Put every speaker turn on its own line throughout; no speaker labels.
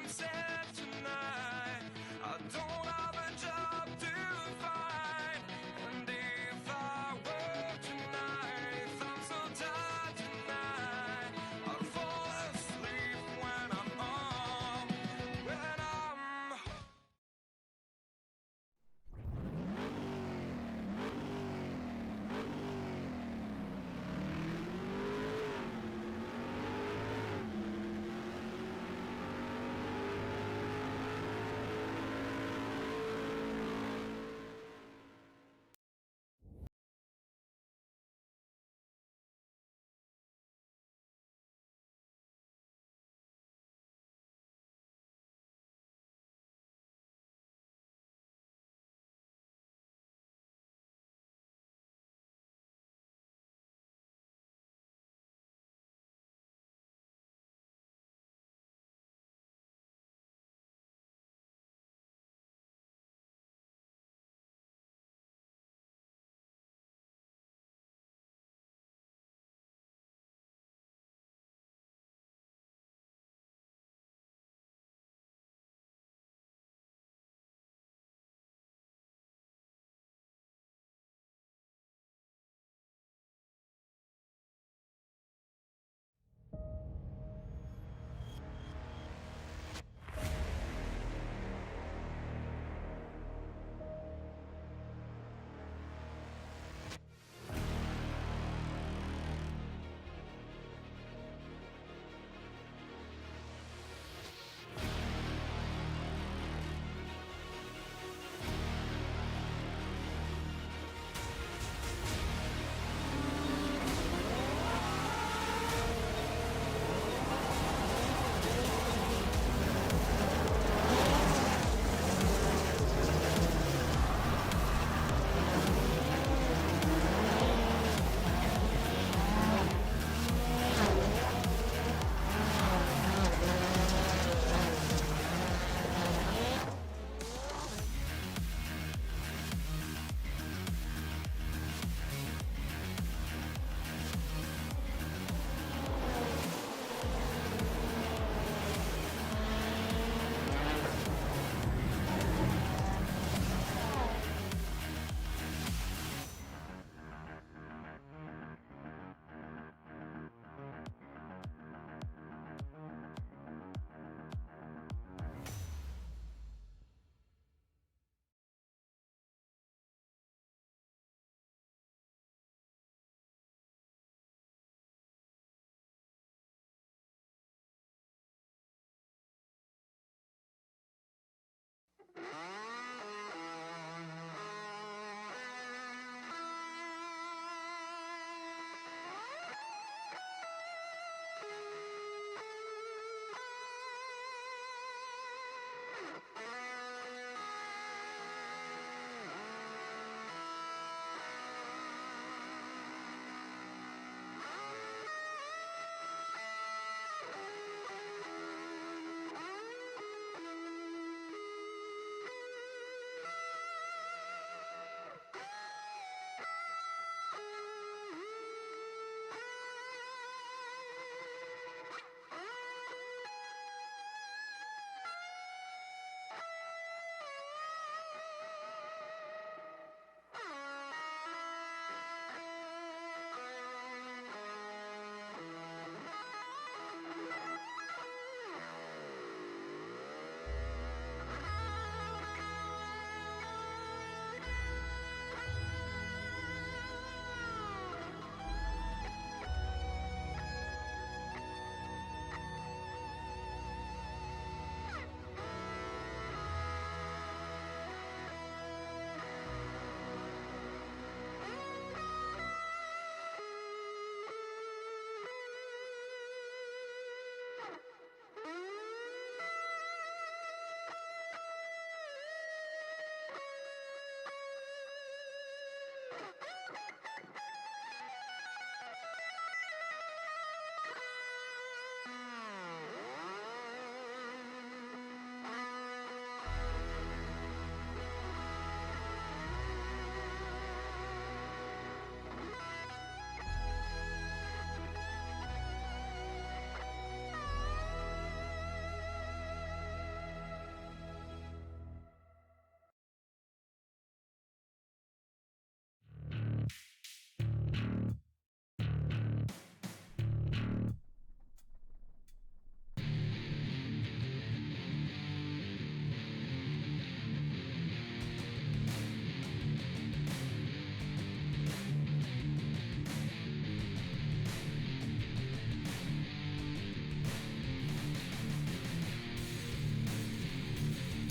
sunset tonight. I don't have a job to find, and if I work tonight, if I'm so tired tonight, I'll fall asleep when I'm home, when I'm home.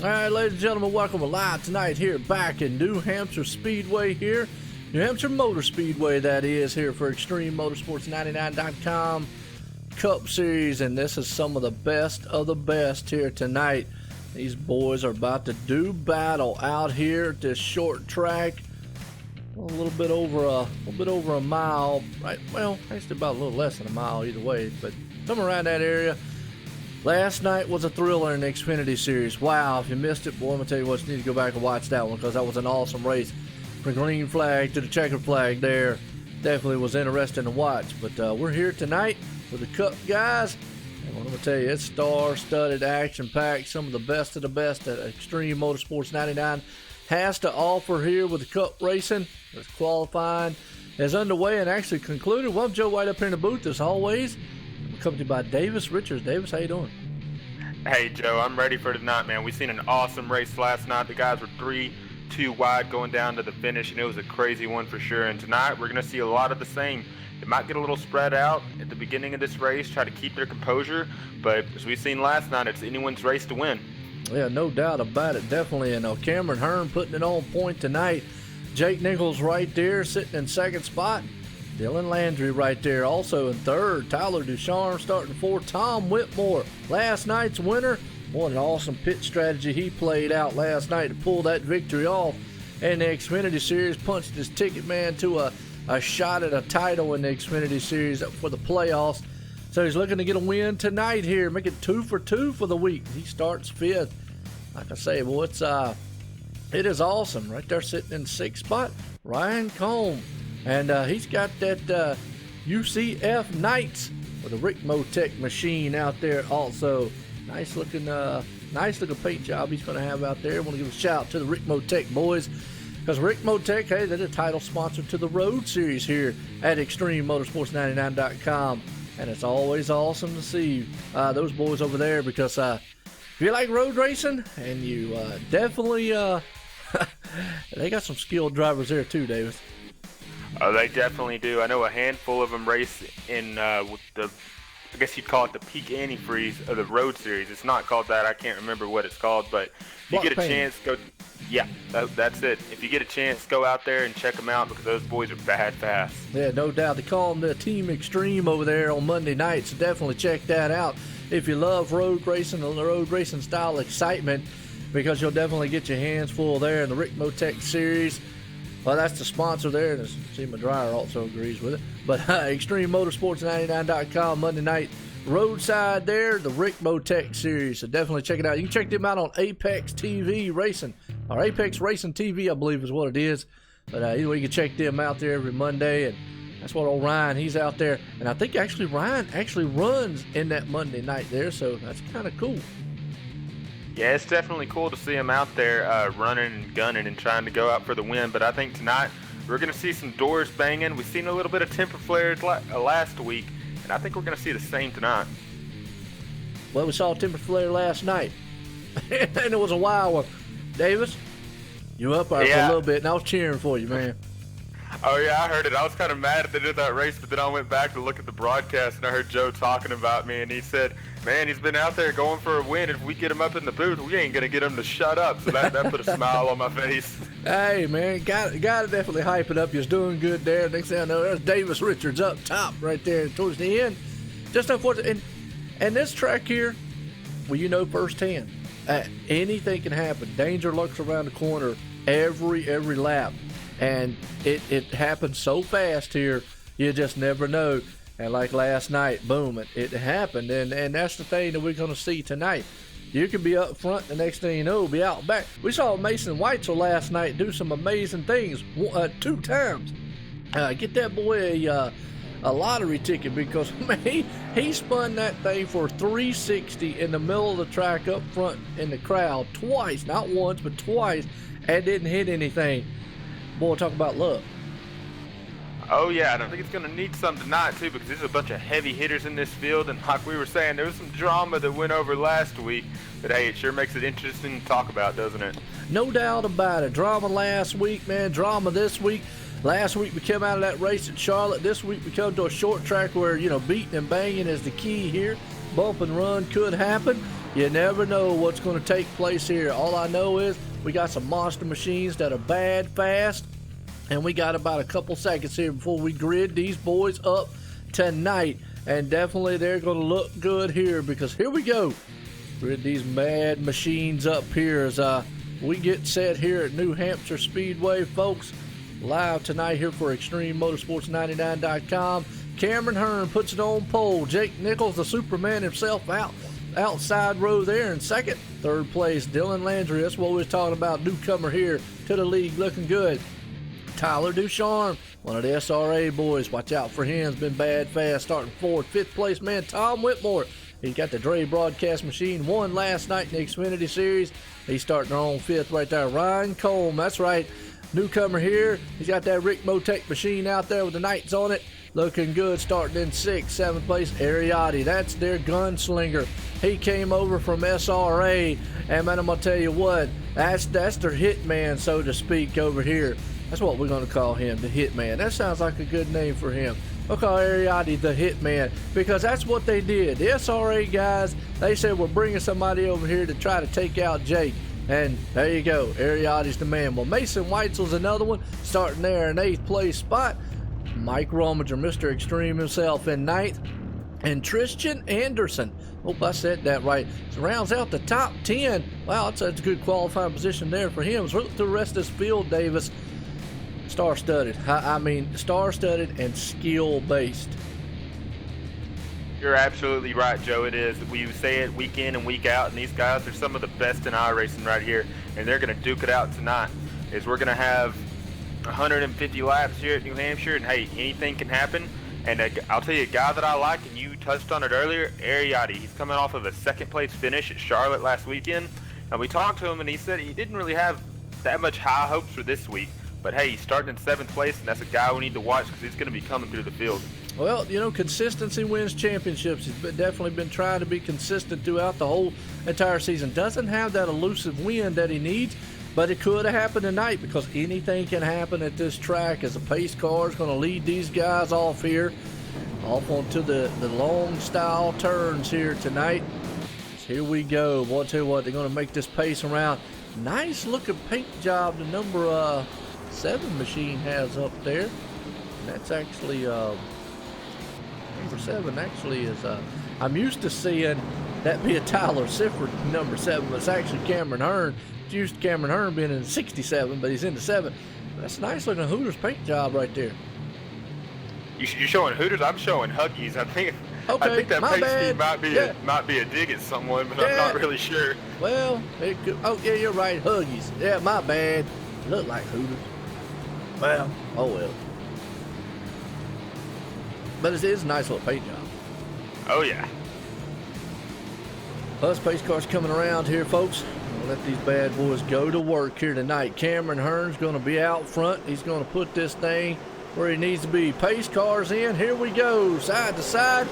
All right, ladies and gentlemen, welcome live tonight here back in New Hampshire Speedway here. New Hampshire Motor Speedway, that is, here for Extreme Motorsports 99.com Cup Series. And this is some of the best here tonight. These boys are about to do battle out here at this short track. A little bit over a mile, right? Well, actually about a little less than a mile either way, but somewhere around that area. Last night was a thriller in the Xfinity Series. Wow, if you missed it, boy, I'm going to tell you what, you need to go back and watch that one because that was an awesome race. From green flag to the checkered flag there. Definitely was interesting to watch. But we're here tonight with the Cup guys. And I'm going to tell you, it's star-studded, action-packed. Some of the best that Extreme Motorsports 99 has to offer here with the Cup racing. As qualifying is underway and actually concluded. Well, Joe White up here in the booth as always. Accompanied by Davis Richards. Davis, how you doing?
Hey, Joe, I'm ready for tonight, man. We seen an awesome race last night. The guys were 3-2 wide going down to the finish, and it was a crazy one for sure. And tonight, we're going to see a lot of the same. It might get a little spread out at the beginning of this race, try to keep their composure. But as we've seen last night, it's anyone's race to win.
Yeah, no doubt about it, definitely. And Cameron Hearn putting it on point tonight. Jake Nichols right there sitting in second spot. Dylan Landry right there also in third. Tyler Ducharme starting fourth. Tom Whitmore, last night's winner. What an awesome pit strategy he played out last night to pull that victory off in the Xfinity Series. Punched his ticket, man, to a shot at a title in the Xfinity Series for the playoffs. So he's looking to get a win tonight here, make it 2 for 2 for the week. He starts fifth. Like I say, boy, it is awesome. Right there sitting in sixth spot, Ryan Combe. And he's got that UCF Knights with a Rick Motec machine out there also. Nice looking paint job he's going to have out there. I want to give a shout out to the Rick Motec boys. Because Rick Motec, hey, they're the title sponsor to the Road Series here at ExtremeMotorsports99.com. And it's always awesome to see those boys over there because if you like road racing, and you definitely, they got some skilled drivers there too, Davis.
Oh, they definitely do. I know a handful of them race in with the, I guess you'd call it the peak antifreeze of the Road Series. It's not called that. I can't remember what it's called, but if you get a chance, go. Yeah, that's it. If you get a chance, go out there and check them out because those boys are bad fast. Yeah,
no doubt. They call them the Team Extreme over there on Monday nights. So definitely check that out if you love road racing and the road racing style excitement, because you'll definitely get your hands full there in the Rick Motec Series. Well, that's the sponsor there, and see, my dryer also agrees with it. But ExtremeMotorsports99.com Monday night roadside there, the Rick Motec Series. So definitely check it out. You can check them out on Apex TV Racing, or Apex Racing TV, I believe is what it is. But either way, you can check them out there every Monday, and that's what old Ryan, he's out there. And I think actually Ryan actually runs in that Monday night there, so that's kind of cool.
Yeah, it's definitely cool to see him out there running and gunning and trying to go out for the win. But I think tonight we're going to see some doors banging. We've seen a little bit of temper flares last week, and I think we're going to see the same tonight.
Well, we saw a temper flare last night, and it was a wild one. Davis, you up there for a little bit, and I was cheering for you, man.
Oh, yeah, I heard it. I was kind of mad at the end of that race, but then I went back to look at the broadcast, and I heard Joe talking about me, and he said, man, he's been out there going for a win. If we get him up in the booth, we ain't going to get him to shut up. So that put a smile on my face.
Hey, man, got to definitely hype it up. You're doing good there. Next thing I know, there's Davis Richards up top right there towards the end. Just unfortunate. And this track here, well, you know firsthand, anything can happen. Danger lurks around the corner every lap. And it happens so fast here, you just never know. And like last night, boom, it happened. And that's the thing that we're going to see tonight. You can be up front, the next thing you know, be out back. We saw Mason Weitzel last night do some amazing things 2 times. Get that boy a lottery ticket because, man, he spun that thing for 360 in the middle of the track up front in the crowd twice. Not once, but twice, and didn't hit anything. Boy, talk about luck.
Oh, yeah, and I think it's going to need some tonight, too, because there's a bunch of heavy hitters in this field, and like we were saying, there was some drama that went over last week, but hey, it sure makes it interesting to talk about, doesn't it?
No doubt about it. Drama last week, man, drama this week. Last week we came out of that race at Charlotte. This week we come to a short track where, beating and banging is the key here. Bump and run could happen. You never know what's going to take place here. All I know is we got some monster machines that are bad fast, and we got about a couple seconds here before we grid these boys up tonight. And definitely they're going to look good here, because here we go. Grid these mad machines up here as we get set here at New Hampshire Speedway, folks. Live tonight here for ExtremeMotorsports99.com. Cameron Hearn puts it on pole. Jake Nichols, the Superman himself, outside row there in second. Third place, Dylan Landry. That's what we was talking about. Newcomer here to the league, looking good. Tyler Ducharme, one of the SRA boys. Watch out for him. Has been bad fast. Starting fourth. Fifth place man, Tom Whitmore. He's got the Dre broadcast machine. Won last night in the Xfinity Series. He's starting on fifth right there. Ryan Colm, that's right. Newcomer here. He's got that Rick Motec machine out there with the Knights on it. Looking good, starting in sixth. Seventh place, Ariotti. That's their gunslinger. He came over from SRA. And man, I'm going to tell you what, that's their hitman, so to speak, over here. That's what we're going to call him, the hitman. That sounds like a good name for him. We'll call Ariotti the hitman, because that's what they did. The SRA guys, they said, we're bringing somebody over here to try to take out Jake. And there you go, Ariotti's the man. Well, Mason Weitzel's another one, starting there in eighth place spot. Mike Rominger, Mr. Extreme himself, in ninth. And Tristan Anderson, hope I said that right, so rounds out the top 10. Wow, that's a good qualifying position there for him. So look through the rest of this field, Davis. Star-studded. I mean, star-studded and skill-based.
You're absolutely right, Joe. It is. We say it week in and week out, and these guys are some of the best in iRacing right here, and they're going to duke it out tonight. We're going to have 150 laps here at New Hampshire, and hey, anything can happen. And I'll tell you, a guy that I like, and you touched on it earlier, Ariotti. He's coming off of a second-place finish at Charlotte last weekend, and we talked to him, and he said he didn't really have that much high hopes for this week. But hey, he's starting in seventh place, and that's a guy we need to watch because he's going to be coming through the field.
Well, you know, consistency wins championships. He's definitely been trying to be consistent throughout the whole entire season. Doesn't have that elusive win that he needs, but it could have happened tonight, because anything can happen at this track as a pace car is going to lead these guys off here, off onto the long style turns here tonight. So here we go. Well, I'll tell you what, they're going to make this pace around. Nice looking paint job the number 7 machine has up there. And that's actually number 7 actually is I'm used to seeing that be a Tyler Sifford number 7, but it's actually Cameron Hearn. It's used to Cameron Hearn being in 67, but he's in the 7. That's a nice looking Hooters paint job right there.
You're showing Hooters? I'm showing Huggies. I think that paint scheme might be a dig at someone, but I'm not really sure.
Well, it could, oh yeah, you're right, Huggies. Yeah, my bad. Look like Hooters. Well, oh well. But it is a nice little paint job.
Oh yeah.
Us pace cars coming around here, folks. We'll let these bad boys go to work here tonight. Cameron Hearn's going to be out front. He's going to put this thing where he needs to be. Pace cars in. Here we go. Side to side.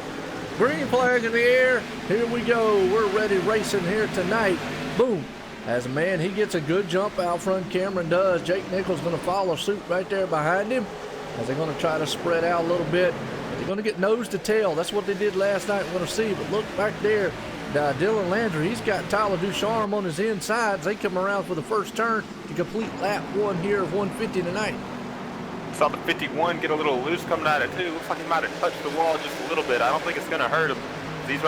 Green flag in the air. Here we go. We're ready racing here tonight. Boom. As a man, he gets a good jump out front. Cameron does. Jake Nichols going to follow suit right there behind him, as they're going to try to spread out a little bit. They're going to get nose to tail. That's what they did last night. We're going to see. But look back there. Dylan Landry, he's got Tyler Ducharme on his insides. They come around for the first turn to complete lap 1 here of 150 tonight.
Saw the 51 get a little loose coming out of 2. Looks like he might have touched the wall just a little bit. I don't think it's going to hurt him. He's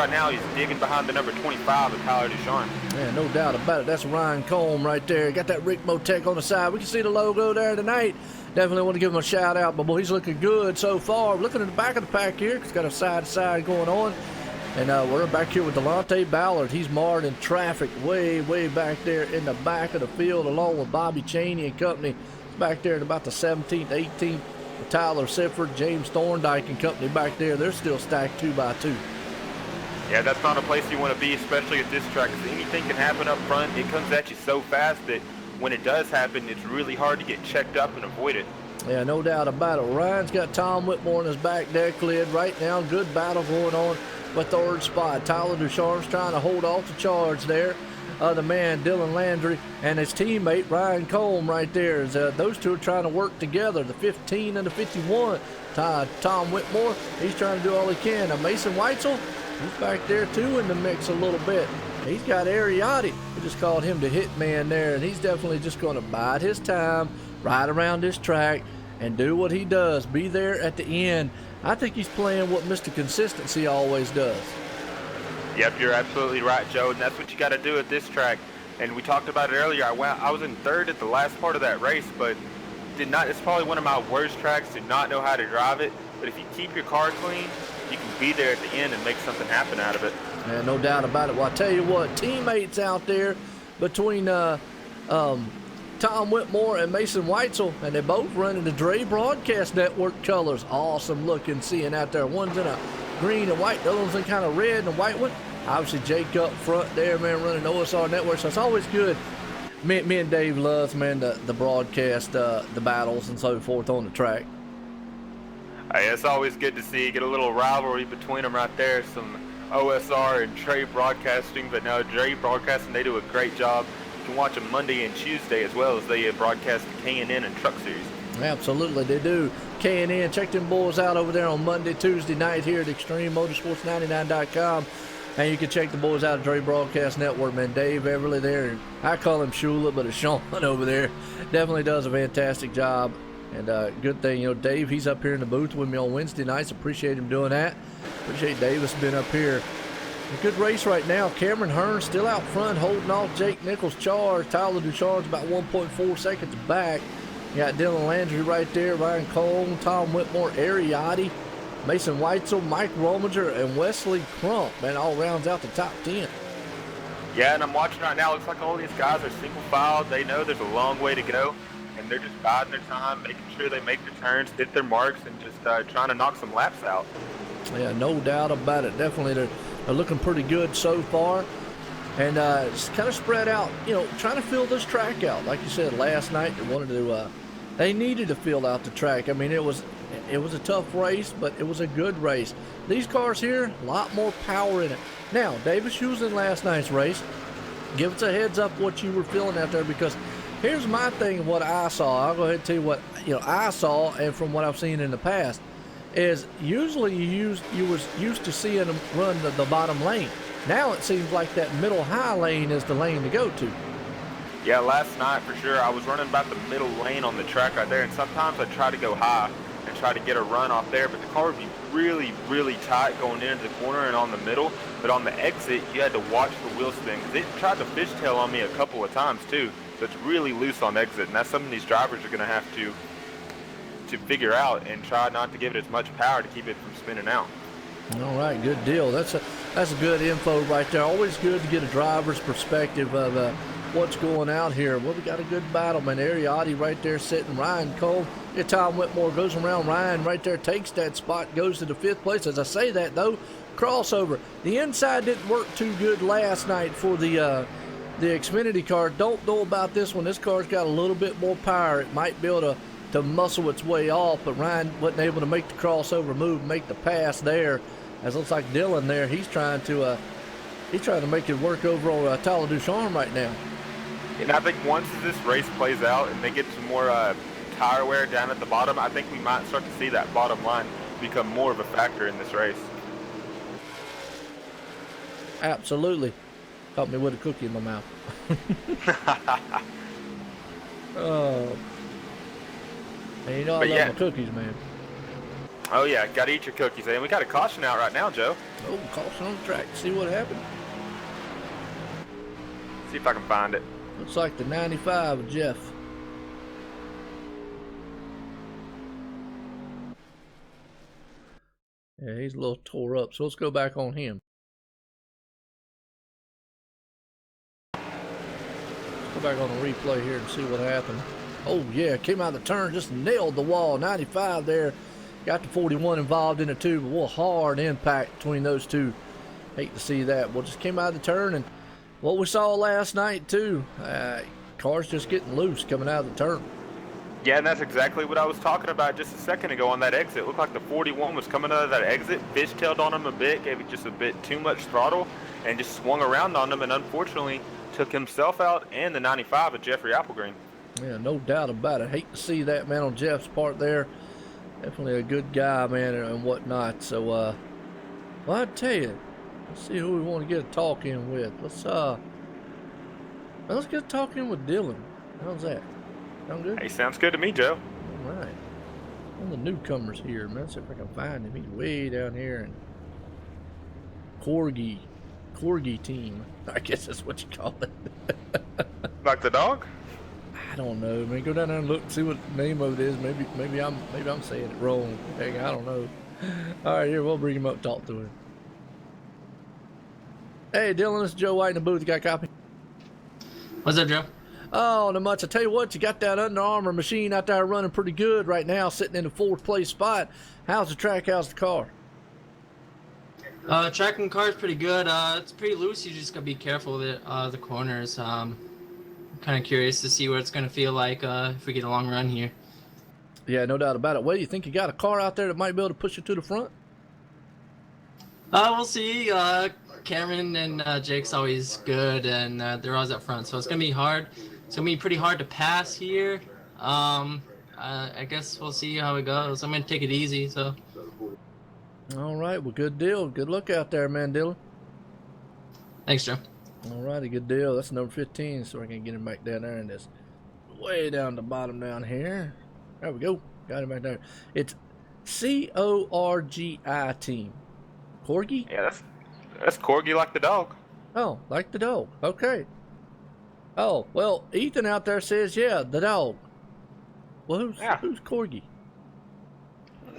digging behind the number 25 of Tyler Ducharme.
Yeah, no doubt about it. That's Ryan Colm right there. Got that Rick Motec on the side. We can see the logo there tonight. Definitely want to give him a shout out, but boy, he's looking good so far. Looking at the back of the pack here, he's got a side-to-side going on. And we're back here with Delonte Ballard. He's marred in traffic way back there in the back of the field, along with Bobby Chaney and company. Back there at about the 17th, 18th. Tyler Sifford, James Thorndike and company back there. They're still stacked 2 by 2.
Yeah, that's not a place you want to be, especially at this track, because anything can happen up front. It comes at you so fast that when it does happen, it's really hard to get checked up and avoid it.
Yeah, no doubt about it. Ryan's got Tom Whitmore in his back deck lid right now. Good battle going on with third spot. Tyler Ducharme's trying to hold off the charge there. The man, Dylan Landry, and his teammate, Ryan Colm, right there. Those two are trying to work together, the 15 and the 51. Tom Whitmore, he's trying to do all he can. Now, Mason Weitzel, He's back there too in the mix a little bit. He's got Ariotti. We just called him the hitman there, and he's definitely just going to bide his time, ride around this track, and do what he does. Be there at the end. I think he's playing what Mr. Consistency always does.
Yep, you're absolutely right, Joe, and that's what you got to do at this track. And we talked about it earlier. I was in third at the last part of that race, but it's probably one of my worst tracks. Did not know how to drive it. But if you keep your car clean, you can be there at the end and make something happen out of it.
Yeah, no doubt about it. Well, I tell you what, teammates out there between Tom Whitmore and Mason Weitzel, and they're both running the Dre Broadcast Network colors. Awesome looking seeing out there. One's in a green and white, the other one's in kind of red and a white one. Obviously, Jake up front there, man, running OSR Network, so it's always good. Me and Dave loves, man, the broadcast, the battles and so forth on the track.
Hey, it's always good to see. Get a little rivalry between them right there. Some OSR and Dre Broadcasting, but no, Dre Broadcasting, they do a great job. You can watch them Monday and Tuesday as well as they broadcast the K&N and Truck Series.
Absolutely, they do. K&N, check them boys out over there on Monday, Tuesday night here at ExtremeMotorsports99.com. And you can check the boys out at Dre Broadcast Network, man. Dave Everly there. I call him Shula, but it's Sean over there. Definitely does a fantastic job. And good thing, Dave, he's up here in the booth with me on Wednesday nights. Appreciate him doing that. Appreciate Davis being up here. A good race right now. Cameron Hearn still out front, holding off Jake Nichols' charge. Tyler Ducharme's about 1.4 seconds back. You got Dylan Landry right there, Ryan Cole, Tom Whitmore, Ariotti, Mason Weitzel, Mike Rominger, and Wesley Crump, man, all rounds out the top 10.
Yeah, and I'm watching right now. Looks like all these guys are single file. They know there's a long way to go, and they're just biding their time, making sure they make the turns, hit their marks, and just trying to knock some laps out.
Yeah, no doubt about it. Definitely, they're looking pretty good so far. And it's kind of spread out, trying to fill this track out. Like you said, last night they needed to fill out the track. I mean, it was a tough race, but it was a good race. These cars here, a lot more power in it. Now, Davis, you was in last night's race. Give us a heads up what you were feeling out there, because here's my thing of what I saw. I'll go ahead and tell you what I saw, and from what I've seen in the past, is usually you was used to seeing them run the bottom lane. Now it seems like that middle high lane is the lane to go to.
Yeah, last night for sure I was running about the middle lane on the track right there, and sometimes I'd try to go high and try to get a run off there, but the car would be really, really tight going into the corner and on the middle. But on the exit, you had to watch the wheel spin, because it tried to fishtail on me a couple of times too. So it's really loose on exit, and that's something these drivers are going to have to figure out and try not to give it as much power to keep it from spinning out.
All right, good deal. That's a good info right there. Always good to get a driver's perspective of what's going out here. Well, we got a good battle, man. Ariotti right there sitting. Ryan Cole. Yeah, Tom Whitmore goes around. Ryan right there takes that spot, goes to the 5th place. As I say that, though, crossover. The inside didn't work too good last night for the Xfinity car. Don't know about this one. This car's got a little bit more power. It might be able to muscle its way off, but Ryan wasn't able to make the crossover move, make the pass there. As it looks like Dylan there, he's trying to make it work over on Tyler Ducharme right now.
And I think once this race plays out and they get some more tire wear down at the bottom, I think we might start to see that bottom line become more of a factor in this race.
Absolutely. Caught me with a cookie in my mouth. Oh. And I love my cookies, man.
Oh yeah, gotta eat your cookies. And we got a caution out right now, Joe.
Oh, caution on the track. See what happened?
See if I can find it.
Looks like the 95 of Jeff. Yeah, he's a little tore up, so let's go back on him. Let's go back on the replay here and see what happened. Oh yeah, came out of the turn, just nailed the wall. 95 there. Got the 41 involved in it too, but what hard impact between those two. Hate to see that. Well, just came out of the turn, and what we saw last night too, cars just getting loose coming out of the turn.
Yeah, and that's exactly what I was talking about just a second ago on that exit. It looked like the 41 was coming out of that exit, fishtailed on him a bit, gave it just a bit too much throttle, and just swung around on him, and unfortunately took himself out and the 95 of Jeffrey Applegreen.
Yeah, no doubt about it. Hate to see that, man, on Jeff's part there. Definitely a good guy, man, and whatnot. So, well, I tell you, Let's see who we want to get a talk in with. Let's get a talk in with Dylan. How's that? Sound good?
Hey, sounds good to me, Joe.
All right. One of the newcomers here, man. Let's see if I can find him. He's way down here in Corgi team. I guess that's what you call it.
Like the dog?
I don't know, man. Go down there and look, see what the name of it is. Maybe I'm saying it wrong. Heck, I don't know. All right, here, we'll bring him up, talk to him. Hey, Dylan, this is Joe White in the booth. You got a copy?
What's up, Joe?
Oh, not much. I tell you what, you got that Under Armour machine out there running pretty good right now, sitting in the 4th place spot. How's the track? How's the car?
Track and car is pretty good. It's pretty loose. You just gotta be careful with it. The corners. I'm kind of curious to see what it's gonna feel like if we get a long run here.
Yeah, no doubt about it. Well, you think you got a car out there that might be able to push you to the front?
We'll see. Cameron and Jake's always good, and they're always up front, so it's gonna be hard. It's gonna be pretty hard to pass here. I guess we'll see how it goes. I'm gonna take it easy. So.
All right. Well, good deal. Good luck out there, man, Dylan.
Thanks, Joe.
All righty, good deal. That's number 15, so we're gonna get him back down there in this way down the bottom down here. There we go. Got him back there. It's Corgi team. Corgi?
Yeah, that's Corgi like the dog.
Oh, like the dog. Okay. Oh, well, Ethan out there says, yeah, the dog. Well, who's Corgi?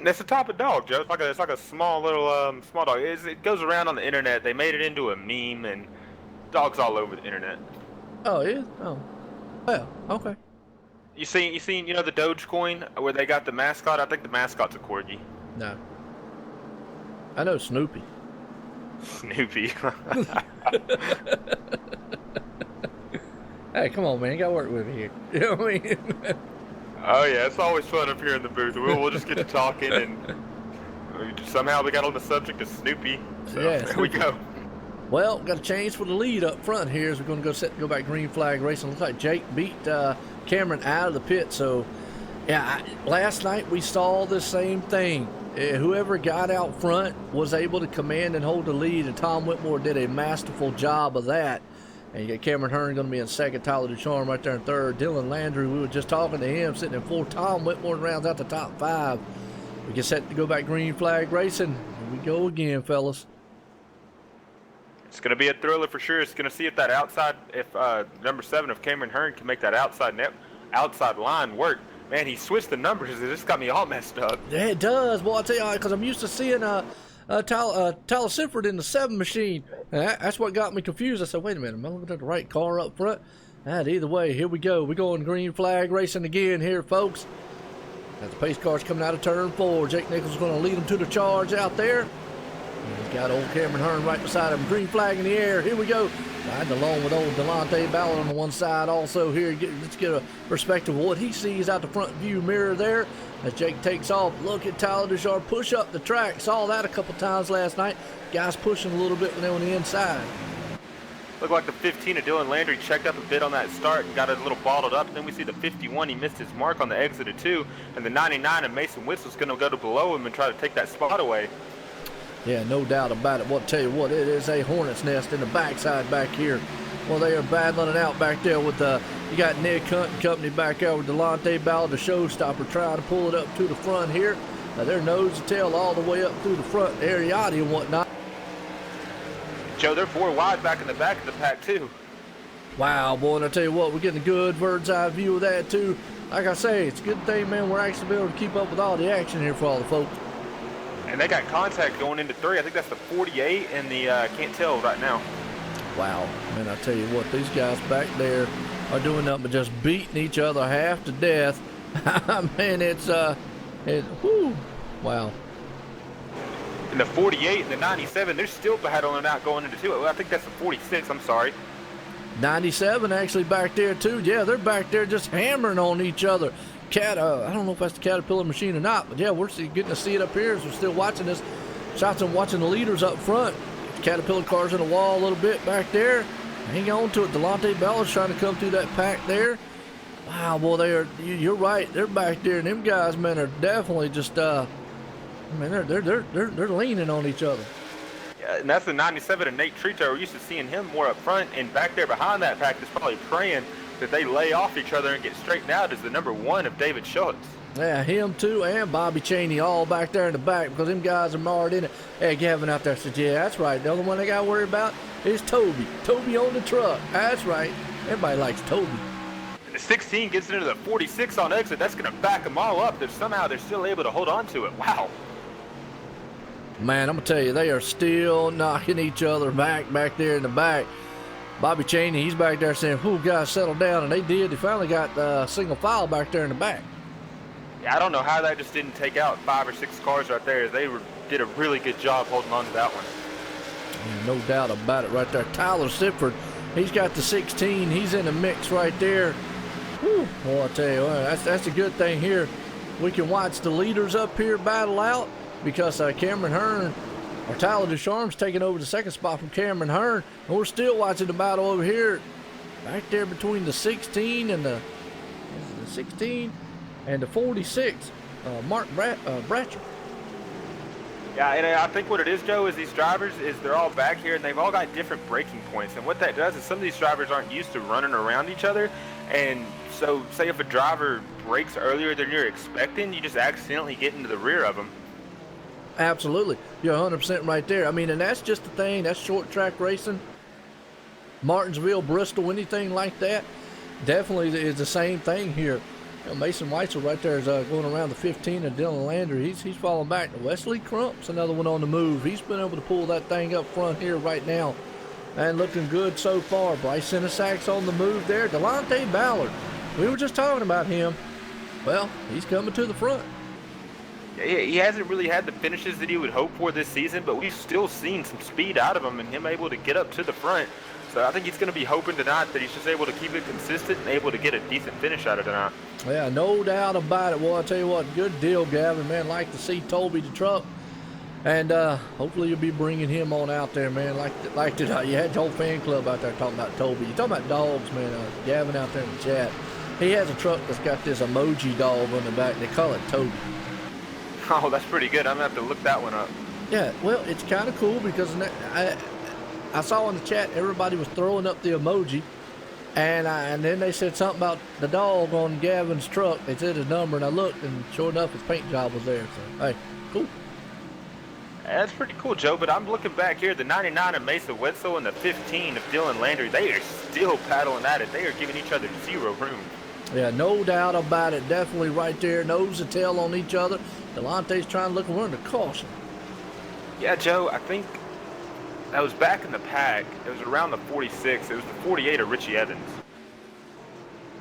It's a type of dog, Joe. It's like a small little small dog. It goes around on the internet. They made it into a meme, and dogs all over the internet.
Oh, yeah? Oh. Well, okay.
You seen the Dogecoin where they got the mascot? I think the mascot's a Corgi.
No. I know Snoopy.
Snoopy.
Hey, come on, man. You got to work with me here. You know what I mean?
Oh, yeah. It's always fun up here in the booth. We'll just get to talking, and somehow we got on the subject of Snoopy. So
yeah,
there we go.
Well, got a change for the lead up front here as we're going to go back green flag racing. Looks like Jake beat Cameron out of the pit. So, yeah, last night we saw the same thing. Whoever got out front was able to command and hold the lead, and Tom Whitmore did a masterful job of that. And you got Cameron Hearn going to be in second, Tyler Ducharme right there in third. Dylan Landry, we were just talking to him, sitting in fourth. Tom Whitmore rounds out the top 5. We get set to go back green flag racing. Here we go again, fellas.
It's going to be a thriller for sure. It's going to see if that outside, if number 7 of Cameron Hearn can make that outside line work. Man, he switched the numbers. It just got me all messed up.
Yeah, it does. Well, I'll tell you, because I'm used to seeing Tyler Sinford in the 7 machine. And that's what got me confused. I said, wait a minute, am I looking at the right car up front? Either way, here we go. We're going green flag racing again here, folks. As the pace car's coming out of turn 4. Jake Nichols is going to lead them to the charge out there. And he's got old Cameron Hearn right beside him. Green flag in the air. Here we go. Riding along with old Delonte Ballard on the one side also here. Let's get a perspective of what he sees out the front view mirror there. As Jake takes off, look at Tyler Ducharme push up the track. Saw that a couple times last night. Guys pushing a little bit when they were on the inside.
Looked like the 15 of Dylan Landry checked up a bit on that start and got a little bottled up. Then we see the 51, he missed his mark on the exit of 2. And the 99 of Mason Whistle's going to go to below him and try to take that spot away.
Yeah, no doubt about it. Well, I'll tell you what, it is a hornet's nest in the backside back here. Well, they are battling it out back there with you got Nick Hunt and company back there with Delonte Ballard, the showstopper, trying to pull it up to the front here. They're nose to tail all the way up through the front, Ariotti and whatnot.
Joe, they're 4 wide back in the back of the pack, too.
Wow, boy, and I tell you what, we're getting a good bird's eye view of that, too. Like I say, it's a good thing, man, we're actually able to keep up with all the action here for all the folks.
And they got contact going into 3. I think that's the 48 and the can't tell right now.
Wow, man, I tell you what, these guys back there are doing nothing but just beating each other half to death. Man, whew, wow.
And the 48 and the 97, they're still battling out going into 2. I think that's the 46, I'm sorry.
97 actually back there, too. Yeah, they're back there just hammering on each other. I don't know if that's the Caterpillar machine or not, but yeah, we're getting to see it up here as we're still watching this. Shots and watching the leaders up front. Caterpillar car's in the wall a little bit back there. Hang on to it. Delonte Ballard's trying to come through that pack there. Wow, boy, you're right. They're back there, and them guys, man, are definitely just, man, they're leaning on each other.
Yeah, And that's the 97 of Nate Trito. We're used to seeing him more up front, and back there behind that pack is probably praying that they lay off each other and get straightened out is the number 1 of David Schultz.
Yeah, him too, and Bobby Cheney all back there in the back because them guys are marred in it. Hey, Gavin out there said, yeah, that's right. The only one they got to worry about is Toby. Toby on the truck. That's right. Everybody likes Toby.
The 16 gets into the 46 on exit. That's going to back them all up. Somehow they're still able to hold on to it. Wow.
Man, I'm going to tell you, they are still knocking each other back there in the back. Bobby Cheney, he's back there saying, whoo, guys, settle down. And they did. They finally got single file back there in the back.
Yeah, I don't know how that just didn't take out 5 or 6 cars right there. They did a really good job holding on to that one.
Yeah, no doubt about it right there. Tyler Sifford, he's got the 16. He's in the mix right there. Whew. Well, I tell you what, that's a good thing here. We can watch the leaders up here battle out because Cameron Hearn, or Tyler Ducharme's taking over the second spot from Cameron Hearn. And we're still watching the battle over here back there between the 16 and the 16 and the 46, Mark Bratcher.
Yeah, and I think what it is, Joe, is these drivers, they're all back here, and they've all got different braking points. And what that does is some of these drivers aren't used to running around each other. And so, say if a driver brakes earlier than you're expecting, you just accidentally get into the rear of them.
Absolutely. You're 100% right there. I mean, and that's just the thing. That's short track racing. Martinsville, Bristol, anything like that, definitely is the same thing here. You know, Mason Weitzel right there is going around the 15, and Dylan Landry, he's falling back. Wesley Crump's another one on the move. He's been able to pull that thing up front here right now and looking good so far. Bryce Sinisak's on the move there. Delonte Ballard, we were just talking about him. Well, he's coming to the front.
Yeah, he hasn't really had the finishes that he would hope for this season, but we've still seen some speed out of him and him able to get up to the front. So I think he's going to be hoping tonight that he's just able to keep it consistent and able to get a decent finish out of tonight.
Yeah, no doubt about it. Well, I'll tell you what, good deal, Gavin, man. Like to see Toby the truck. And hopefully you'll be bringing him on out there, man. Like tonight. You had the whole fan club out there talking about Toby. You're talking about dogs, man. Gavin out there in the chat. He has a truck that's got this emoji dog on the back. They call it Toby.
Oh, that's pretty good. I'm going to have to look that one up.
Yeah, well, it's kind of cool because I saw in the chat everybody was throwing up the emoji, and then they said something about the dog on Gavin's truck. They said his number, and I looked, and sure enough, his paint job was there. So, hey, cool.
That's pretty cool, Joe, but I'm looking back here. The 99 of Mesa Wetzel and the 15 of Dylan Landry, they are still paddling at it. They are giving each other zero room.
Yeah, no doubt about it. Definitely right there, nose to tail on each other. Delonte's trying to look and run the caution.
Yeah, Joe, I think that was back in the pack. It was around the 46. It was the 48 of Richie Evans.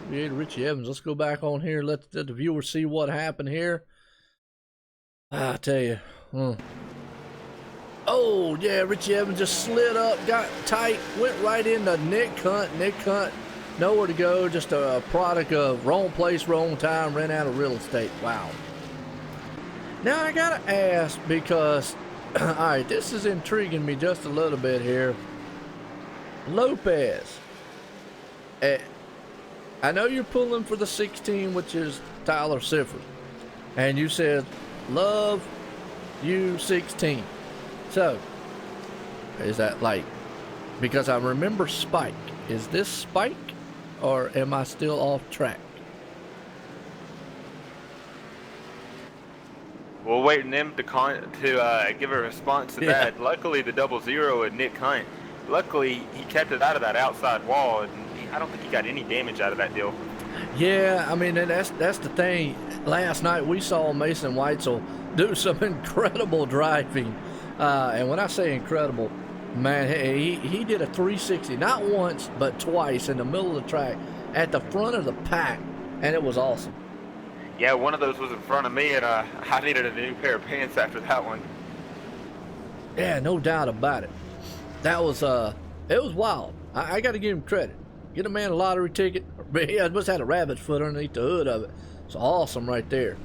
48 of Richie Evans. Let's go back on here. Let the viewers see what happened here. I tell you. Oh, yeah, Richie Evans just slid up, got tight, went right into Nick Hunt. Nick Hunt, nowhere to go, just a product of wrong place, wrong time, ran out of real estate. Wow. Now, I got to ask because, all right, this is intriguing me just a little bit here. Lopez, I know you're pulling for the 16, which is Tyler Sifford, and you said, love you 16. So, is that like, because I remember Spike. Is this Spike, or am I still off track?
We'll wait on them to give a response to that. Luckily, the 00 and Nick Hunt, luckily he kept it out of that outside wall, and I don't think he got any damage out of that deal.
Yeah, I mean, that's the thing. Last night we saw Mason Weitzel do some incredible driving. And when I say incredible, man, he did a 360, not once, but twice in the middle of the track at the front of the pack, and it was awesome.
Yeah, one of those was in front of me, and I needed a new pair of pants after that one.
Yeah, no doubt about it. That was, it was wild. I got to give him credit. Get a man a lottery ticket. He must have had a rabbit's foot underneath the hood of it. It's awesome right there.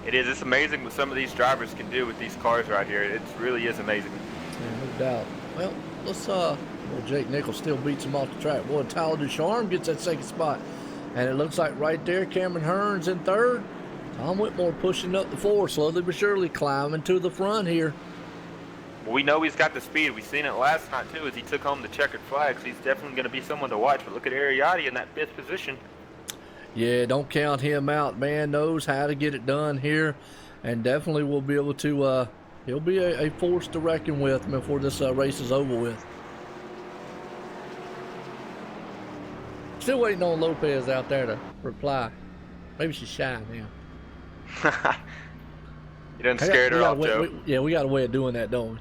It is. It's amazing what some of these drivers can do with these cars right here. It really is amazing.
Yeah, no doubt. Well, let's, well, Jake Nichols still beats him off the track. Boy, Tyler Ducharme gets that second spot. And it looks like right there, Cameron Hearn's in third. Tom Whitmore pushing up the four, slowly but surely climbing to the front here.
Well, we know he's got the speed. We seen it last night too, as he took home the checkered flag. So he's definitely going to be someone to watch. But look at Ariati in that 5th position.
Yeah, don't count him out. Man knows how to get it done here, and definitely will be able to. He'll be a force to reckon with before this race is over with. Still waiting on Lopez out there to reply. Maybe she's shy now.
You done scared her off, Joe.
We got a way of doing that, don't we?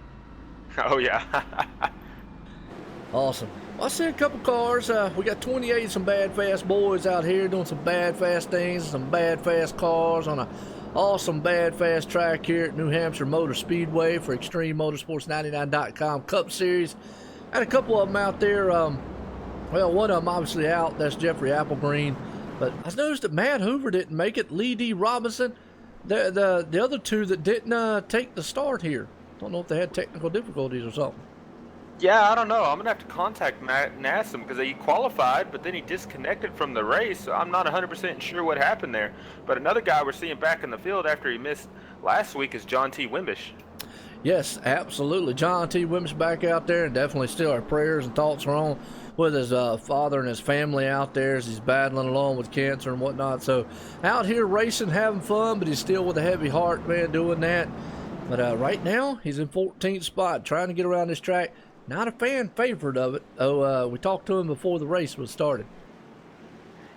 Oh, yeah.
Awesome. Well, I see a couple cars. We got 28 some bad fast boys out here doing some bad fast things, some bad fast cars on a awesome bad fast track here at New Hampshire Motor Speedway for Extreme Motorsports 99.com Cup Series. Had a couple of them out there. Well, one of them obviously out. That's Jeffrey Applegreen. But I noticed that Matt Hoover didn't make it. Lee D. Robinson. The other two that didn't take the start here. Don't know if they had technical difficulties or something.
Yeah, I don't know. I'm going to have to contact Matt and ask him because he qualified, but then he disconnected from the race. So I'm not 100% sure what happened there. But another guy we're seeing back in the field after he missed last week is John T. Wimbish.
Yes, absolutely. John T. Wimbish back out there, and definitely still our prayers and thoughts are on with his father and his family out there as he's battling along with cancer and whatnot. So out here racing, having fun, but he's still with a heavy heart, man, doing that. But right now, he's in 14th spot, trying to get around this track. Not a fan favorite of it. Oh, we talked to him before the race was started.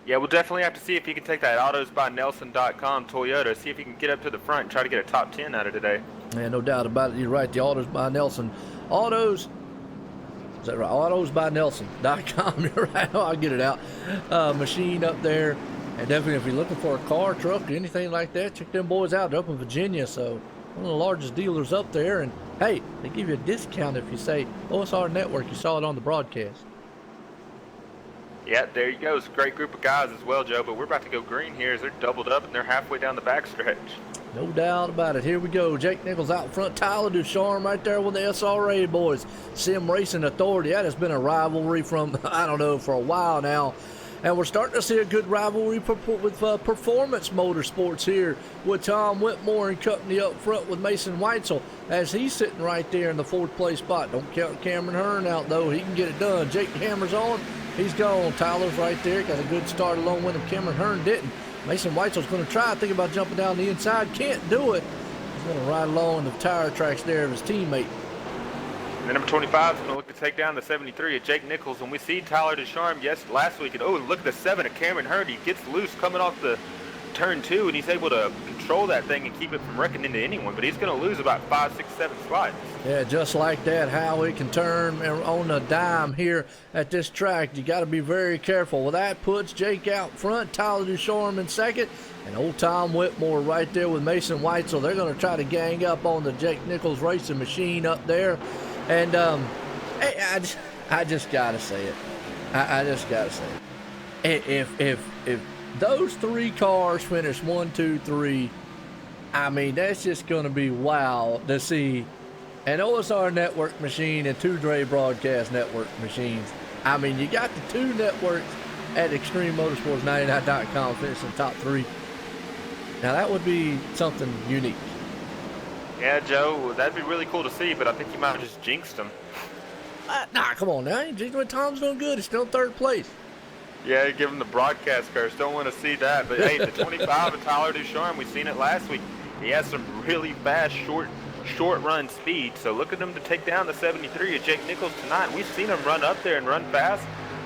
Yeah, we'll definitely have to see if he can take that autosbynelson.com Toyota, see if he can get up to the front and try to get a top 10 out of today.
Yeah, no doubt about it. You're right. The Autos by Nelson. Autos. Is that right? Autosbynelson.com. You're right. I'll get it out. Machine up there. And definitely if you're looking for a car, truck, or anything like that, check them boys out. They're up in Virginia, so one of the largest dealers up there. And, hey, they give you a discount if you say OSR Network. You saw it on the broadcast.
Yeah, there you go. It's a great group of guys as well, Joe. But we're about to go green here as they're doubled up and they're halfway down the backstretch.
No doubt about it. Here we go. Jake Nichols out front. Tyler Ducharme right there with the SRA boys. Sim Racing Authority. That has been a rivalry from, I don't know, for a while now. And we're starting to see a good rivalry with Performance Motorsports here with Tom Whitmore and company up front with Mason Weitzel as he's sitting right there in the 4th place spot. Don't count Cameron Hearn out, though. He can get it done. Jake Hammer's on. He's gone. Tyler's right there. Got a good start along with him. Cameron Hearn didn't. Mason Weitzel's going to try. Think about jumping down the inside. Can't do it. He's going to ride along the tire tracks there of his teammate.
And the number 25 is going to look to take down the 73 of Jake Nichols. And we see Tyler Ducharme, last week. And, look at the 7 of Cameron Hearn. He gets loose coming off the turn 2, and he's able to control that thing and keep it from wrecking into anyone. But he's going to lose about 5, 6, 7 spots. Yeah,
just like that, how he can turn on a dime here at this track. You got to be very careful. Well, that puts Jake out front, Tyler Ducharme in 2nd, and old Tom Whitmore right there with Mason Weitzel. They're going to try to gang up on the Jake Nichols racing machine up there. And I just got to say it. I just got to say it. If those 3 cars finish 1, 2, 3, I mean, that's just going to be wild to see an OSR network machine and 2 Dre Broadcast network machines. I mean, you got the 2 networks at Extreme Motorsports 99.com finishing top 3. Now, that would be something unique.
Yeah, Joe, that'd be really cool to see, but I think you might have just jinxed him.
Nah, come on now. Tom's doing good. He's still in 3rd place.
Yeah, give him the broadcast curse. Don't want to see that. But, hey, the 25 of Tyler Ducharme, we seen it last week. He has some really fast, short run speed. So look at him to take down the 73 of Jake Nichols tonight. We've seen him run up there and run fast,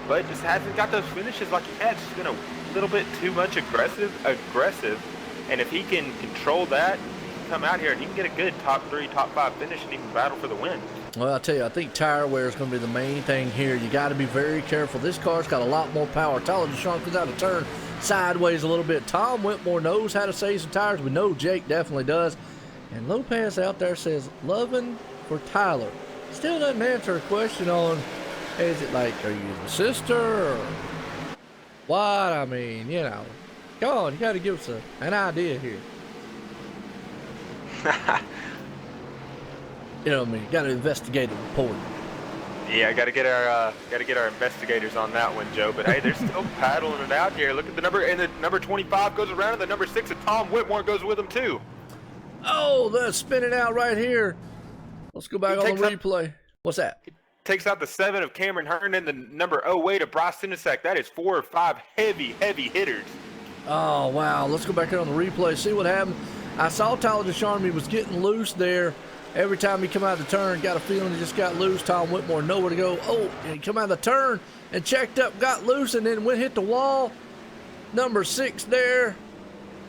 but just hasn't got those finishes like he had. Just been a little bit too much aggressive. And if he can control that, come out here and he can get a good top 3, top 5 finish and even battle for the win.
Well, I'll tell you, I think tire wear is going to be the main thing here. You got to be very careful. This car's got a lot more power. Tyler Ducharme comes out of turn sideways a little bit. Tom Whitmore knows how to save some tires. We know Jake definitely does. And Lopez out there says, loving for Tyler. Still doesn't answer a question on, is it like, are you the sister or what? I mean, come on, you got to give us an idea here. You know what I mean? Got to investigate the report.
Yeah, got to get our investigators on that one, Joe. But hey, they're still paddling it out here. Look at the number, and the number 25 goes around, and the number 6 of Tom Whitmore goes with him too.
Oh, that's spinning out right here. Let's go back on the replay. What's that?
Takes out the 7 of Cameron Hearn and the number 08 of Bryce Sinisek. That is 4 or 5 heavy hitters.
Oh, wow. Let's go back on the replay, see what happened. I saw Tyler Descharmy was getting loose there. Every time he come out of the turn, got a feeling he just got loose. Tom Whitmore, nowhere to go. Oh, and he come out of the turn and checked up, got loose, and then hit the wall. Number 6 there.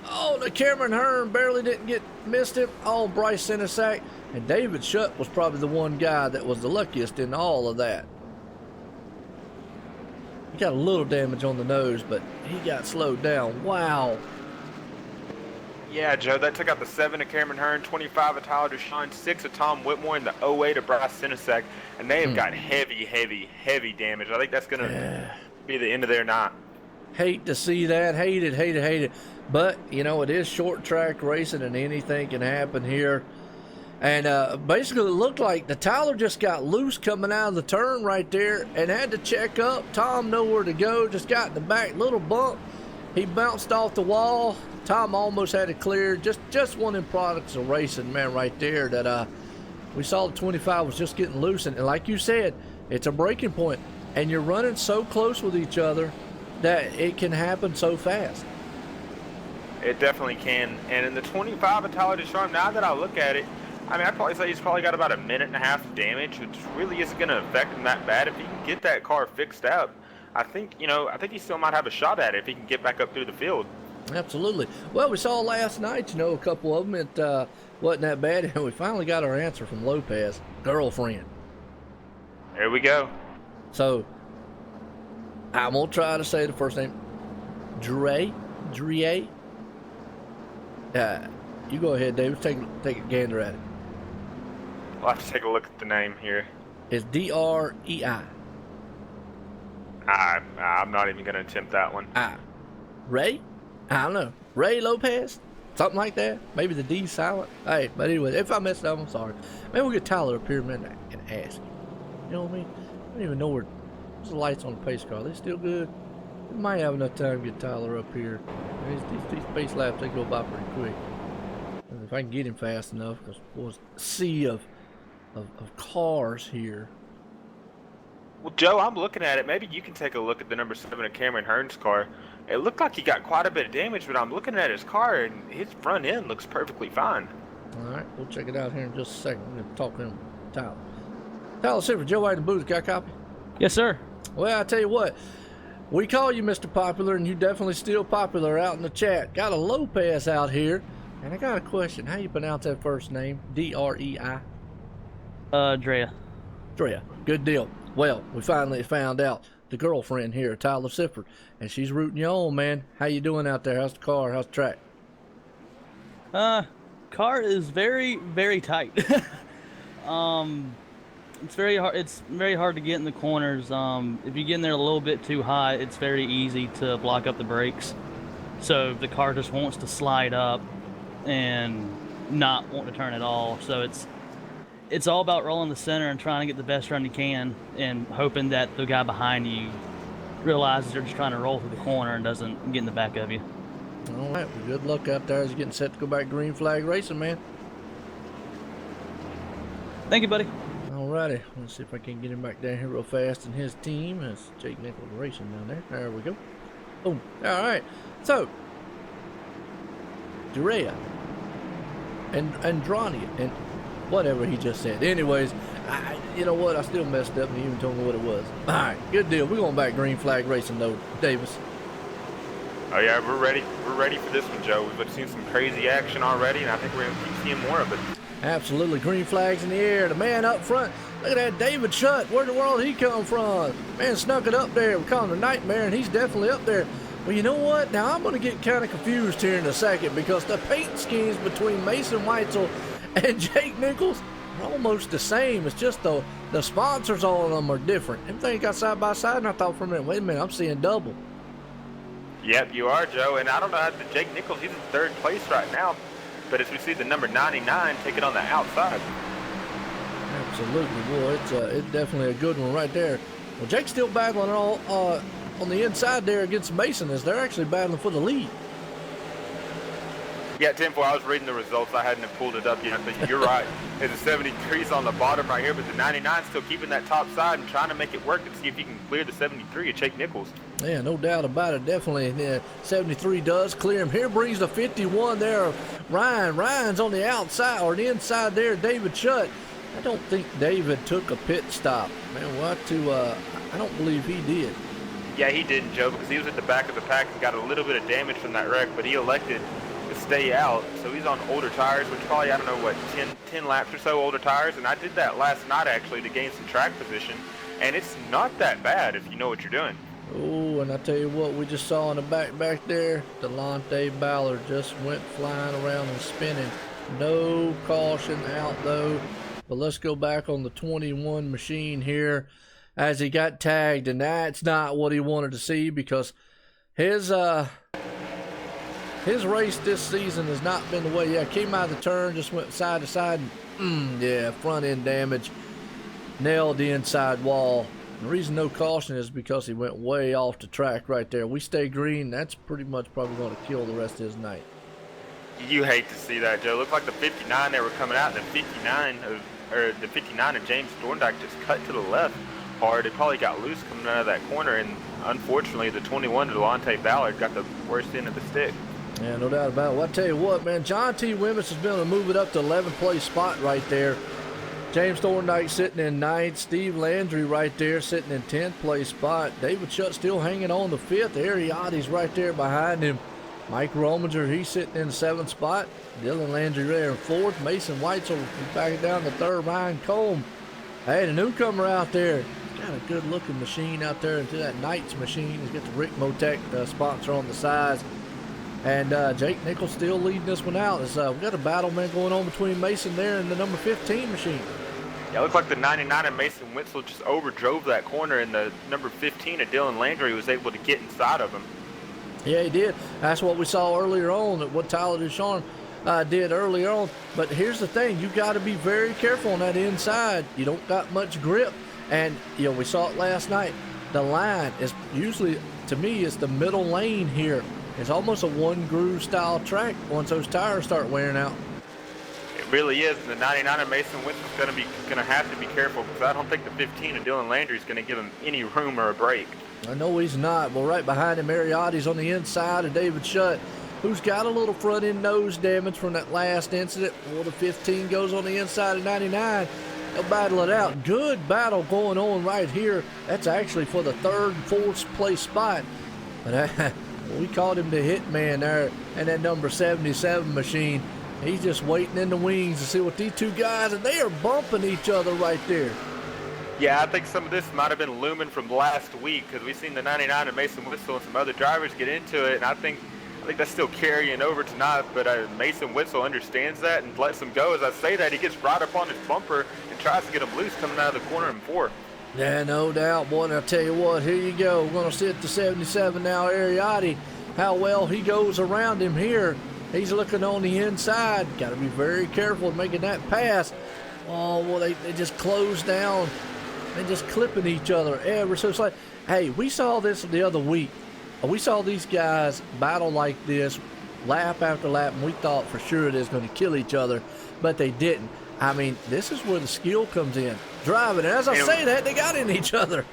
Oh, the Cameron Hearn barely missed him. Oh, Bryce Sinisek. And David Shutt was probably the one guy that was the luckiest in all of that. He got a little damage on the nose, but he got slowed down. Wow.
Yeah, Joe, that took out the 7 of Cameron Hearn, 25 of Tyler Deshawn, 6 of Tom Whitmore, and the 08 of Bryce Sinisek. And they have got heavy damage. I think that's going to be the end of their night. Hate
to see that. Hate it. But, you know, it is short track racing and anything can happen here. And basically it looked like the Tyler just got loose coming out of the turn right there and had to check up. Tom nowhere to go, just got in the back, little bump. He bounced off the wall. Tom almost had it cleared. Just one of them products of racing, man, right there that we saw the 25 was just getting loose. And like you said, it's a breaking point. And you're running so close with each other that it can happen so fast.
It definitely can. And in the 25 of Tyler Descharm, now that I look at it, I mean, I'd probably say he's probably got about a minute and a half of damage, which really isn't going to affect him that bad. If he can get that car fixed up, I think he still might have a shot at it if he can get back up through the field.
Absolutely. Well, we saw last night, a couple of them. It wasn't that bad, and we finally got our answer from Lopez, girlfriend.
There we go.
So, I'm going to try to say the first name. Dre. You go ahead, David. Take a gander at it.
I'll have to take a look at the name here.
It's D-R-E-I.
I'm not even going to attempt that one.
Ray? I don't know. Ray Lopez? Something like that? Maybe the D's silent? Hey, but anyway, if I messed up, I'm sorry. Maybe we'll get Tyler up here, man, and ask him. You know what I mean? I don't even know where's the lights on the pace car. Are they still good? We might have enough time to get Tyler up here. These pace laps, they go by pretty quick. And if I can get him fast enough, because there's a sea of cars here.
Well, Joe, I'm looking at it. Maybe you can take a look at the number 7 of Cameron Hearn's car. It looked like he got quite a bit of damage, but I'm looking at his car, and his front end looks perfectly fine.
All right, we'll check it out here in just a second. We're going to talk to him, Tyler. Tyler Silver, Joe White in the booth. Got a copy?
Yes, sir.
Well, I tell you what. We call you Mr. Popular, and you definitely still popular out in the chat. Got a Lopez out here, and I got a question. How you pronounce that first name? D-R-E-I?
Drea.
Drea. Good deal. Well, we finally found out the girlfriend here, Tyler Sifford, and she's rooting you on, man. How you doing out there? How's the car? How's the track?
Car is very, very tight. It's very hard. It's very hard to get in the corners. If you get in there a little bit too high, it's very easy to block up the brakes. So the car just wants to slide up and not want to turn at all. So it's all about rolling the center and trying to get the best run you can, and hoping that the guy behind you realizes you're just trying to roll through the corner and doesn't get in the back of you.
All right. Well, good luck out there as you're getting set to go back green flag racing, man.
Thank you, buddy.
Alrighty, let's see if I can get him back down here real fast. And his team is Jake Nichols Racing down there. There we go. Boom. Alright, so Durea and Andrania and whatever he just said. Anyways, you know what? I still messed up and he even told me what it was. Alright, good deal. We're going back green flag racing though, Davis.
Oh yeah, we're ready. We're ready for this one, Joe. We've seen some crazy action already, and I think we're going to keep seeing more of it.
Absolutely. Green flags in the air. The man up front. Look at that David Shutt. Where in the world did he come from? Man snuck it up there. We call him the Nightmare, and he's definitely up there. Well, you know what? Now, I'm going to get kind of confused here in a second because the paint schemes between Mason Weitzel and Jake Nichols are almost the same. It's just the sponsors on them are different. Everything got side by side, and I thought for a minute, wait a minute, I'm seeing double.
Yep, you are, Joe. And I don't know how Jake Nichols, he's in third place right now. But as we see the number 99 take it on the outside.
Absolutely, boy. It's definitely a good one right there. Well, Jake's still battling all on the inside there against Mason as they're actually battling for the lead.
Yeah, Tim, I was reading the results. I hadn't pulled it up yet, but you're right. the 73's on the bottom right here, but the 99's still keeping that top side and trying to make it work and see if he can clear the 73 of Jake Nichols.
Yeah, no doubt about it. Definitely. 73 does clear him. Here brings the 51 there. Ryan's on the outside or the inside there. David Shutt. I don't think David took a pit stop. Man, I don't believe he did.
Yeah, he didn't, Joe, because he was at the back of the pack and got a little bit of damage from that wreck, but he elected to stay out. So he's on older tires, which probably, I don't know, 10 laps or so older tires. And I did that last night, actually, to gain some track position. And it's not that bad if you know what you're doing.
Oh, and I tell you what, we just saw in the back there, Delonte Ballard just went flying around and spinning. No caution out, though. But let's go back on the 21 machine here as he got tagged, and that's not what he wanted to see because his race this season has not been the way. Yeah, came out of the turn, just went side to side, and yeah, front end damage, nailed the inside wall. And the reason no caution is because he went way off the track right there. We stay green, that's pretty much probably going to kill the rest of his night.
You hate to see that, Joe. It looked like the 59 they were coming out, and the 59 of James Thorndike just cut to the left hard. It probably got loose coming out of that corner, and unfortunately the 21 Delonte Ballard got the worst end of the stick.
Yeah, no doubt about it. Well, I tell you what, man, John T. Wimmis has been able to move it up to 11th place spot right there. James Thorndike sitting in 9th. Steve Landry right there sitting in 10th place spot. David Shutt still hanging on the 5th. Ariotti's right there behind him. Mike Rominger, he's sitting in 7th spot. Dylan Landry there in 4th. Mason Weitzel back down the 3rd. Ryan Combe. Hey, the newcomer out there. He's got a good-looking machine out there into that Knights machine. He's got the Rick Motec sponsor on the sides. And Jake Nichols still leading this one out. We've got a battle, man, going on between Mason there and the number 15 machine.
Yeah, it looked like the 99 of Mason Witzel just overdrove that corner, and the number 15 of Dylan Landry was able to get inside of him.
Yeah, he did. That's what we saw earlier on, what Tyler Ducharme did earlier on. But here's the thing. You got to be very careful on that inside. You don't got much grip. And, we saw it last night. The line is usually, to me, it's the middle lane here. It's almost a one-groove style track once those tires start wearing out.
It really is. And the 99 of Mason Witzel's going to have to be careful because I don't think the 15 of Dylan Landry is going to give him any room or a break.
I know he's not. Well, right behind him, Ariotti's on the inside of David Shutt, who's got a little front-end nose damage from that last incident. Well, the 15 goes on the inside of 99. They'll battle it out. Good battle going on right here. That's actually for the 3rd and 4th place spot. But we called him the hitman there and that number 77 machine. He's just waiting in the wings to see what these two guys, and they are bumping each other right there.
Yeah, I think some of this might have been looming from last week because we've seen the 99 of Mason Witzel and some other drivers get into it, and I think that's still carrying over tonight, but Mason Witzel understands that and lets him go. As I say that, he gets right up on his bumper and tries to get him loose coming out of the corner in 4th.
Yeah, no doubt, boy. And I'll tell you what, here you go. We're going to sit to 77 now, Ariotti. How well he goes around him here. He's looking on the inside. Got to be very careful making that pass. Oh, well, they just close down. They're just clipping each other ever so slightly. Hey, we saw this the other week. We saw these guys battle like this lap after lap, and we thought for sure they was going to kill each other, but they didn't. I mean, this is where the skill comes in. Driving, and as I say that, they got in each other.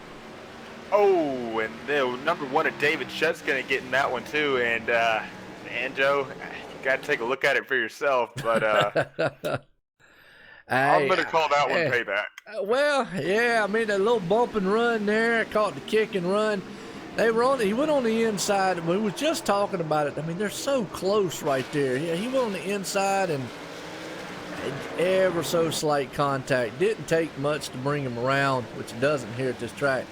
Oh, and the number 1 of David Shutt's going to get in that one too, and Joe, you got to take a look at it for yourself, but I'm going to call that one payback.
Well, yeah, I mean, a little bump and run there, caught the kick and run. He went on the inside. We was just talking about it. I mean, they're so close right there. Yeah, he went on the inside and ever so slight contact. Didn't take much to bring him around, which it doesn't here at this track.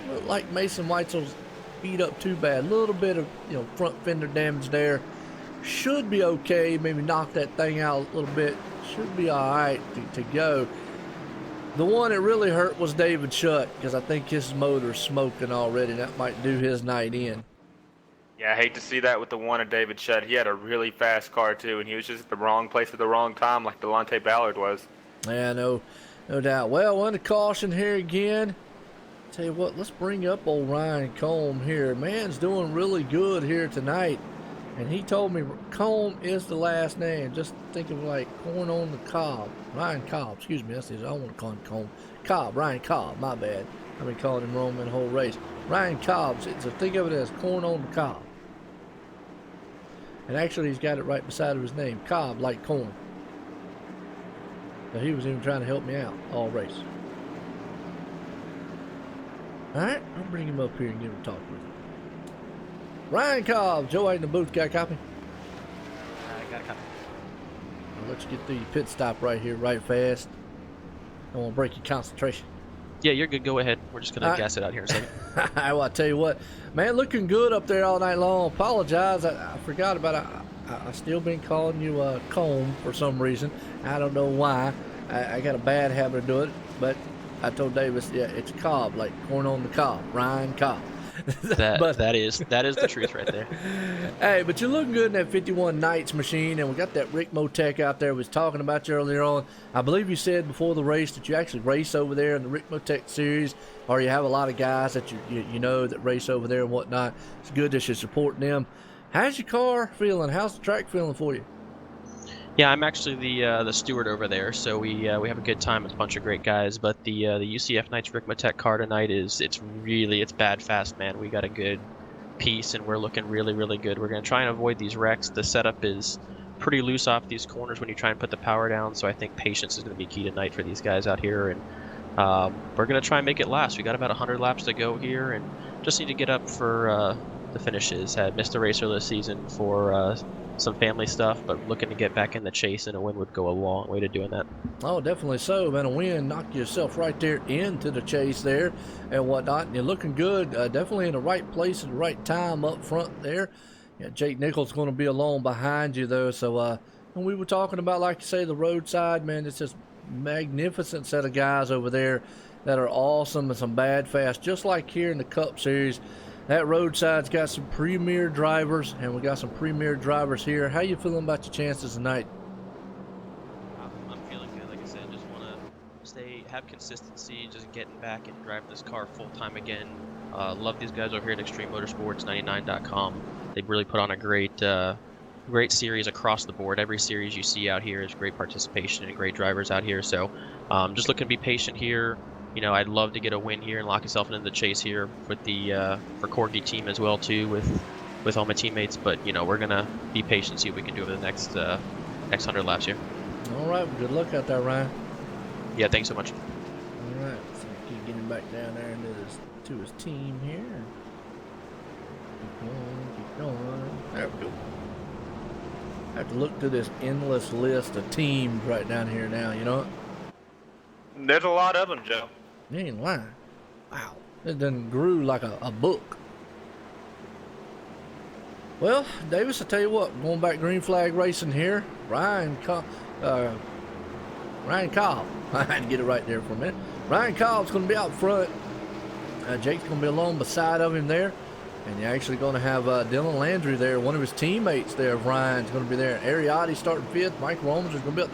It looked like Mason Weitzel's beat up too bad. A little bit of front fender damage there. Should be okay. Maybe knock that thing out a little bit. Should be all right to go. The one that really hurt was David Shutt because I think his motor's smoking already. That might do his night in.
Yeah, I hate to see that with the one of David Shutt. He had a really fast car too, and he was just at the wrong place at the wrong time like Delonte Ballard was.
Yeah, no doubt. Well, under caution here again. Tell you what, let's bring up old Ryan Combe here. Man's doing really good here tonight. And he told me Comb is the last name. Just think of like corn on the cob. Ryan Cobb, excuse me. That's his. I don't want to call him Comb. Cobb, Ryan Cobb, my bad. I've been calling him wrong the whole race. Ryan Cobb, so think of it as corn on the cob. And actually, he's got it right beside of his name, Cobb, like corn. So he was even trying to help me out all race. All right, I'll bring him up here and give him a talk with him. Ryan Cobb, Joe ain't in the booth. Got a copy?
I got a copy.
I'll let you get through your pit stop right here, right fast. I won't break your concentration.
Yeah, you're good. Go ahead. We're just going to gas it out here in a second.
Well, I tell you what, man, looking good up there all night long. Apologize, I forgot about it. I still been calling you Comb for some reason. I don't know why. I got a bad habit of doing it, but I told Davis, yeah, it's Cobb, like corn on the cob. Ryan Cobb.
That is the truth right there.
Hey, but you're looking good in that 51 Knights machine, and we got that Rick Motec out there. Was talking about you earlier on. I believe you said before the race that you actually race over there in the Rick Motec series, or you have a lot of guys that you know that race over there and whatnot. It's good that you're supporting them. How's your car feeling? How's the track feeling for you?
Yeah, I'm actually the steward over there, so we have a good time. It's a bunch of great guys, but the UCF Knights Rick Motec car tonight it's bad fast, man. We got a good piece, and we're looking really, really good. We're gonna try and avoid these wrecks. The setup is pretty loose off these corners when you try and put the power down, so I think patience is gonna be key tonight for these guys out here, and we're gonna try and make it last. We got about 100 laps to go here, and just need to get up for the finishes. Had missed a racer this season for some family stuff, but looking to get back in the chase, and a win would go a long way to doing that.
Oh, definitely so, man. A win, knock yourself right there into the chase there and whatnot. And you're looking good, definitely in the right place at the right time up front there. Yeah, Jake Nichols going to be along behind you, though. So, when we were talking about, like you say, the roadside, man, it's just magnificent set of guys over there that are awesome and some bad fast, just like here in the Cup Series. That roadside's got some premier drivers, and we got some premier drivers here. How you feeling about your chances tonight?
I'm feeling good. Like I said, just want to have consistency, just getting back and driving this car full time again. Love these guys over here at ExtremeMotorsports99.com. They've really put on a great series across the board. Every series you see out here is great participation and great drivers out here. So just looking to be patient here. You know, I'd love to get a win here and lock yourself into the chase here with the for Corgi team as well too, with all my teammates. But you know, we're gonna be patient, see what we can do over the next 100 laps here.
All right, well, good luck out there, Ryan.
Yeah, thanks so much.
All right, so keep getting back down there to his team here. Keep going. There we go. I have to look through this endless list of teams right down here now. You know.
There's a lot of them, Joe.
You ain't lying. Wow. It done grew like a book. Well, Davis, I tell you what, going back green flag racing here. Ryan Cobb. I had to get it right there for a minute. Ryan Cobb's going to be out front. Jake's going to be along beside of him there. And you're actually going to have Dylan Landry there, one of his teammates there of Ryan's going to be there. Ariadne starting fifth. Mike Romans is going to be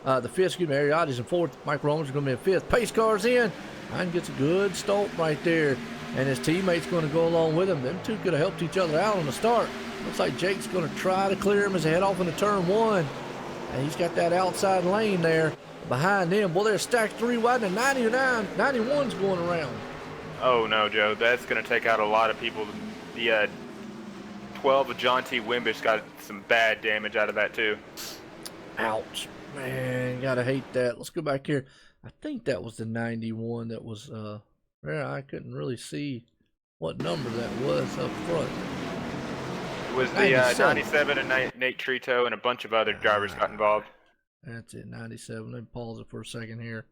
at the fifth, excuse me, Ariadne's in fourth. Mike Romans is going to be in fifth. Pace car's in. Ryan gets a good stomp right there, and his teammate's going to go along with him. Them two could have helped each other out on the start. Looks like Jake's going to try to clear him as they head off into turn one. And he's got that outside lane there behind them. Well, they're stacked three wide, and 91's going around.
Oh, no, Joe. That's going to take out a lot of people. The 12 of John T. Wimbish got some bad damage out of that, too.
Ouch. Man, gotta hate that. Let's go back here. I think that was the 91 that was there. I couldn't really see what number that was up front.
It was the 97 and Nate Trito, and a bunch of other drivers got involved.
That's it, 97. Let me pause it for a second here.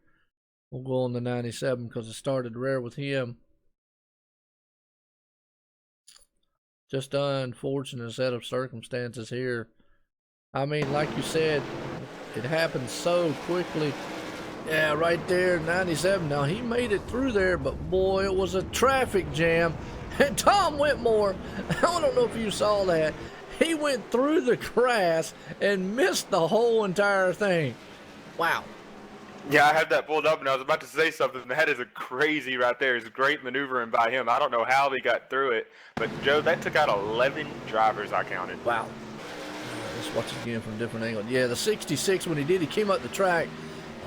We'll go on the 97 because it started rare with him. Just unfortunate set of circumstances here. I mean, like you said, it happened so quickly. Yeah, right there, 97. Now, he made it through there, but boy, it was a traffic jam. And Tom Whitmore, I don't know if you saw that, he went through the grass and missed the whole entire thing. Wow.
Yeah, I have that pulled up, and I was about to say something. That is a crazy right there. It's great maneuvering by him. I don't know how he got through it, but Joe, that took out 11 drivers. I counted.
Wow. Let's watch it again from a different angle. Yeah, the 66 when he did, he came up the track.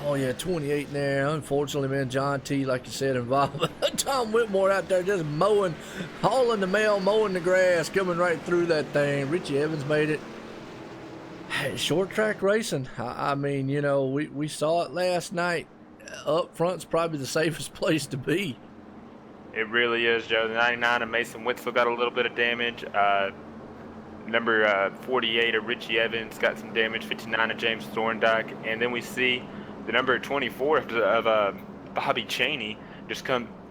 Oh yeah, 28 in there. Unfortunately, man, John T, like you said, involved. Tom Whitmore out there just mowing, hauling the mail, mowing the grass, coming right through that thing. Richie Evans made it. Hey, short track racing. I mean, you know, we saw it last night. Up front's probably the safest place to be.
It really is, Joe. The 99 of Mason Witzel got a little bit of damage. Number 48 of Richie Evans got some damage. 59 of James Thorndike. And then we see the number 24 of Bobby Cheney just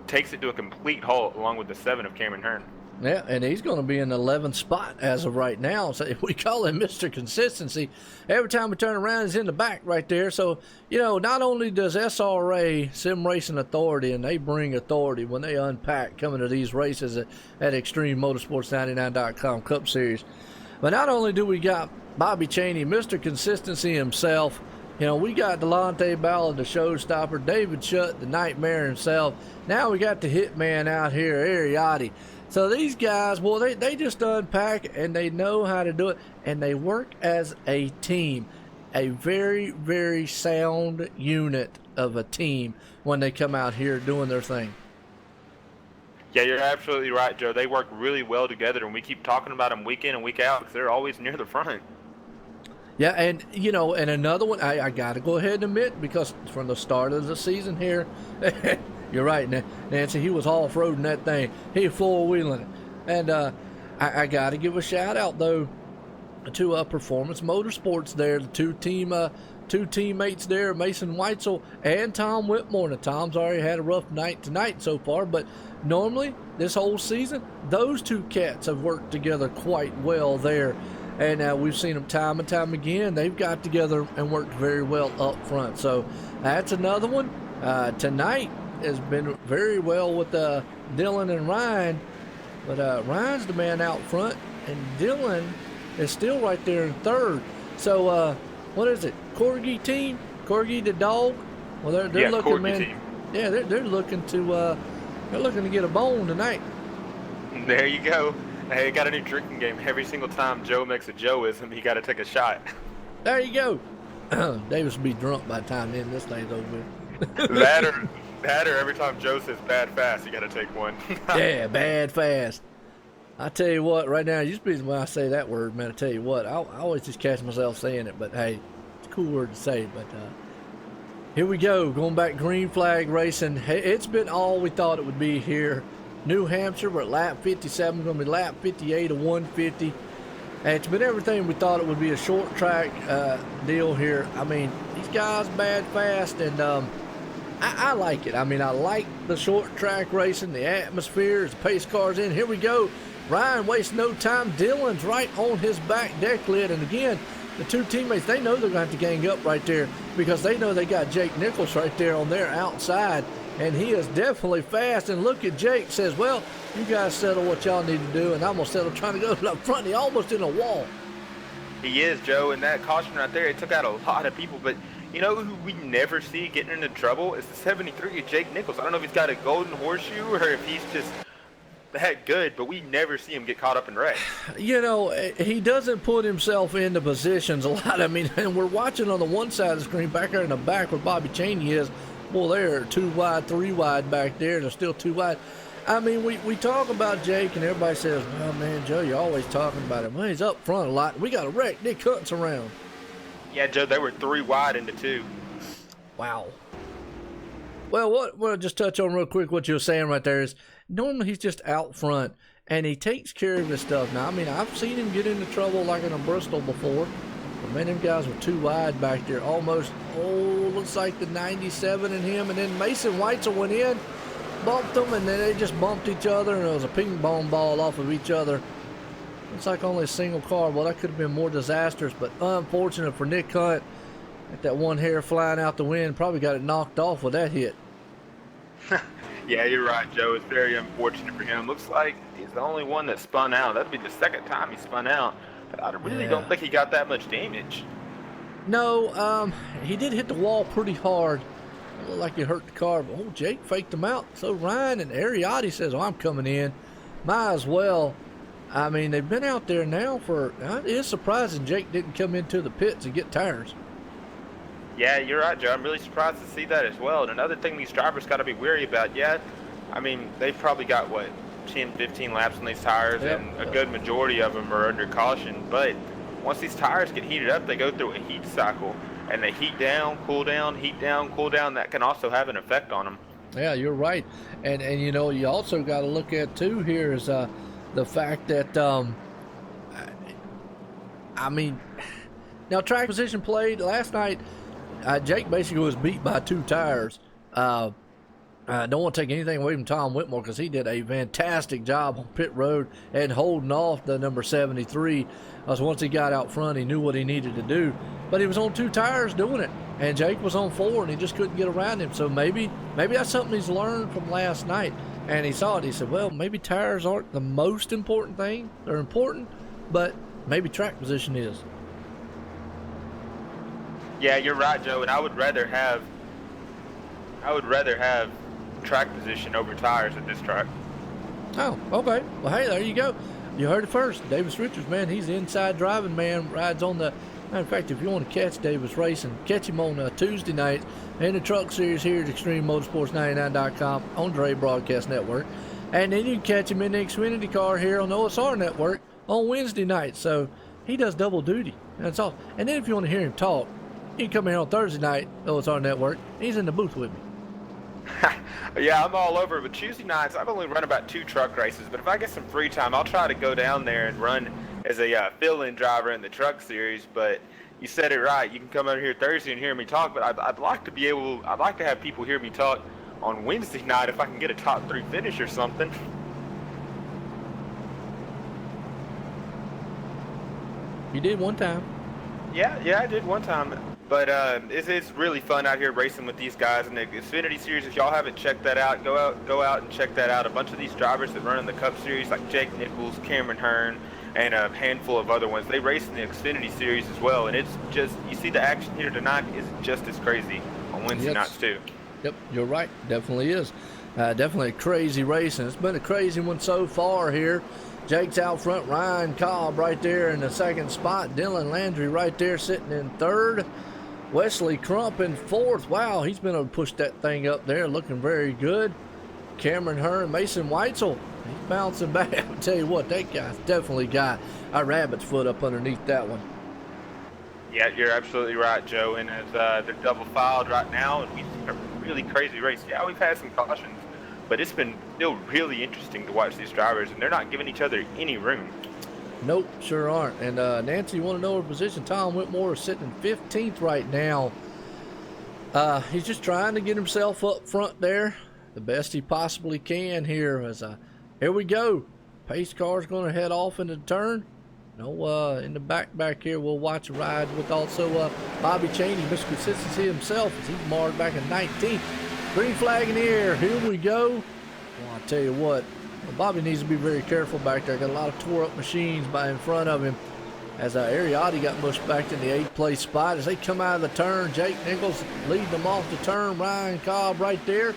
takes it to a complete halt, along with the 7 of Cameron Hearn.
Yeah, and he's going to be in the 11th spot as of right now. So we call him Mr. Consistency. Every time we turn around, he's in the back right there. So, you know, not only does SRA, Sim Racing Authority, and they bring authority when they unpack coming to these races at ExtremeMotorsports99.com Cup Series, but not only do we got Bobby Cheney, Mr. Consistency himself, you know, we got Delonte Ballard, the showstopper, David Shutt, the nightmare himself. Now we got the hitman out here, Ariati. So these guys, well, they just unpack and they know how to do it, and they work as a team, a very, very sound unit of a team when they come out here doing their thing.
Yeah, you're absolutely right, Joe. They work really well together, and we keep talking about them week in and week out because they're always near the front.
Yeah, and, you know, and another one, I got to go ahead and admit, because from the start of the season here, you're right, Nancy, he was off-roading that thing. He was four-wheeling it. And I got to give a shout-out, though, to Performance Motorsports there, the two teammates there, Mason Weitzel and Tom Whitmore. Now, Tom's already had a rough night tonight so far, but normally this whole season, those two cats have worked together quite well there. And we've seen them time and time again. They've got together and worked very well up front. So that's another one. Tonight has been very well with Dylan and Ryan. But Ryan's the man out front, and Dylan is still right there in third. So what is it? Corgi team? Corgi the dog? Well, they're looking, man. Team. Yeah, they're looking to get a bone tonight.
There you go. Hey, got a new drinking game. Every single time Joe makes a Joeism, he got to take a shot.
There you go. Davis will be drunk by the time this thing's over with.
that or every time Joe says bad fast, you got to take one.
Yeah, bad fast. I tell you what, right now, usually when I say that word, man, I tell you what, I always just catch myself saying it, but hey, it's a cool word to say. But here we go, going back green flag racing. Hey, it's been all we thought it would be here. New Hampshire, we're at lap 57, going to be lap 58 of 150. And it's been everything we thought it would be, a short track deal here. I mean, these guys bad fast, and I like it. I mean, I like the short track racing, the atmosphere, the pace cars in. Here we go. Ryan wastes no time. Dylan's right on his back deck lid. And again, the two teammates, they know they're going to have to gang up right there because they know they got Jake Nichols right there on their outside. And he is definitely fast. And look at Jake, says, well, you guys settle what y'all need to do, and I'm going to settle trying to go up front. He almost in a wall.
He is, Joe, and that caution right there, it took out a lot of people. But you know who we never see getting into trouble? Is the 73 of Jake Nichols. I don't know if he's got a golden horseshoe or if he's just that good, but we never see him get caught up in wrecks. You know,
he doesn't put himself into positions a lot. I mean, and we're watching on the one side of the screen, back there in the back where Bobby Cheney is. Well, they're 2 wide, 3 wide back there. They're still 2 wide. I mean, we talk about Jake, and everybody says, well, man, Joe, you're always talking about him. Well, he's up front a lot. We got a wreck. Nick Hunt's around.
Yeah, Joe, they were 3 wide into 2.
Wow. Well, what we'll just touch on real quick what you were saying right there is normally he's just out front, and he takes care of his stuff. Now, I mean, I've seen him get into trouble like in a Bristol before. But, man, them guys were 2 wide back there. Almost, looks like the 97 and him. And then Mason Weitzel went in, bumped them, and then they just bumped each other, and it was a ping pong ball off of each other. Looks like only a single car. Well, that could have been more disastrous, but unfortunate for Nick Hunt. That one hair flying out the wind, probably got it knocked off with that hit.
Yeah, you're right, Joe. It's very unfortunate for him. Looks like he's the only one that spun out. That'd be the second time he spun out. But I really don't think he got that much damage.
No, he did hit the wall pretty hard. looked like he hurt the car. But, oh, Jake faked him out. So Ryan and Ariotti says, oh, I'm coming in. Might as well. I mean, they've been out there now for, it is surprising Jake didn't come into the pits and get tires.
Yeah, you're right, Joe. I'm really surprised to see that as well. And another thing these drivers got to be wary about, I mean, they've probably got, 10, 15 laps on these tires,
Yep.
and a good majority of them are under caution. But once these tires get heated up, they go through a heat cycle, and they heat down, cool down, heat down, cool down. That can also have an effect on them.
Yeah, you're right. And you know, you also got to look at, too, here is the fact that, I mean, now track position played last night. Jake basically was beat by 2 tires. Don't want to take anything away from Tom Whitmore because he did a fantastic job on pit road and holding off the number 73. Because once he got out front, he knew what he needed to do. But he was on 2 tires doing it, and Jake was on 4, and he just couldn't get around him. So maybe that's something he's learned from last night. And he saw it. He said, well, maybe tires aren't the most important thing. They're important, but maybe track position is.
Yeah, you're right, Joe. And I would rather have track position over tires at this track.
Oh, okay. Well, hey, there you go. You heard it first. Davis Richards, man, he's the inside driving man. Rides on the. Matter of fact, if you want to catch Davis racing, catch him on Tuesday night in the Truck Series here at ExtremeMotorsports99.com on Dre Broadcast Network. And then you can catch him in the Xfinity car here on the OSR Network on Wednesday night. So he does double duty. That's all. And then if you want to hear him talk, you can come here on Thursday night, OSR Network. He's in the booth with me.
Yeah, I'm all over. But Tuesday nights, I've only run about 2 truck races. But if I get some free time, I'll try to go down there and run as a fill-in driver in the Truck Series. But you said it right. You can come over here Thursday and hear me talk. But I'd like to have people hear me talk on Wednesday night if I can get a top 3 finish or something.
You did one time.
Yeah, I did one time. But it's really fun out here racing with these guys in the Xfinity Series. If y'all haven't checked that out, go out and check that out. A bunch of these drivers that run in the Cup Series, like Jake Nichols, Cameron Hearn, and a handful of other ones, they race in the Xfinity Series as well. And it's just, you see the action here tonight is just as crazy on Wednesday nights too.
Yep, you're right. Definitely is. Definitely a crazy race, and it's been a crazy one so far here. Jake's out front. Ryan Cobb right there in the 2nd spot. Dylan Landry right there sitting in 3rd. Wesley Crump in 4th. Wow, he's been able to push that thing up there, looking very good. Cameron Hearn, Mason Weitzel, he's bouncing back. I'll tell you what, that guy's definitely got a rabbit's foot up underneath that one.
Yeah, you're absolutely right, Joe. And as they're double filed right now, and we've seen a really crazy race. Yeah, we've had some cautions, but it's been still really interesting to watch these drivers, and they're not giving each other any room.
Nope, sure aren't. And Nancy, you want to know her position? Tom Whitmore is sitting in 15th right now. He's just trying to get himself up front there the best he possibly can here. As here we go. Pace car's going to head off into the turn. No, in the back here, we'll watch a ride with also Bobby Chaney, Mr. Consistency himself, as he's marred back in 19th. Green flag in the air. Here we go. Well, I'll tell you what. Bobby needs to be very careful back there. Got a lot of tore up machines in front of him. As Ariotti got mushed back in the 8th place spot. As they come out of the turn, Jake Nichols leading them off the turn. Ryan Cobb right there.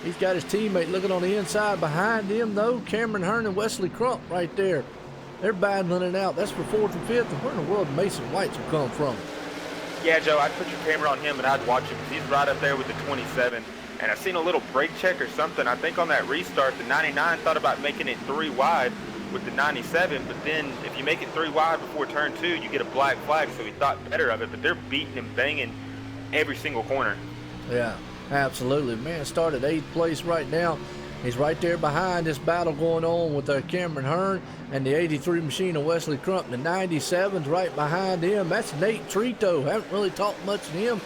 He's got his teammate looking on the inside. Behind him, though, Cameron Hearn and Wesley Crump right there. They're battling it out. That's for 4th and 5th. And where in the world Mason Whites will come from?
Yeah, Joe, I'd put your camera on him and I'd watch him. He's right up there with the 27. And I've seen a little brake check or something. I think on that restart, the 99 thought about making it 3 wide with the 97. But then if you make it 3 wide before turn 2, you get a black flag. So he thought better of it. But they're beating and banging every single corner.
Yeah, absolutely. Man, started 8th place right now. He's right there behind this battle going on with Cameron Hearn and the 83 machine of Wesley Crump. The 97's right behind him. That's Nate Trito. Haven't really talked much to him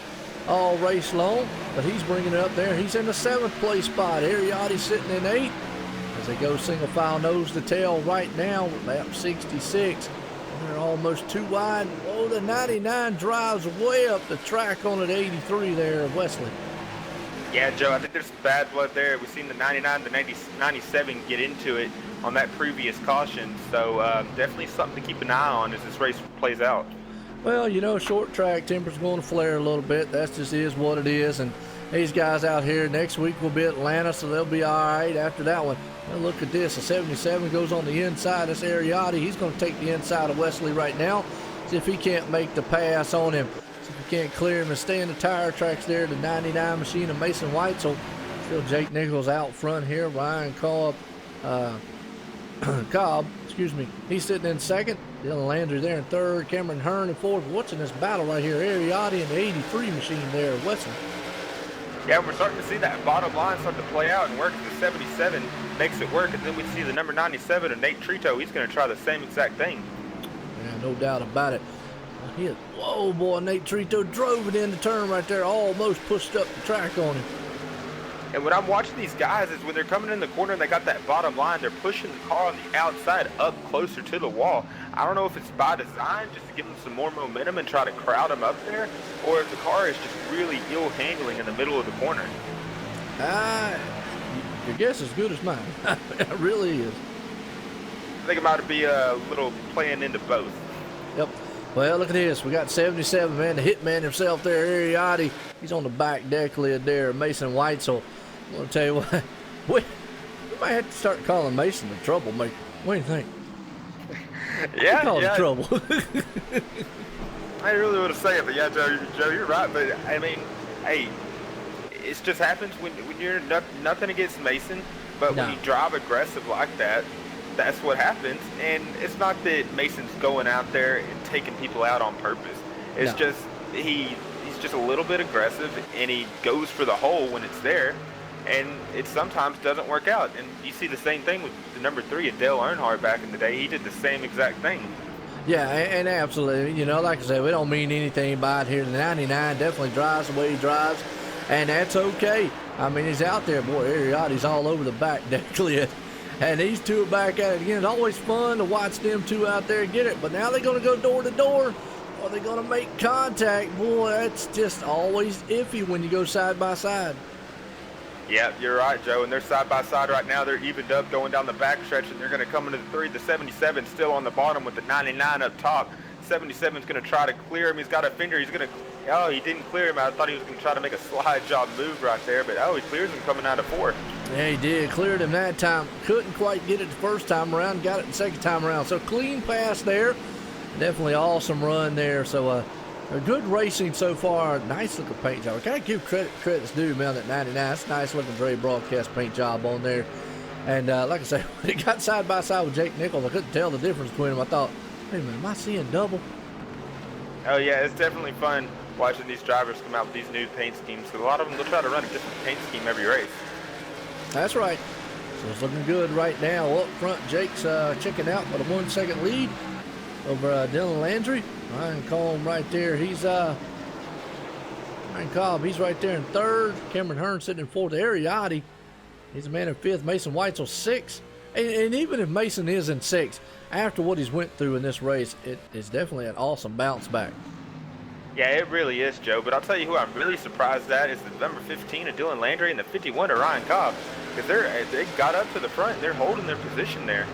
all race long, but he's bringing it up there. He's in the 7th place spot. Ariotti sitting in 8th as they go single file nose to tail right now with lap 66. They're almost 2 wide. Oh, the 99 drives way up the track on it, 83 there of Wesley.
Yeah, Joe, I think there's some bad blood there. We've seen the 99, the 97 get into it on that previous caution. So definitely something to keep an eye on as this race plays out.
Well, you know, short track temper's going to flare a little bit. That just is what it is. And these guys out here. Next week will be Atlanta, so they'll be all right after that one. Now look at this. The 77 goes on the inside. That's Ariotti. He's going to take the inside of Wesley right now. See if he can't make the pass on him. See if he can't clear him and stay in the tire tracks there. The 99 machine of Mason Weitzel. Still Jake Nichols out front here. Ryan Cobb, excuse me. He's sitting in second. Dylan Landry there in third. Cameron Hearn in fourth. Watching this battle right here. Ariotti and the 83 machine there. Wesley.
Yeah, we're starting to see that bottom line start to play out and work. The 77 makes it work, and then we see the number 97 and Nate Trito. He's going to try the same exact thing.
Yeah, no doubt about it. Whoa, boy, Nate Trito drove it in the turn right there. Almost pushed up the track on him.
And what I'm watching these guys is when they're coming in the corner and they got that bottom line, they're pushing the car on the outside up closer to the wall. I don't know if it's by design just to give them some more momentum and try to crowd them up there, or if the car is just really ill handling in the middle of the corner.
Your guess is as good as mine. It really is.
I think it might be a little playing into both.
Yep. Well, look at this. We got 77, man, the hitman himself there, Ariotti. He's on the back deck lid there, Mason Weitzel. I'm going to tell you what, we might have to start calling Mason the troublemaker. What do you think?
Yeah,
trouble.
I really want to say it, but yeah, Joe, you're right. But I mean, hey, it just happens when you're nothing against Mason, but when you drive aggressive like that, that's what happens. And it's not that Mason's going out there and taking people out on purpose. It's just he's just a little bit aggressive, and he goes for the hole when it's there, and it sometimes doesn't work out. And you see the same thing with the number 3 at Dale Earnhardt back in the day. He did the same exact thing. Yeah,
and absolutely. You know, like I said, we don't mean anything by it here. The 99 definitely drives the way he drives, and that's okay. I mean, he's out there. Boy, Ariotti's all over the back deck lid. And these two are back at it again. It's always fun to watch them two out there get it. But now they're going to go door to door. Are they going to make contact? Boy, that's just always iffy when you go side by side.
Yeah, you're right, Joe. And they're side by side right now. They're evened up going down the back stretch, and they're going to come into the 3. The 77 still on the bottom with the 99 up top. 77's going to try to clear him. He's got a finger. He's going to. Oh, he didn't clear him. I thought he was going to try to make a slide job move right there, but he clears him coming out of 4.
Yeah, he did. Cleared him that time. Couldn't quite get it the first time around. Got it the second time around. So clean pass there. Definitely awesome run there. So a good racing so far. Nice looking paint job. I gotta give credit's due, man. That 99. That's a nice looking Dre Broadcast paint job on there. And like I said, when it got side by side with Jake Nichols, I couldn't tell the difference between them. I thought, wait a minute, am I seeing double?
Oh yeah, it's definitely fun watching these drivers come out with these new paint schemes. So a lot of them, they'll try to run a different paint scheme every race.
That's right. So it's looking good right now. Up front, Jake's checking out with a 1 second lead over Dylan Landry. Ryan Cobb right there. He's Ryan Cobb. He's right there in third. Cameron Hearn sitting in fourth. Ariotti, he's a man in fifth. Mason Weitzel 6th. And even if Mason is in 6th, after what he's went through in this race, it is definitely an awesome bounce back.
Yeah, it really is, Joe. But I'll tell you who I'm really surprised at is the number 15 of Dylan Landry and the 51 of Ryan Cobb. Because they got up to the front and they're holding their position there.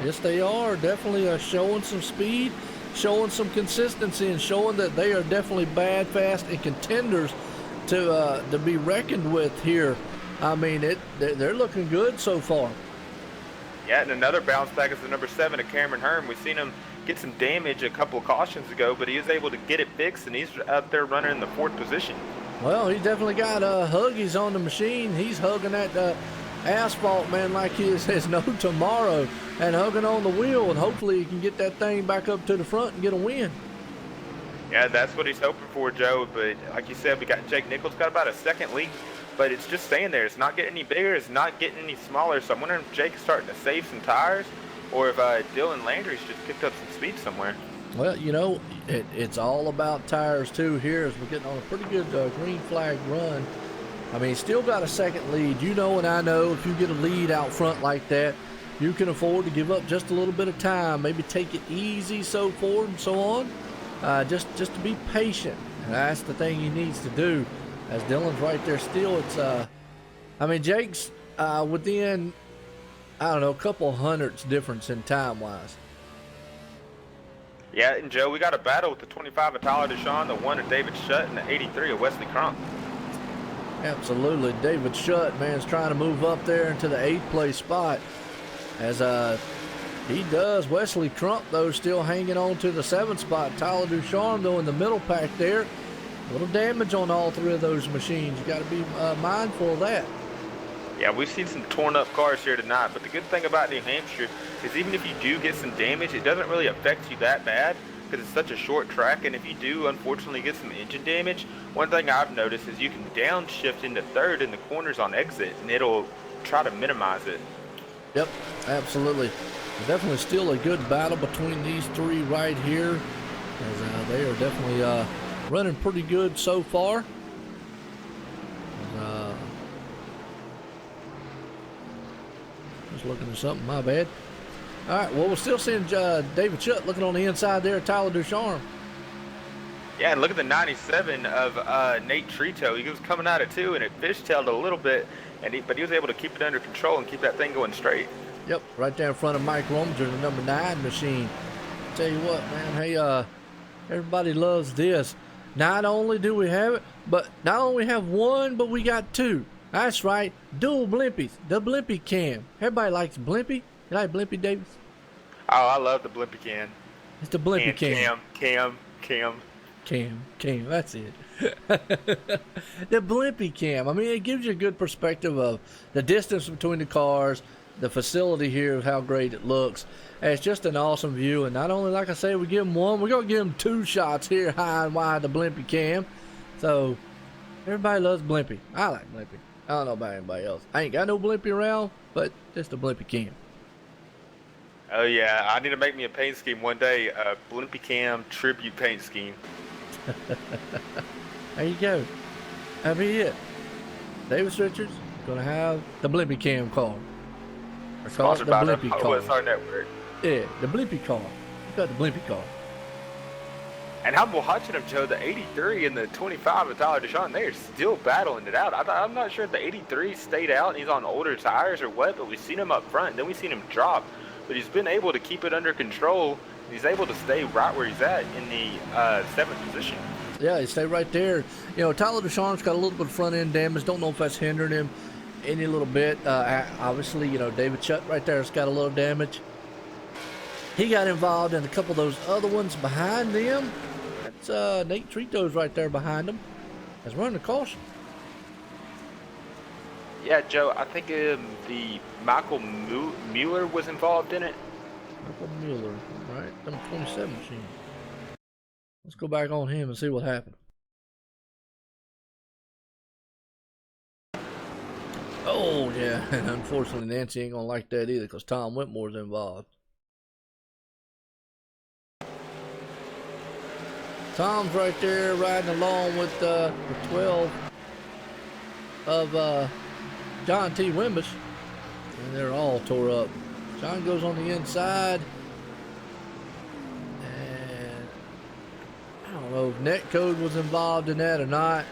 Yes, they are. Definitely showing some speed, showing some consistency, and showing that they are definitely bad, fast, and contenders to be reckoned with here. I mean, they're looking good so far.
Yeah, and another bounce back is the number 7 of Cameron Hearn. We've seen him get some damage a couple of cautions ago, but he was able to get it fixed, and he's out there running in the 4th position.
Well, he's definitely got huggies on the machine. He's hugging that asphalt, man, like he has no tomorrow, and hugging on the wheel, and hopefully he can get that thing back up to the front and get a win.
Yeah, that's what he's hoping for, Joe. But like you said, we got Jake Nichols got about a second lead, but it's just staying there. It's not getting any bigger. It's not getting any smaller. So I'm wondering if Jake's starting to save some tires, or if Dylan Landry's just picked up some speed somewhere.
Well, you know, it's all about tires too here as we're getting on a pretty good green flag run. I mean, he's still got a second lead. You know and I know if you get a lead out front like that, you can afford to give up just a little bit of time, maybe take it easy, so forth and so on. Just to be patient. And that's the thing he needs to do. As Dylan's right there still, it's I mean, Jake's within, I don't know, a couple hundredths difference in time-wise.
Yeah, and Joe, we got a battle with the 25 of Tyler DeShawn, the 1 of David Shutt, and the 83 of Wesley Cronk.
Absolutely. David Shutt, man, is trying to move up there into the 8th place spot. As he does. Wesley Crump, though, still hanging on to the 7th spot. Tyler Ducharme, though, in the middle pack there. A little damage on all 3 of those machines. You got to be mindful of that.
Yeah, we've seen some torn up cars here tonight, but the good thing about New Hampshire is even if you do get some damage, it doesn't really affect you that bad because it's such a short track, and if you do unfortunately get some engine damage, one thing I've noticed is you can downshift into 3rd in the corners on exit, and it'll try to minimize it.
Yep, absolutely. Definitely still a good battle between these 3 right here, as they are definitely running pretty good so far. Just looking at something, my bad. All right, well, we're still seeing David Shutt looking on the inside there, Tyler Ducharme.
Yeah, and look at the 97 of Nate Trito. He was coming out of 2, and it fishtailed a little bit, but he was able to keep it under control and keep that thing going straight.
Yep, right there in front of Mike Rominger, the number 9 machine. Tell you what, man, hey, everybody loves this. Not only do we have it, but not only have 1, but we got 2. That's right, dual blimpies, the Blimpy Cam. Everybody likes Blimpy. You like Blimpy, Davis?
Oh, I love the Blimpy Cam.
It's the Blimpy Cam. Cam, that's it. The Blimpy Cam. I mean, it gives you a good perspective of the distance between the cars, the facility here, how great it looks. And it's just an awesome view. And not only, like I say, we give them 1, we're going to give them 2 shots here high and wide, the Blimpy Cam. So, everybody loves Blimpy. I like Blimpy. I don't know about anybody else. I ain't got no Blimpy around, but just the Blimpy Cam.
Oh, yeah. I need to make me a paint scheme one day, a Blimpy Cam tribute paint scheme.
There you go. That'll be it. Davis Richards going to have the Blimpy Cam car.
Sponsored by the OSR Network.
Yeah, the Blimpy car. You got the Blimpy car.
And I'm watching them, Joe, the 83 and the 25 of Tyler Ducharme, they're still battling it out. I'm not sure if the 83 stayed out and he's on older tires or what, but we've seen him up front, and then we've seen him drop. But he's been able to keep it under control. He's able to stay right where he's at in the 7th position.
Yeah, he stayed right there. You know, Tyler Ducharme's got a little bit of front end damage. Don't know if that's hindering him any little bit. Obviously, you know, David Shutt right there has got a little damage. He got involved in a couple of those other ones behind them. That's Nate Trito's right there behind him. He's running a caution.
Yeah, Joe, I think the Michael Mueller was involved in it.
Michael Mueller, right? Number 27 machine. Let's go back on him and see what happened. Oh, yeah. And unfortunately, Nancy ain't going to like that either because Tom Whitmore's involved. Tom's right there riding along with the 12 of John T. Wimbish. And they're all tore up. John goes on the inside. And I don't know if Netcode was involved in that or not.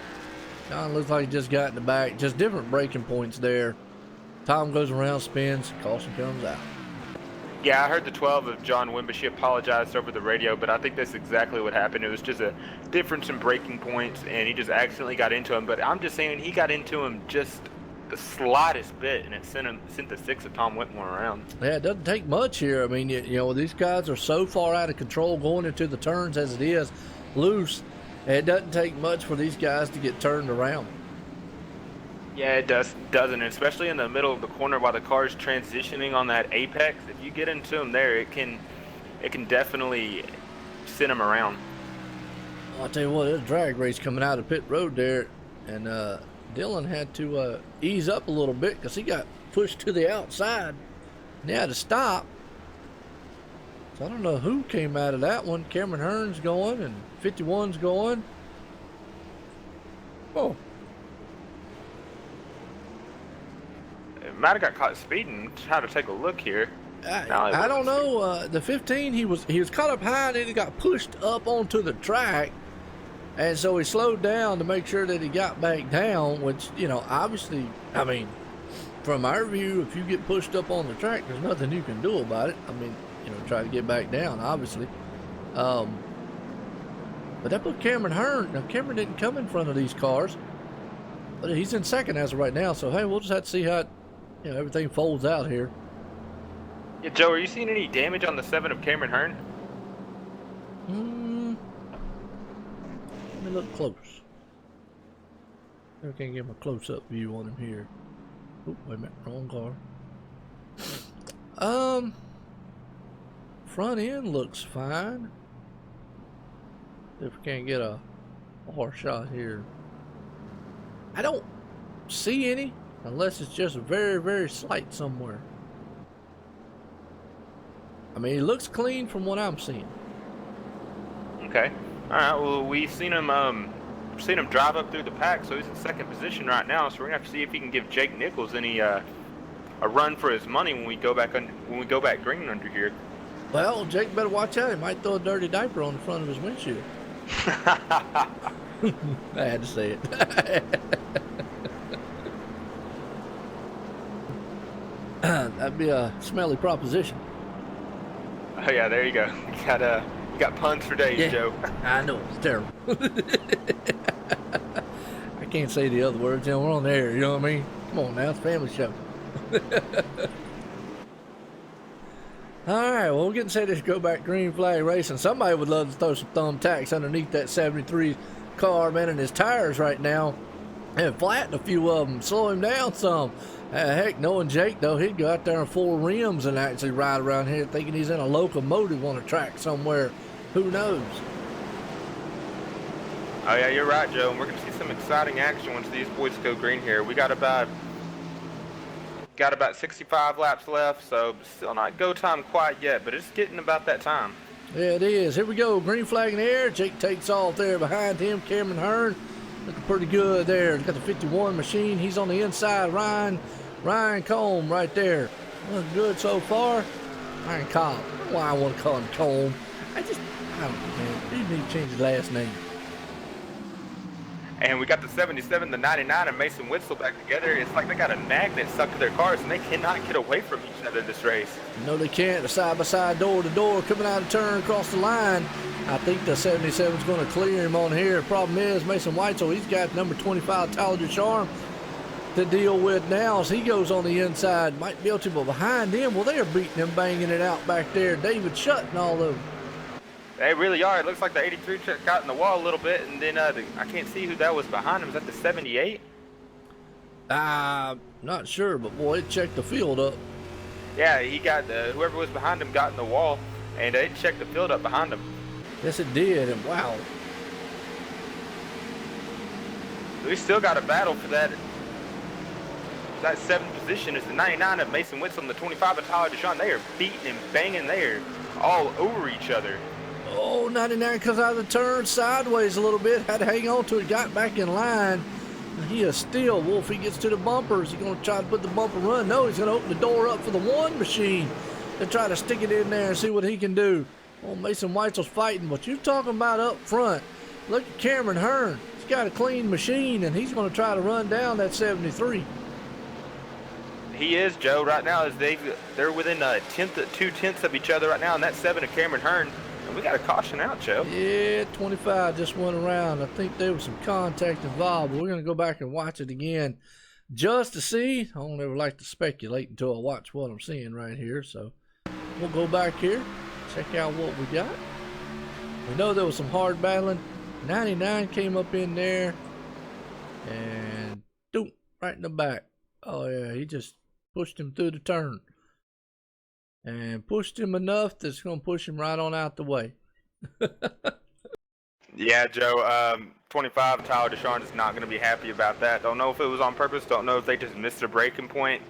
John looks like he just got in the back. Just different braking points there. Tom goes around, spins, caution comes out.
Yeah, I heard the 12 of John Wimbish. He apologized over the radio, but I think that's exactly what happened. It was just a difference in braking points, and he just accidentally got into him. But I'm just saying he got into him just the slightest bit, and it sent the 6 of Tom Whitmore around.
Yeah, it doesn't take much here. I mean, you know, these guys are so far out of control going into the turns as it is, loose. It doesn't take much for these guys to get turned around.
Yeah, it doesn't, especially in the middle of the corner while the car's transitioning on that apex. If you get into them there, it can definitely send them around.
I'll tell you what, there's a drag race coming out of pit road there, and Dylan had to ease up a little bit because he got pushed to the outside, and he had to stop. So I don't know who came out of that one. Cameron Hearn's going, and 51's going. Oh.
Might have got caught speeding. Try to take a look here.
I don't know. The 15, he was caught up high and then he got pushed up onto the track, and so he slowed down to make sure that he got back down. Which, you know, obviously, I mean, from our view, if you get pushed up on the track, there's nothing you can do about it. I mean, you know, try to get back down, obviously. But that put Cameron Hearn. Now Cameron didn't come in front of these cars. But he's in second as of right now, so hey, we'll just have to see how it, everything folds out here.
Yeah, Joe, are you seeing any damage on the 7 of Cameron Hearn?
Let me look close. I can't get my close-up view on him here. Oh, wait a minute, wrong car. Front end looks fine. If we can't get a hard shot here. I don't see any, unless it's just very, very slight somewhere. I mean, he looks clean from what I'm seeing.
Okay. All right. Well, we've seen him drive up through the pack, so he's in second position right now. So we're gonna have to see if he can give Jake Nichols any a run for his money when we go back green under here.
Well, Jake better watch out. He might throw a dirty diaper on the front of his windshield. I had to say it. That'd be a smelly proposition.
Oh yeah, there you go. You got puns for days,
Yeah,
Joe.
I know, it's terrible. I can't say the other words, we're on the air, you know what I mean? Come on now, it's a family show. Alright, well, we're getting set to go back green flag racing. Somebody would love to throw some thumbtacks underneath that 73 car, man, and his tires right now, and flatten a few of them, slow him down some. Heck, knowing Jake, though, he'd go out there on 4 rims and actually ride around here thinking he's in a locomotive on a track somewhere. Who knows?
Oh yeah, you're right, Joe. And we're gonna see some exciting action once these boys go green here. We got about 65 laps left, so still not go time quite yet, but it's getting about that time.
Yeah, it is. Here we go. Green flag in the air. Jake takes off there behind him. Cameron Hearn looking pretty good there. He's got the 51 machine. He's on the inside. Ryan Combe right there. Looking good so far. Ryan Cobb. Why I want to call him Combe. I don't know, man. He need to change his last name.
And we got the 77, the 99, and Mason Witzel back together. It's like they got a magnet stuck to their cars, and they cannot get away from each other this race.
No, they can't. They're side by side, door to door, coming out of turn across the line. I think the 77 is going to clear him on here. Problem is, Mason Witzel, he's got number 25, Tyler Ducharme, to deal with now as he goes on the inside. Might be able to, but behind him, well, they're beating him, banging it out back there. David Shutt and all of them.
They really are. It looks like the 83 truck got in the wall a little bit, and then I can't see who that was behind him. Was that the 78?
Not sure, but boy, it checked the field up.
Yeah, he got whoever was behind him got in the wall, and it checked the field up behind him.
Yes, it did, and wow.
We still got a battle for that. That 7th position is the 99 of Mason Witzel and the 25 of Tyler Ducharme. They are beating and banging there all over each other.
Oh, 99 comes out of the turn sideways a little bit. Had to hang on to it, got back in line. He is still, Wolf, he gets to the bumper. Is he going to try to put the bumper run? No, he's going to open the door up for the 1 machine and try to stick it in there and see what he can do. Oh, Mason Weitzel's fighting. What you're talking about up front, look at Cameron Hearn. He's got a clean machine, and he's going to try to run down that 73.
He is, Joe, right now. They're within 2/10 of each other right now, and that's 7 of Cameron Hearn. And we got a caution out, Joe.
Yeah, 25 just went around. I think there was some contact involved, but we're going to go back and watch it again just to see. I don't ever like to speculate until I watch what I'm seeing right here. So we'll go back here, check out what we got. We know there was some hard battling. 99 came up in there and doom, right in the back. Oh, yeah, he just pushed him through the turn. And pushed him enough that's going to push him right on out the way.
Yeah, Joe, 25, Tyler Ducharme is not going to be happy about that. Don't know if it was on purpose. Don't know if they just missed a breaking point.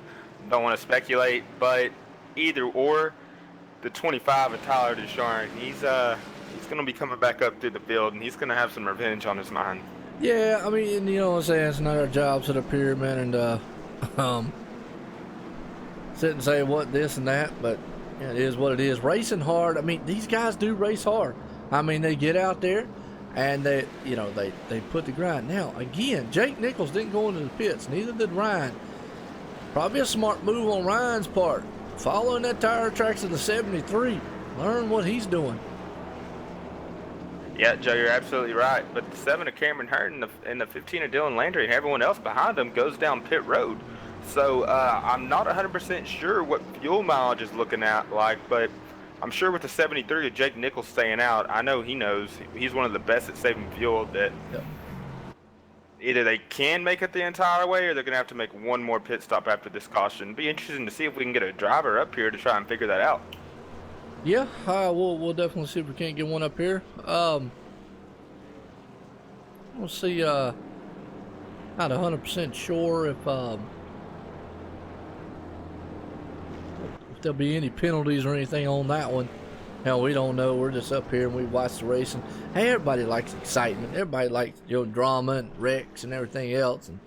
Don't want to speculate. But either or, the 25 of Tyler Ducharme, he's going to be coming back up through the field, and he's going to have some revenge on his mind.
Yeah, I mean, you know what I'm saying? It's not our job to up here, man, and sit and say what, this and that, but yeah, it is what it is. Racing hard. I mean, these guys do race hard. I mean, they get out there and they put the grind. Now, again, Jake Nichols didn't go into the pits. Neither did Ryan. Probably a smart move on Ryan's part. Following that tire tracks of the 73. Learn what he's doing.
Yeah, Joe, you're absolutely right. But the 7 of Cameron Hearn and the 15 of Dylan Landry and everyone else behind them goes down pit road. So I'm not 100% sure what fuel mileage is looking at like, but I'm sure with the 73 of Jake Nichols staying out, I know he knows he's one of the best at saving fuel that either they can make it the entire way or they're going to have to make one more pit stop after this caution. It'd be interesting to see if we can get a driver up here to try and figure that out.
Yeah, we'll definitely see if we can't get one up here. We'll see. Not 100% sure if there'll be any penalties or anything on that one. Hell, we don't know. We're just up here and we watch the racing. Hey, everybody likes excitement. Everybody likes drama and wrecks and everything else. And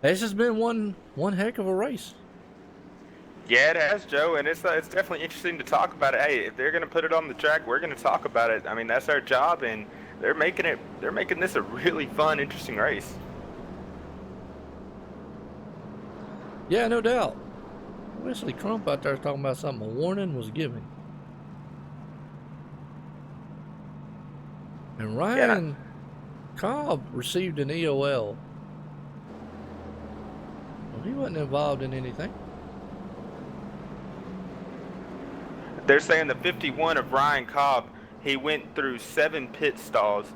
it's just been one heck of a race.
Yeah, it has, Joe, and it's definitely interesting to talk about it. Hey, if they're going to put it on the track, we're going to talk about it. I mean, that's our job, and they're making this a really fun, interesting race.
Yeah, no doubt. Wesley Crump out there talking about something. A warning was given. And Ryan Cobb received an EOL. Well, he wasn't involved in anything.
They're saying the 51 of Ryan Cobb, he went through 7 pit stalls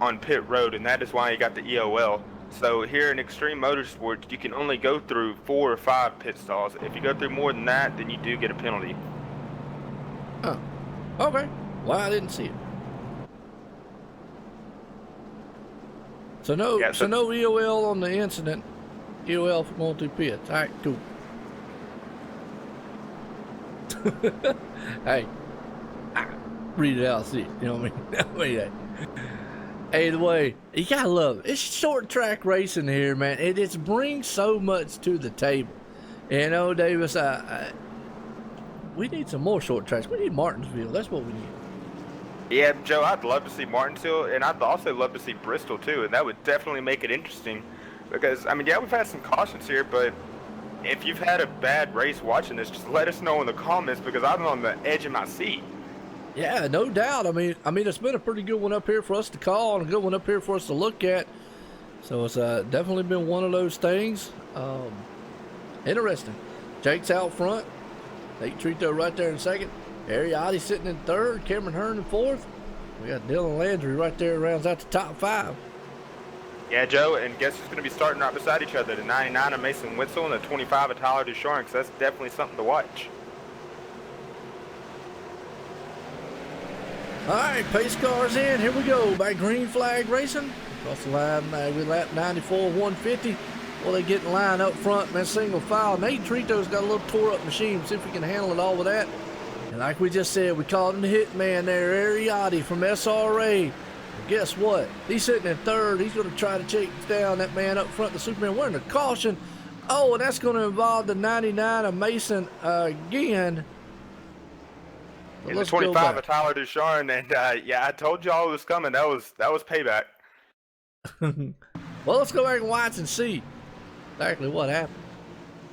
on pit road, and that is why he got the EOL. So here in Extreme Motorsports, you can only go through 4 or 5 pit stalls. If you go through more than that, then you do get a penalty.
Oh, okay. Well, I didn't see it. So no EOL on the incident. EOL for going through pits. All right, cool. Hey, read it out, see it. You know what I mean? Either way, you gotta love it. It's short track racing here, man. It just brings so much to the table. You know, Davis, we need some more short tracks. We need Martinsville. That's what we need.
Yeah, Joe, I'd love to see Martinsville, and I'd also love to see Bristol, too, and that would definitely make it interesting. Because, I mean, yeah, we've had some cautions here, but if you've had a bad race watching this, just let us know in the comments, because I'm on the edge of my seat.
Yeah, no doubt. I mean, it's been a pretty good one up here for us to call and a good one up here for us to look at. So it's definitely been one of those things. Interesting. Jake's out front. Nate Trito right there in second. Ariotti sitting in third. Cameron Hearn in fourth. We got Dylan Landry right there, rounds out the top 5.
Yeah, Joe, and guess who's going to be starting right beside each other? The 99 of Mason Witzel and the 25 of Tyler Ducharme. So that's definitely something to watch.
All right, pace cars in. Here we go. By Green Flag Racing. Across the line, we lap 94, 150. Well, they get in line up front, man, single file. Nate Trito's got a little tore-up machine. See if we can handle it all with that. And like we just said, we called him the hitman there, Ariotti from SRA. Well, guess what? He's sitting in third. He's going to try to chase down that man up front, the Superman, wearing the caution. Oh, and that's going to involve the 99 of Mason again.
And the 25 of Tyler Ducharme, and yeah, I told y'all it was coming. That was payback.
Well, let's go back and watch and see exactly what happened.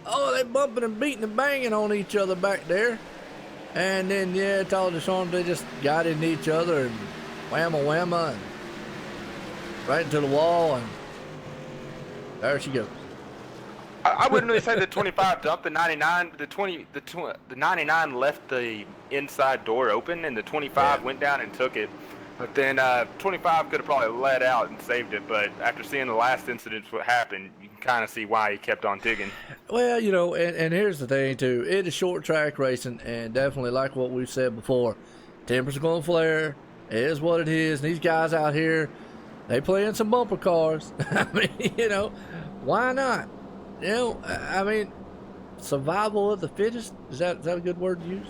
Oh, they bumping and beating and banging on each other back there. And then, yeah, Tyler Ducharme, they just got into each other and whamma and right into the wall, and there she goes.
I wouldn't really say the 25 dumped the 99. The 99 left the inside door open, and the 25 went down and took it. But then 25 could have probably let out and saved it. But after seeing the last incident, what happened, you can kind of see why he kept on digging.
Well, you know, and here's the thing too. It is short track racing, and definitely like what we've said before, tempers are going to flare. It is what it is. And these guys out here, they playing some bumper cars. I mean, you know, why not? You know, I mean, survival of the fittest. Is that a good word to use?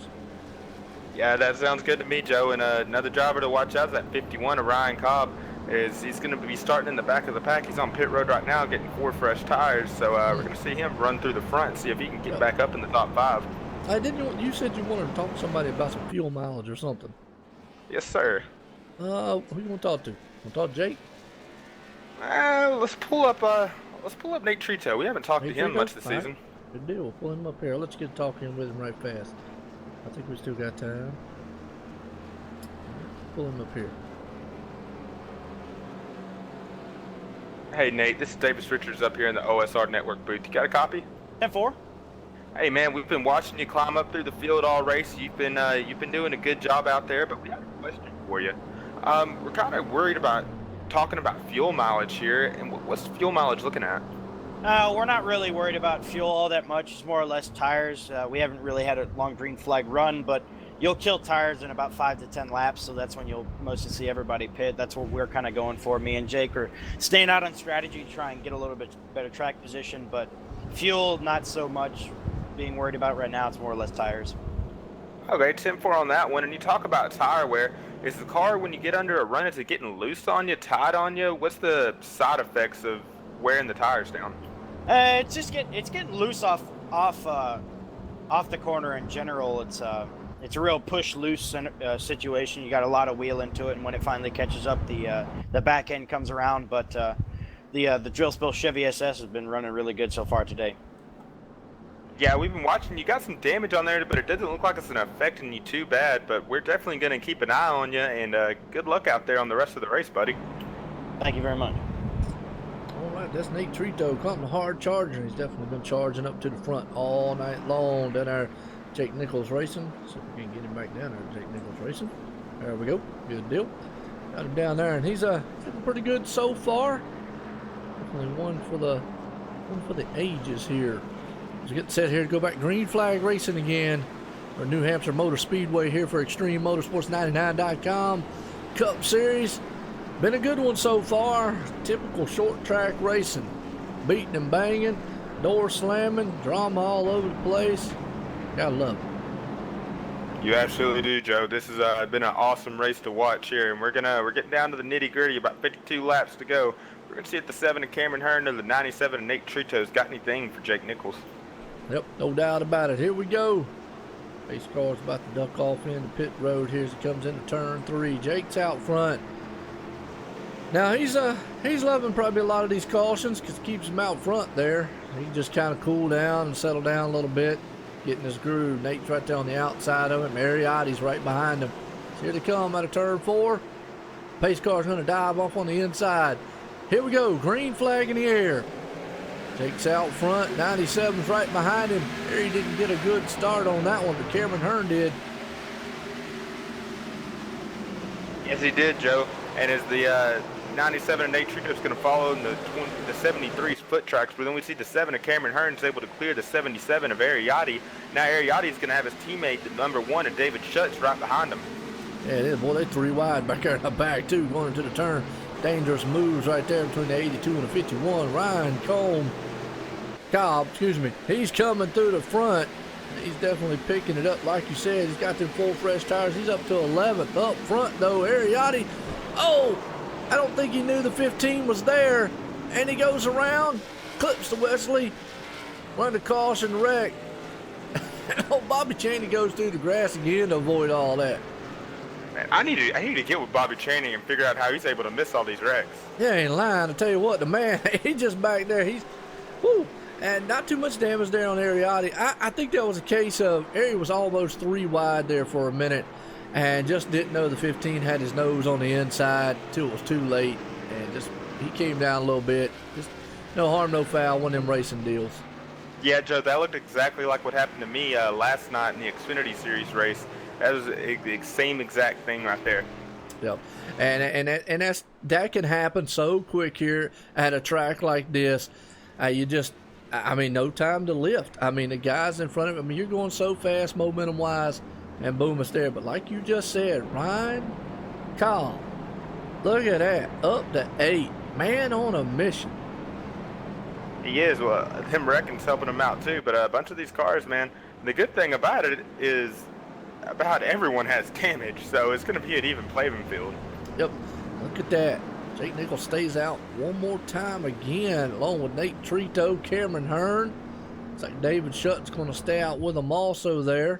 Yeah, that sounds good to me, Joe. And another driver to watch out is that 51 of Ryan Cobb. He's going to be starting in the back of the pack. He's on pit road right now getting 4 fresh tires. So we're going to see him run through the front and see if he can get back up in the top 5.
You said you wanted to talk to somebody about some fuel mileage or something.
Yes, sir.
Who you want to talk to? Want to talk to Jake?
Let's pull up Nate Trito. We haven't talked to him much this season.
Good deal. We'll pull him up here. Let's get talking with him right fast. I think we still got time. Pull him up here.
Hey Nate, this is Davis Richards up here in the OSR Network booth. You got a copy?
10-4.
Hey man, we've been watching you climb up through the field all race. You've been doing a good job out there, but we have a question for you. We're kind of worried about talking about fuel mileage here, and what's the fuel mileage looking at?
We're not really worried about fuel all that much. It's more or less tires. We haven't really had a long green flag run, but you'll kill tires in about 5 to 10 laps, so that's when you'll mostly see everybody pit. That's what we're kind of going for. Me and Jake are staying out on strategy to try and get a little bit better track position, but fuel, not so much being worried about right now. It's more or less tires.
Okay, 10-4 on that one. And you talk about tire wear. Is the car, when you get under a run, is it getting loose on you, tight on you? What's the side effects of wearing the tires down?
It's just getting loose off the corner in general. It's a real push loose situation. You got a lot of wheel into it, and when it finally catches up, the back end comes around. But the drill spill Chevy SS has been running really good so far today.
Yeah, we've been watching. You got some damage on there, but it doesn't look like it's affecting you too bad. But we're definitely going to keep an eye on you, and good luck out there on the rest of the race, buddy.
Thank you very much.
All right, that's Nate Trito coming hard charging. He's definitely been charging up to the front all night long. Down there, Jake Nichols Racing. See if we can get him back down there. Jake Nichols Racing. There we go. Good deal. Got him down there, and he's looking pretty good so far. Definitely one for the ages here. As we get set here to go back green flag racing again for New Hampshire Motor Speedway here for Extreme Motorsports 99.com Cup Series. Been a good one so far. Typical short track racing. Beating and banging, door slamming, drama all over the place. Gotta love it.
You absolutely do, Joe. This has been an awesome race to watch here, and we're getting down to the nitty gritty. About 52 laps to go. We're gonna see if the 7 of Cameron Hearn or the 97 of Nate Trito's got anything for Jake Nichols.
Yep, no doubt about it. Here we go. Pace car's about to duck off into pit road here as he comes into turn 3. Jake's out front. Now he's loving probably a lot of these cautions because it keeps him out front there. He can just kind of cool down and settle down a little bit, getting his groove. Nate's right there on the outside of him. Ariotti's right behind him. So here they come out of turn 4. Pace car's going to dive off on the inside. Here we go. Green flag in the air. Jake's out front. 97's right behind him. There he didn't get a good start on that one, but Cameron Hearn did.
Yes, he did, Joe. And as the 97 of Nate Trito's going to follow in the 73's foot tracks, but then we see the 7 of Cameron Hearn's able to clear the 77 of Ariotti. Now Ariotti's going to have his teammate, the number 1 of David Schutz, right behind him.
Yeah, it is. Boy, they 3 wide back there in the back, too, going into the turn. Dangerous moves right there between the 82 and the 51. Ryan Cobb, he's coming through the front. He's definitely picking it up. Like you said, he's got them full fresh tires. He's up to 11th. Up front, though, Ariotti. Oh, I don't think he knew the 15 was there. And he goes around, clips to Wesley, run the caution wreck. Oh, Bobby Chaney goes through the grass again to avoid all that.
Man, I need to get with Bobby Chaney and figure out how he's able to miss all these wrecks.
Yeah, ain't lying. I tell you what, the man, he's just back there. Whoo. And not too much damage there on Ariotti. I think that was a case of Ari was almost 3 wide there for a minute and just didn't know the 15 had his nose on the inside till it was too late. And just he came down a little bit. Just no harm, no foul, one of them racing deals.
Yeah, Joe, that looked exactly like what happened to me last night in the Xfinity Series race. That was the same exact thing right there.
Yep. And that can happen so quick here at a track like this. No time to lift. I mean, the guys in front of him, you're going so fast momentum-wise, and boom, it's there. But like you just said, Ryan Cobb, look at that, up to 8. Man on a mission.
He is. Well, him wrecking's helping him out too. But a bunch of these cars, man, the good thing about it is about everyone has damage, so it's going to be an even playing field.
Yep. Look at that. Jake Nichols stays out one more time again, along with Nate Trito, Cameron Hearn. Looks like David Schutt's going to stay out with them also there.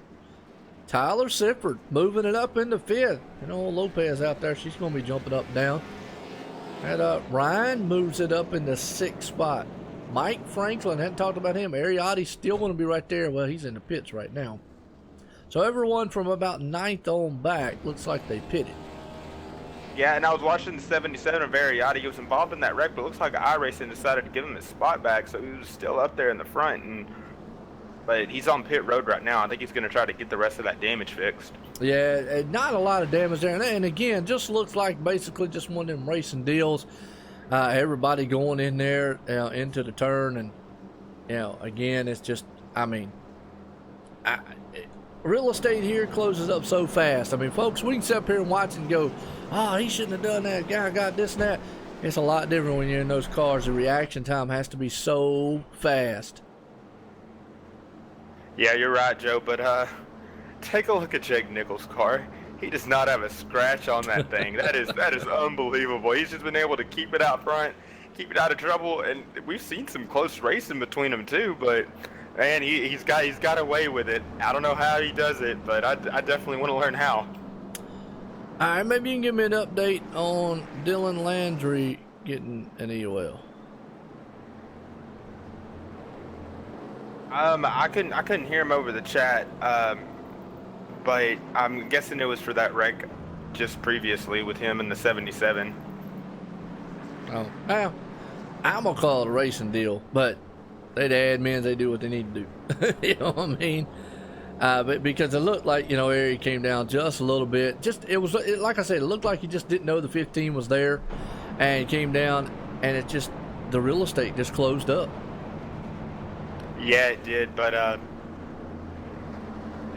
Tyler Sifford moving it up into 5th. Lopez out there, she's going to be jumping up and down. And Ryan moves it up in the 6th spot. Mike Franklin, hadn't talked about him. Ariotti's still going to be right there. Well, he's in the pits right now. So everyone from about 9th on back looks like they pitted.
Yeah, and I was watching the 77 of Variati. He was involved in that wreck, but it looks like iRacing decided to give him his spot back, so he was still up there in the front. But he's on pit road right now. I think he's going to try to get the rest of that damage fixed.
Yeah, not a lot of damage there. And again, just looks like basically just one of them racing deals. Everybody going in there into the turn. And, again, it's just, real estate here closes up so fast. Folks, we can sit up here and watch and go, oh, he shouldn't have done that. Guy got this and that. It's a lot different when you're in those cars. The reaction time has to be so fast.
Yeah, you're right, Joe, but take a look at Jake Nichols' car. He does not have a scratch on that thing. That is unbelievable. He's just been able to keep it out front, keep it out of trouble, and we've seen some close racing between them too, but man, he's got away with it. I don't know how he does it, but I definitely want to learn how.
All right, maybe you can give me an update on Dylan Landry getting an EOL.
I couldn't hear him over the chat, but I'm guessing it was for that wreck just previously with him and the 77.
Oh, well, I'm gonna call it a racing deal, but they the admins, they do what they need to do. You know what I mean? But because it looked like, area came down just a little bit. Like I said, it looked like he just didn't know the 15 was there, and he came down, and the real estate just closed up.
Yeah, it did, but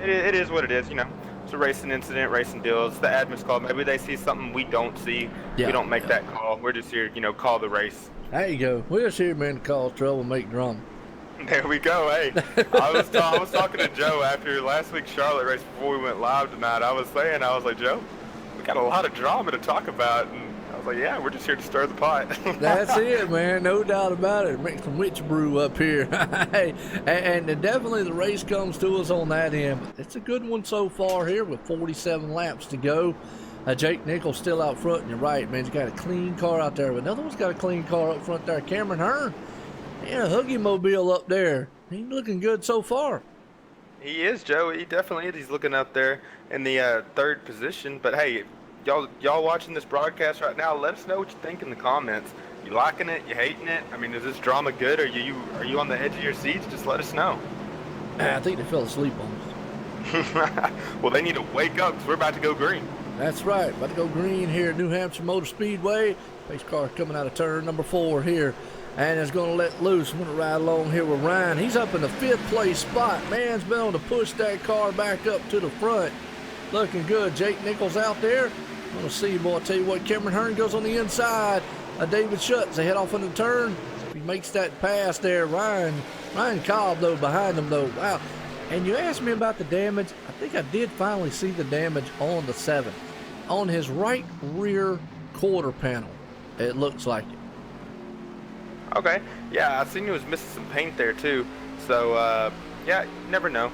it is what it is, It's a racing incident, racing deal. It's the admin's call. Maybe they see something we don't see. Yeah, we don't make that call. We're just here, call the race.
There you go. We're just here, man, to cause trouble, make drama.
There we go. Hey, I was talking to Joe after last week's Charlotte race before we went live tonight. I was like, Joe, we got a lot of drama to talk about. And I was like, yeah, we're just here to stir the pot.
That's it, man. No doubt about it. Make some witch brew up here. Hey, and definitely the race comes to us on that end. But it's a good one so far here with 47 laps to go. Jake Nichols still out front, and you're right, man. He's got a clean car out there. But another one's got a clean car up front there. Cameron Hearn. Yeah, Huggy Mobile up there. He's looking good so far.
He is, Joe. He definitely is. He's looking up there in the third position. But hey, y'all watching this broadcast right now, let us know what you think in the comments. You liking it? You hating it? Is this drama good? Are you on the edge of your seats? Just let us know.
I think they fell asleep on
us. Well, they need to wake up because we're about to go green.
That's right. About to go green here at New Hampshire Motor Speedway. Pace car coming out of turn number 4 here. And is going to let loose. I'm going to ride along here with Ryan. He's up in the 5th place spot. Man's been able to push that car back up to the front. Looking good. Jake Nichols out there. I'm going to see, boy. I'll tell you what, Cameron Hearn goes on the inside. David Schutz. They head off in the turn. He makes that pass there. Ryan Cobb, though, behind him, though. Wow. And you asked me about the damage. I think I did finally see the damage on the 7th. On his right rear quarter panel, it looks like it.
Okay. Yeah, I seen he was missing some paint there, too. So, yeah, you never know.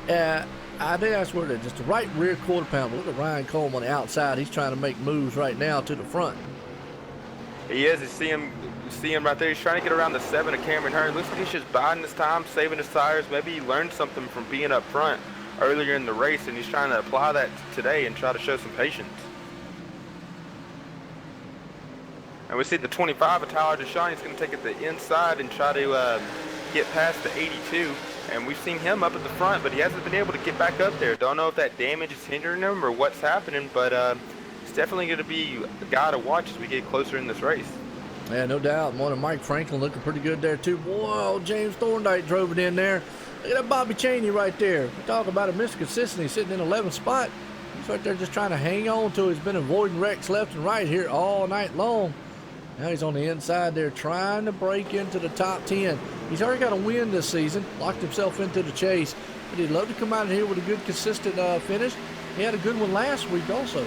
Yeah, I think that's where it is. Just the right rear quarter panel. Look at Ryan Coleman on the outside. He's trying to make moves right now to the front.
He is. You see him right there. He's trying to get around the 7 of Cameron Hearn. Looks like he's just biding his time, saving his tires. Maybe he learned something from being up front earlier in the race, and he's trying to apply that today and try to show some patience. And we see the 25 of Tyler Deshawn. He's going to take it to the inside and try to get past the 82. And we've seen him up at the front, but he hasn't been able to get back up there. Don't know if that damage is hindering him or what's happening, but it's definitely going to be the guy to watch as we get closer in this race.
Yeah, no doubt. One of Mike Franklin looking pretty good there, too. Whoa, James Thorndike drove it in there. Look at that Bobby Chaney right there. We talk about a misconsistency sitting in 11th spot. He's right there just trying to hang on to it. He's been avoiding wrecks left and right here all night long. Now he's on the inside there trying to break into the top 10. He's already got a win this season, locked himself into the chase. But he'd love to come out of here with a good, consistent finish. He had a good one last week also.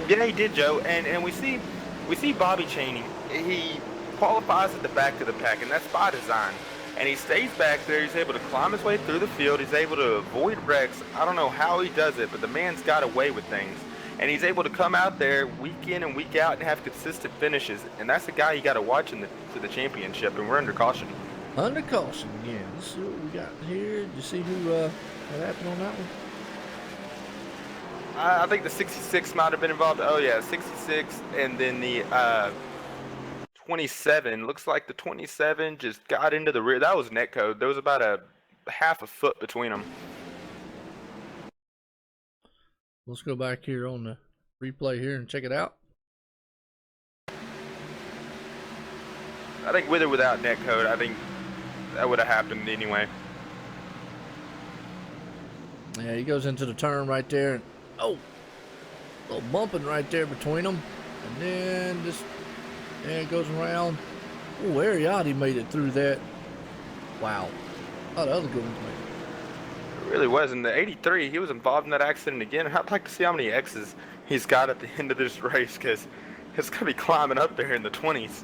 Yeah, he did, Joe. And we see Bobby Chaney. He qualifies at the back of the pack, and that's by design. And he stays back there. He's able to climb his way through the field. He's able to avoid wrecks. I don't know how he does it, but the man's got away with things. And he's able to come out there week in and week out and have consistent finishes. And that's the guy you got to watch for the championship. And we're under caution.
Under caution again. Let's see what we got here. Did you see who what happened on that
I think the 66 might have been involved. Oh yeah, 66, and then the 27. Looks like the 27 just got into the rear. That was netcode. There was about a half a foot between them.
Let's go back here on the replay here and check it out.
I think with or without netcode, I think that would have happened anyway.
Yeah, he goes into the turn right there, and oh, a little bumping right there between them, and then just it goes around. Oh, Ariati made it through that. Wow. Oh, the other good ones made it.
It really was. In the 83, he was involved in that accident again. I'd like to see how many X's he's got at the end of this race, because it's going to be climbing up there in the 20s.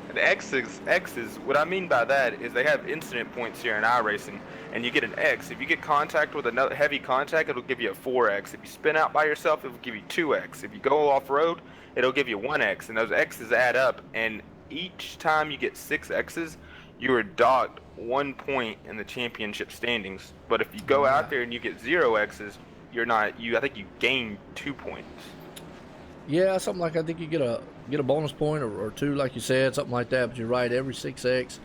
And X's, what I mean by that is they have incident points here in iRacing, and you get an X. If you get contact with another heavy contact, it'll give you a 4X. If you spin out by yourself, it'll give you 2X. If you go off-road, it'll give you 1X, and those X's add up, and each time you get 6 X's, you are docked 1 point in the championship standings. But if you go out there and you get 0 X's, you're not. I think you gain 2 points.
Yeah, something like I think you get a bonus point or 2, like you said, something like that. But you're right, every 6X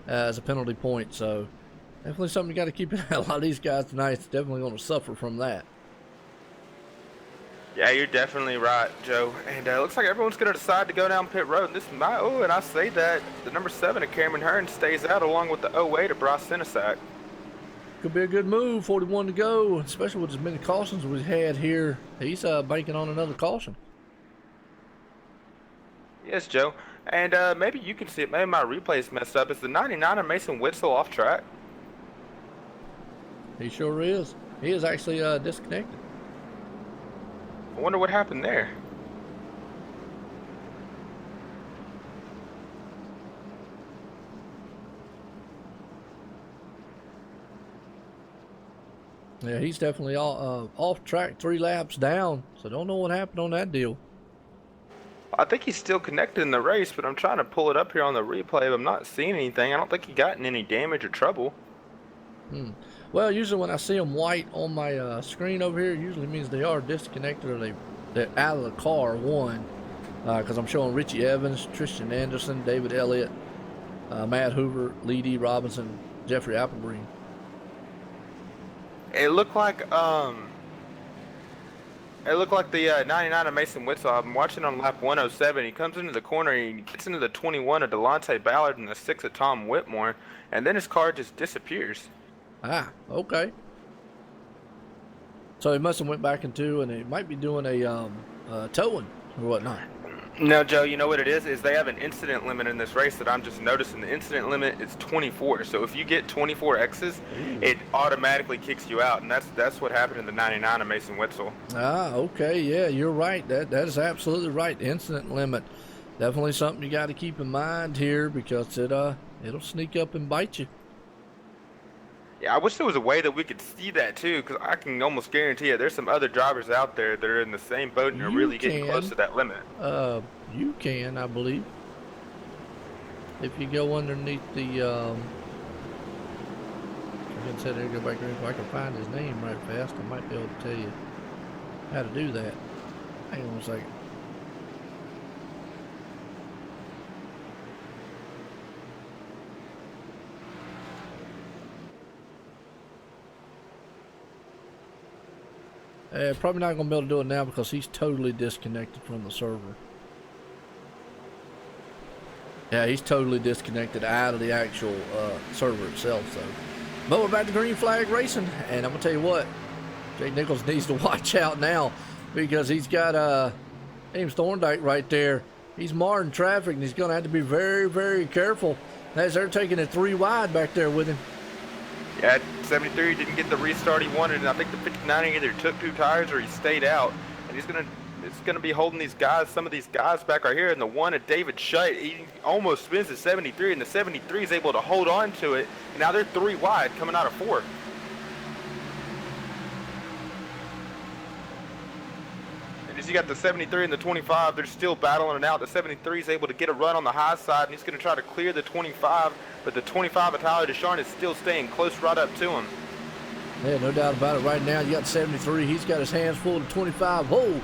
is a penalty point. So definitely something you got to keep in mind. A lot of these guys tonight is definitely going to suffer from that.
Yeah, you're definitely right, Joe. And it looks like everyone's going to decide to go down pit road. And this might, and I say that the number 7 of Cameron Hearn stays out along with the 08 of Bryce Senesac.
Could be a good move. 41 to go, especially with as many cautions we had here. He's banking on another caution.
Yes, Joe. And maybe you can see it. Maybe my replay's messed up. Is the 99 of Mason Witzel off track?
He sure is. He is actually disconnected.
I wonder what happened there.
Yeah, he's definitely off track, 3 laps down. So don't know what happened on that deal.
I think he's still connected in the race, but I'm trying to pull it up here on the replay, but I'm not seeing anything. I don't think he got in any damage or trouble.
Well, usually when I see them white on my screen over here, it usually means they are disconnected or they're out of the car, one. Because I'm showing Richie Evans, Tristan Anderson, David Elliott, Matt Hoover, Lee D. Robinson, Jeffrey Applegreen.
It looked like the 99 of Mason Witzel. I'm watching on lap 107. He comes into the corner. He gets into the 21 of Delonte Ballard and the 6 of Tom Whitmore, and then his car just disappears.
Ah, okay. So he must have went back into, and he might be doing a towing or whatnot.
No, Joe, you know what it is they have an incident limit in this race that I'm just noticing. The incident limit is 24. So if you get 24 X's, it automatically kicks you out, and that's what happened in the 99 of Mason Witzel.
Ah, okay, yeah, you're right. That is absolutely right. Incident limit, definitely something you got to keep in mind here because it'll sneak up and bite you.
Yeah, I wish there was a way that we could see that too, because I can almost guarantee you there's some other drivers out there that are in the same boat and are really getting close to that limit.
You can, I believe. If you go underneath the, I can say there, go back there. If I can find his name right fast, I might be able to tell you how to do that. Hang on a second. Probably not going to be able to do it now because he's totally disconnected from the server. Yeah, he's totally disconnected out of the actual server itself. So, but we're back to green flag racing, and I'm going to tell you what, Jake Nichols needs to watch out now because he's got James Thorndike right there. He's marring traffic, and he's going to have to be very, very careful as they're taking it 3 wide back there with him.
Yeah, 73 didn't get the restart he wanted, and I think the 59 either took 2 tires or he stayed out. And it's gonna be holding these guys, some of these guys back right here. And the one at David Shutt, he almost spins the 73, and the 73 is able to hold on to it. And now they're 3 wide coming out of 4. And as you got the 73 and the 25, they're still battling it out. The 73 is able to get a run on the high side, and he's gonna try to clear the 25. But the 25 of Tyler Descharnes is still staying close right up to him.
Yeah, no doubt about it. Right now, you got 73. He's got his hands full of 25. Whoa.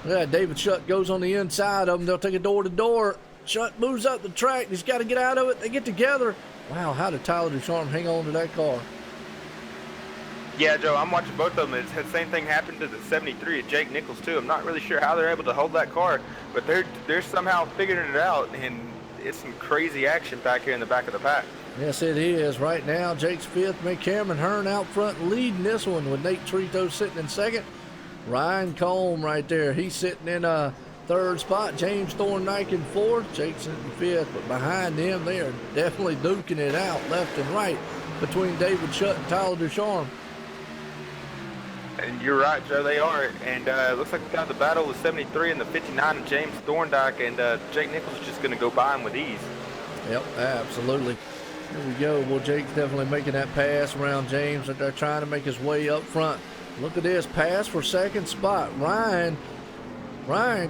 Yeah, David Shutt goes on the inside of him. They'll take it door to door. Shutt moves up the track. He's got to get out of it. They get together. Wow, how did Tyler Ducharme hang on to that car?
Yeah, Joe, I'm watching both of them. It's the same thing happened to the 73 at Jake Nichols, too. I'm not really sure how they're able to hold that car, but they're somehow figuring it out, and it's some crazy action back here in the back of the pack.
Yes, it is. Right now, Jake's fifth. Cameron Hearn out front leading this one with Nate Trito sitting in second. Ryan Combe right there. He's sitting in third spot. James Thorndike in fourth. Jake's in fifth. But behind them, they are definitely duking it out left and right between David Shutt and Tyler Ducharme.
And you're right, Joe, they are. And it looks like we got the battle with 73 and the 59 and James Thorndike. And Jake Nichols is just going to go by him with ease.
Yep, absolutely. Here we go. Well, Jake's definitely making that pass around James. They're trying to make his way up front. Look at this pass for second spot. Ryan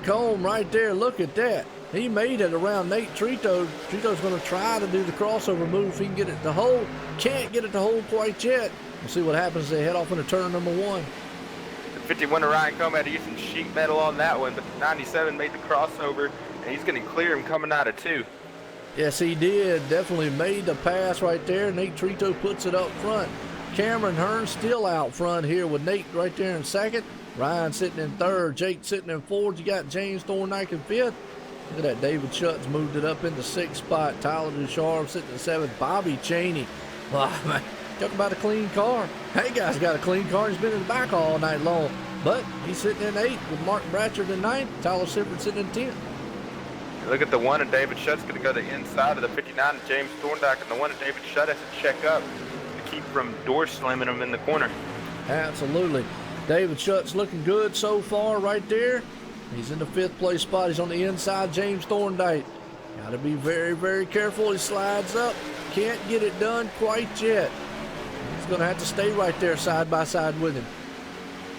Combe right there. Look at that. He made it around Nate Trito. Trito's going to try to do the crossover move if he can get it to hold. Can't get it to hold quite yet. We'll see what happens as they head off into turn number one.
The 51 of Ryan Combe had to use some sheet metal on that one, but the 97 made the crossover, and he's going to clear him coming out of two.
Yes, he did. Definitely made the pass right there. Nate Trito puts it up front. Cameron Hearn still out front here with Nate right there in second. Ryan sitting in third. Jake sitting in fourth. You got James Thorndike in fifth. Look at that. David Shutt's moved it up into sixth spot. Tyler Ducharme sitting in seventh. Bobby Cheney. Wow, man. Talk about a clean car. Hey, guy's got a clean car. He's been in the back all night long. But he's sitting in eighth with Mark Bratchard in ninth. Tyler Sifford sitting in 10th.
Look at the one, and David Shutt's going to go to the inside of the 59 of James Thorndike, and the one that David Shutt has to check up to keep from door slamming him in the corner.
Absolutely. David Shutt's looking good so far right there. He's in the fifth place spot. He's on the inside, James Thorndike. Got to be very, very careful. He slides up. Can't get it done quite yet. He's going to have to stay right there side by side with him.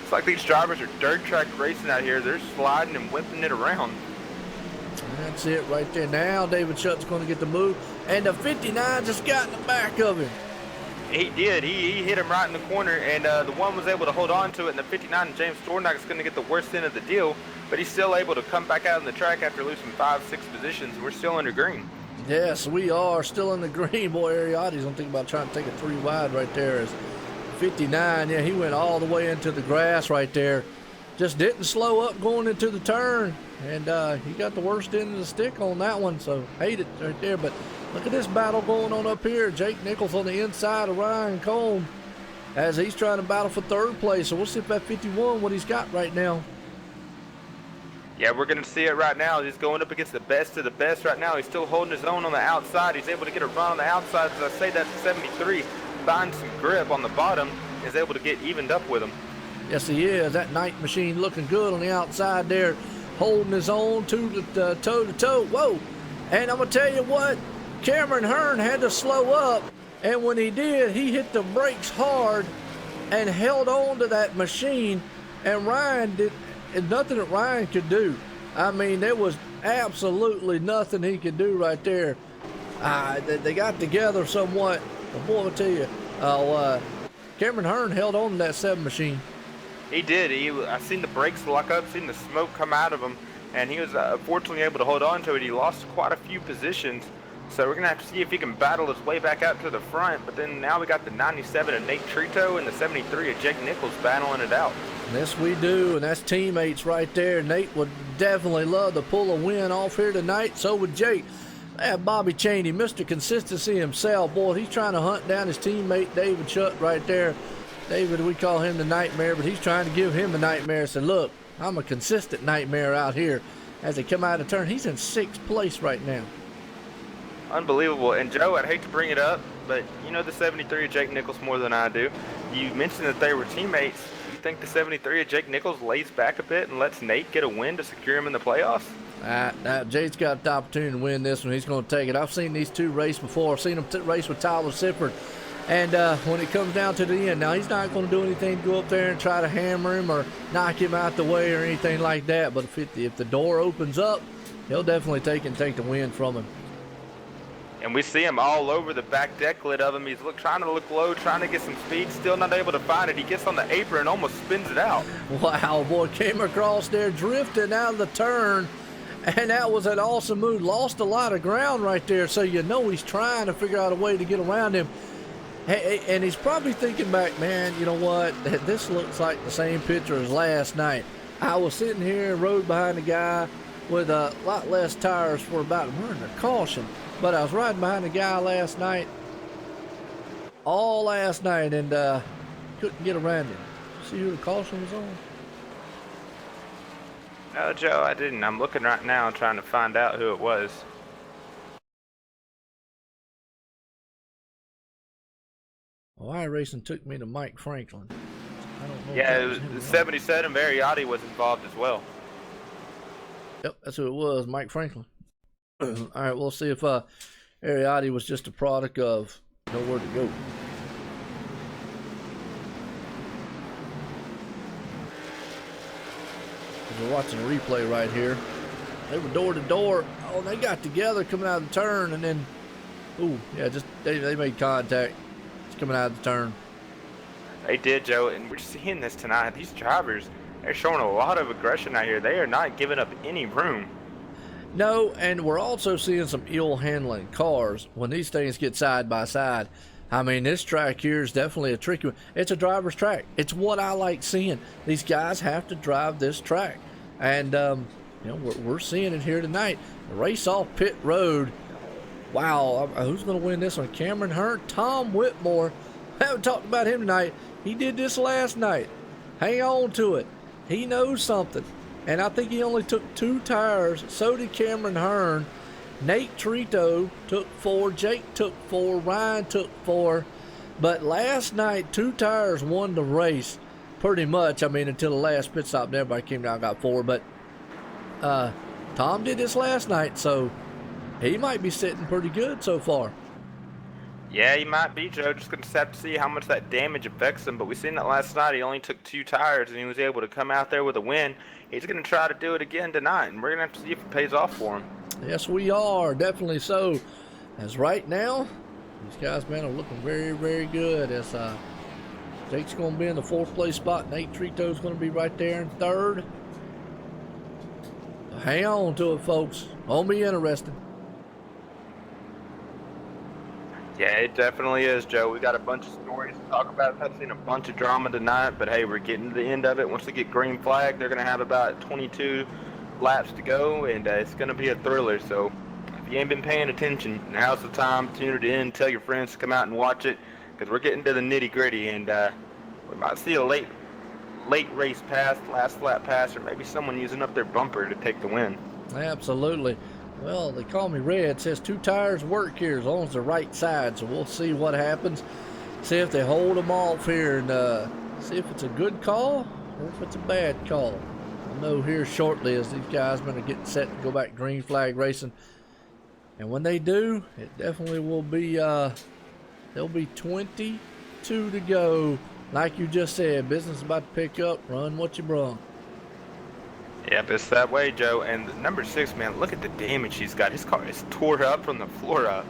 It's like these drivers are dirt track racing out here. They're sliding and whipping it around.
That's it right there. Now David Shutt's going to get the move. And the 59 just got in the back of him.
He did. He hit him right in the corner, and the one was able to hold on to it, and the 59, James Thorndike, is going to get the worst end of the deal, but he's still able to come back out on the track after losing 5-6 positions. We're still under green.
Yes, we are still in the green. Boy, Ariotti's going to think about trying to take a 3 wide right there. As 59, yeah, he went all the way into the grass right there. Just didn't slow up going into the turn, and he got the worst end of the stick on that one, so hate it right there. But look at this battle going on up here. Jake Nichols on the inside of Ryan Combe as he's trying to battle for third place. So we'll see if at 51 what he's got right now.
Yeah, we're going to see it right now. He's going up against the best of the best right now. He's still holding his own on the outside. He's able to get a run on the outside. As I say, that 73 finds some grip on the bottom, is able to get evened up with him.
Yes, he is. That Night Machine looking good on the outside there, holding his own toe-to-toe. Whoa. And I'm going to tell you what, Cameron Hearn had to slow up, and when he did, he hit the brakes hard and held on to that machine, and Ryan did nothing that Ryan could do. I mean, there was absolutely nothing he could do right there. They got together somewhat, but boy, I'll tell you, Cameron Hearn held on to that 7 machine.
He did. I seen the brakes lock up, seen the smoke come out of him, and he was fortunately able to hold on to it. He lost quite a few positions, so we're going to have to see if he can battle his way back out to the front. But then now we got the 97 of Nate Trito and the 73 of Jake Nichols battling it out.
Yes, we do, and that's teammates right there. Nate would definitely love to pull a win off here tonight. So would Jake. Bobby Cheney, Mr. Consistency himself. Boy, he's trying to hunt down his teammate David Shutt right there. David, we call him the nightmare, but he's trying to give him the nightmare. So look, I'm a consistent nightmare out here. As they come out of turn, he's in 6th place right now.
Unbelievable. And Joe, I'd hate to bring it up, but you know the 73 of Jake Nichols more than I do. You mentioned that they were teammates. You think the 73 of Jake Nichols lays back a bit and lets Nate get a win to secure him in the playoffs?
Jake's got the opportunity to win this one. He's going to take it. I've seen these two race before. I've seen him race with Tyler Sifford. And when it comes down to the end, now he's not going to do anything to go up there and try to hammer him or knock him out the way or anything like that. But if the door opens up, he'll definitely take the win from him.
And we see him all over the back decklet of him. He's trying to look low, trying to get some speed, still not able to find it. He gets on the apron and almost spins it out.
Wow, boy, came across there drifting out of the turn, and that was an awesome move. Lost a lot of ground right there, so you know he's trying to figure out a way to get around him. Hey, and he's probably thinking back, man, you know what? This looks like the same picture as last night. I was sitting here and rode behind a guy with a lot less tires for about a caution. But I was riding behind a guy all last night, and couldn't get around him. See who the caution was on?
No, Joe, I didn't. I'm looking right now trying to find out who it was.
Well, Iracing took me to Mike Franklin. I don't know.
Yeah, it was 77 Mariotti was involved as well.
Yep, that's who it was, Mike Franklin. All right, we'll see if Ariotti was just a product of nowhere to go. We're watching a replay right here. They were door to door. Oh, they got together coming out of the turn, and then, ooh, yeah, just they made contact. It's coming out of the turn.
They did, Joe, and we're seeing this tonight. These drivers, they're showing a lot of aggression out here. They are not giving up any room.
No, and we're also seeing some ill handling cars when these things get side by side. I mean, this track here is definitely a tricky one. It's a driver's track. It's what I like seeing. These guys have to drive this track. And, you know, we're seeing it here tonight. The race off pit road. Wow, who's going to win this one? Cameron Hearn, Tom Whitmore. I haven't talked about him tonight. He did this last night. Hang on to it. He knows something. And I think he only took 2 tires. So did Cameron Hearn. Nate Trito took 4. Jake took 4. Ryan took 4. But last night, 2 tires won the race. Pretty much. I mean, until the last pit stop, everybody came down and got 4. But Tom did this last night, so he might be sitting pretty good so far.
Yeah, he might be, Joe. Just going to have to see how much that damage affects him. But we seen that last night. He only took 2 tires, and he was able to come out there with a win. He's going to try to do it again tonight, and we're going to have to see if it pays off for him.
Yes, we are. Definitely so. As right now, these guys, man, are looking very, very good. As Jake's going to be in the 4th place spot. Nate Trito's going to be right there in 3rd. Hang on to it, folks. Won't be interesting.
Yeah, it definitely is, Joe. We got a bunch of stories to talk about. I've seen a bunch of drama tonight, but hey, we're getting to the end of it. Once they get green flag, they're going to have about 22 laps to go, and it's going to be a thriller. So if you ain't been paying attention, now's the time. Tune it in. Tell your friends to come out and watch it, because we're getting to the nitty-gritty, and we might see a late race pass, last lap pass, or maybe someone using up their bumper to take the win.
Absolutely. Well, they call me Red. It says 2 tires work here as long as the right side. So we'll see what happens. See if they hold them off here and see if it's a good call or if it's a bad call. I'll know here shortly as these guys are going to get set to go back green flag racing. And when they do, it definitely will be, there'll be 22 to go. Like you just said, business about to pick up. Run what you brung.
Yep, it's that way, Joe. And number 6, man, look at the damage he's got. His car is tore up from the floor up.